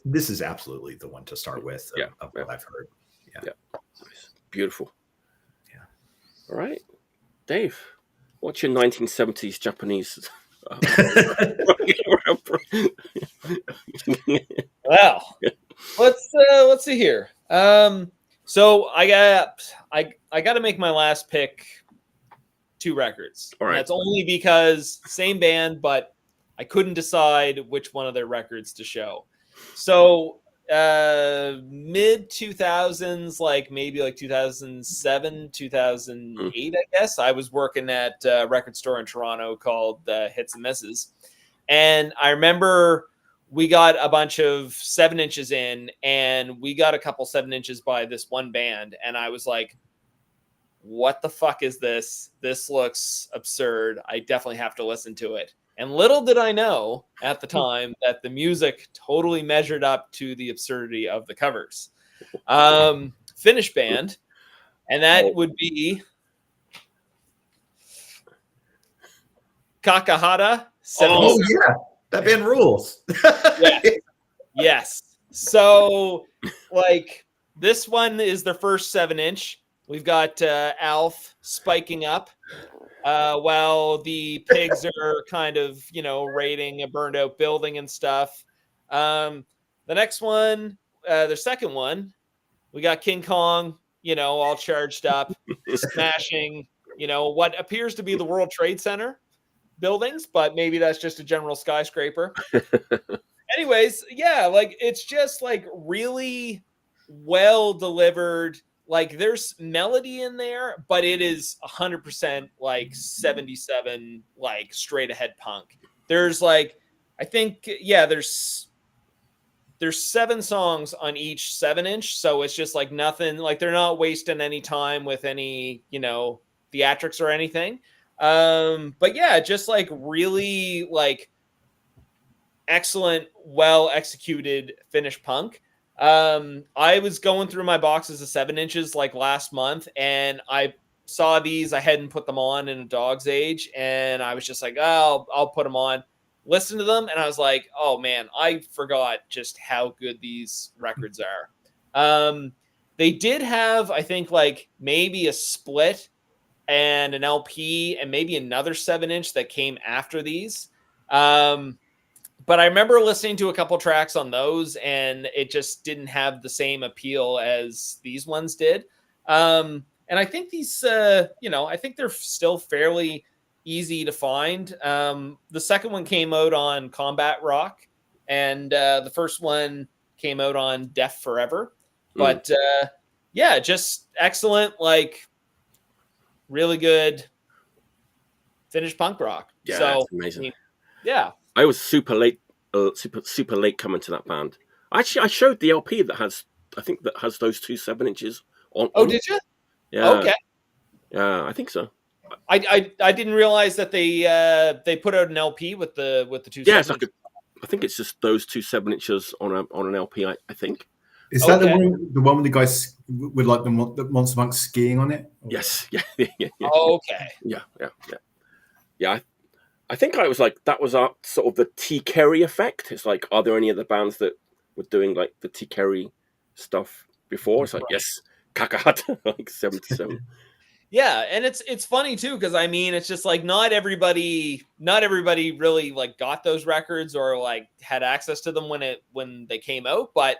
This is absolutely the one to start with. Of what I've heard. Yeah. Nice. Beautiful. Yeah. All right, Dave. What's your 1970s Japanese? Well, let's see here. So I got to make my last pick 2 records. All right. That's only because same band, but I couldn't decide which one of their records to show. So mid 2000s, like maybe like 2007, 2008, I guess, I was working at a record store in Toronto called Hits and Misses. And I remember we got a bunch of 7 inches in, and we got a couple 7 inches by this one band. And I was like, what the fuck is this? This looks absurd. I definitely have to listen to it. And little did I know at the time that the music totally measured up to the absurdity of the covers. Finnish band, and that would be Kakahata. Oh yeah, that band rules. Yes. So, like, this one is their first 7 inch. We've got Alf spiking up while the pigs are kind of, raiding a burned out building and stuff. The next one, their second one, we got King Kong, all charged up, smashing, what appears to be the World Trade Center buildings, but maybe that's just a general skyscraper. Anyways, like it's just like really well delivered. Like there's melody in there, but it is 100% like 77, like straight ahead punk. There's like, I think, there's 7 songs on each 7 inch. So it's just like nothing, like they're not wasting any time with any, theatrics or anything. But just like really like excellent, well executed Finnish punk. I was going through my boxes of 7 inches like last month, and I saw these. I hadn't put them on in a dog's age, and I was just like, I'll put them on. listened to them, and I was like, oh man, I forgot just how good these records are. They did have, I think, like maybe a split and an LP and maybe another 7-inch that came after these. But I remember listening to a couple tracks on those, and it just didn't have the same appeal as these ones did. And I think these, I think they're still fairly easy to find. The second one came out on Combat Rock, and the first one came out on Deaf Forever. But just excellent, like really good Finnish punk rock. Yeah, so it's amazing. I was super late coming to that band. Actually, I showed the LP that has those 2 7-inches on. Oh, did you? Yeah. Okay. Yeah, I think so. I didn't realize that they put out an LP with the 2 Yeah, 7-inches. I think it's just those 2 7-inches on an LP. I think. Is that the one with the guys with like the Monster Monk skiing on it? Or? Yes. Yeah. Okay. Yeah. I think I was like, that was sort of the T. Kerry effect. It's like, are there any other bands that were doing like the T. Kerry stuff before? It's like, yes, Kakahata, like 77. Yeah, and it's funny too, because I mean, it's just like not everybody really like got those records or like had access to them when they came out. But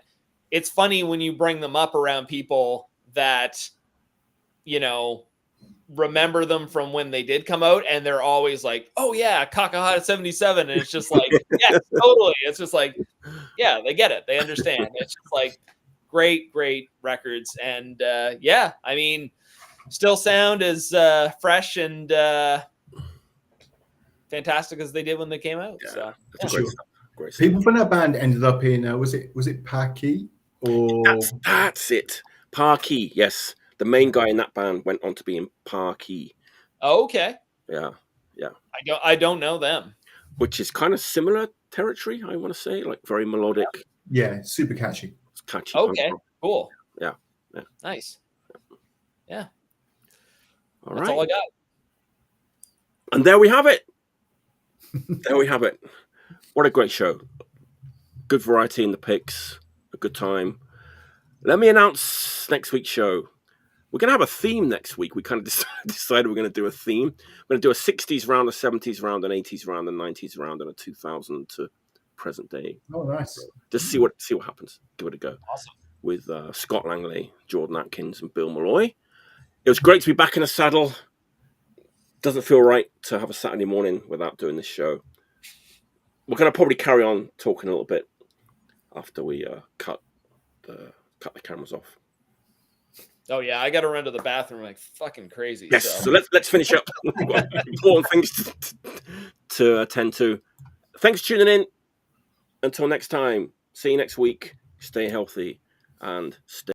it's funny when you bring them up around people that, remember them from when they did come out, and they're always like, oh yeah, Kakahata 77. And it's just like, yeah, totally. It's just like, yeah, they get it. They understand. It's just like great records. And I mean, still sound as fresh and fantastic as they did when they came out. Yeah, so great stuff. People from that band ended up in was it Paki or that's it. Parky, yes. The main guy in that band went on to be in Parky. Oh, okay. Yeah. I don't know them. Which is kind of similar territory, I want to say, like very melodic. Yeah, super catchy. It's catchy. Okay, cool. Yeah. Nice. Yeah. All That's right. all I got. And there we have it. What a great show. Good variety in the picks. A good time. Let me announce next week's show. We're going to have a theme next week. We kind of decided we're going to do a theme. We're going to do a 60s round, a 70s round, an 80s round, a 90s round, and a 2000 to present day. Oh, nice. Just see what happens. Give it a go. Awesome. With Scott Langley, Jordan Atkins, and Bill Malloy. It was great to be back in the saddle. Doesn't feel right to have a Saturday morning without doing this show. We're going to probably carry on talking a little bit after we cut the cameras off. Oh yeah, I got to run to the bathroom like fucking crazy. Yes, so let's finish up. Important things to attend to. Thanks for tuning in. Until next time, see you next week. Stay healthy and stay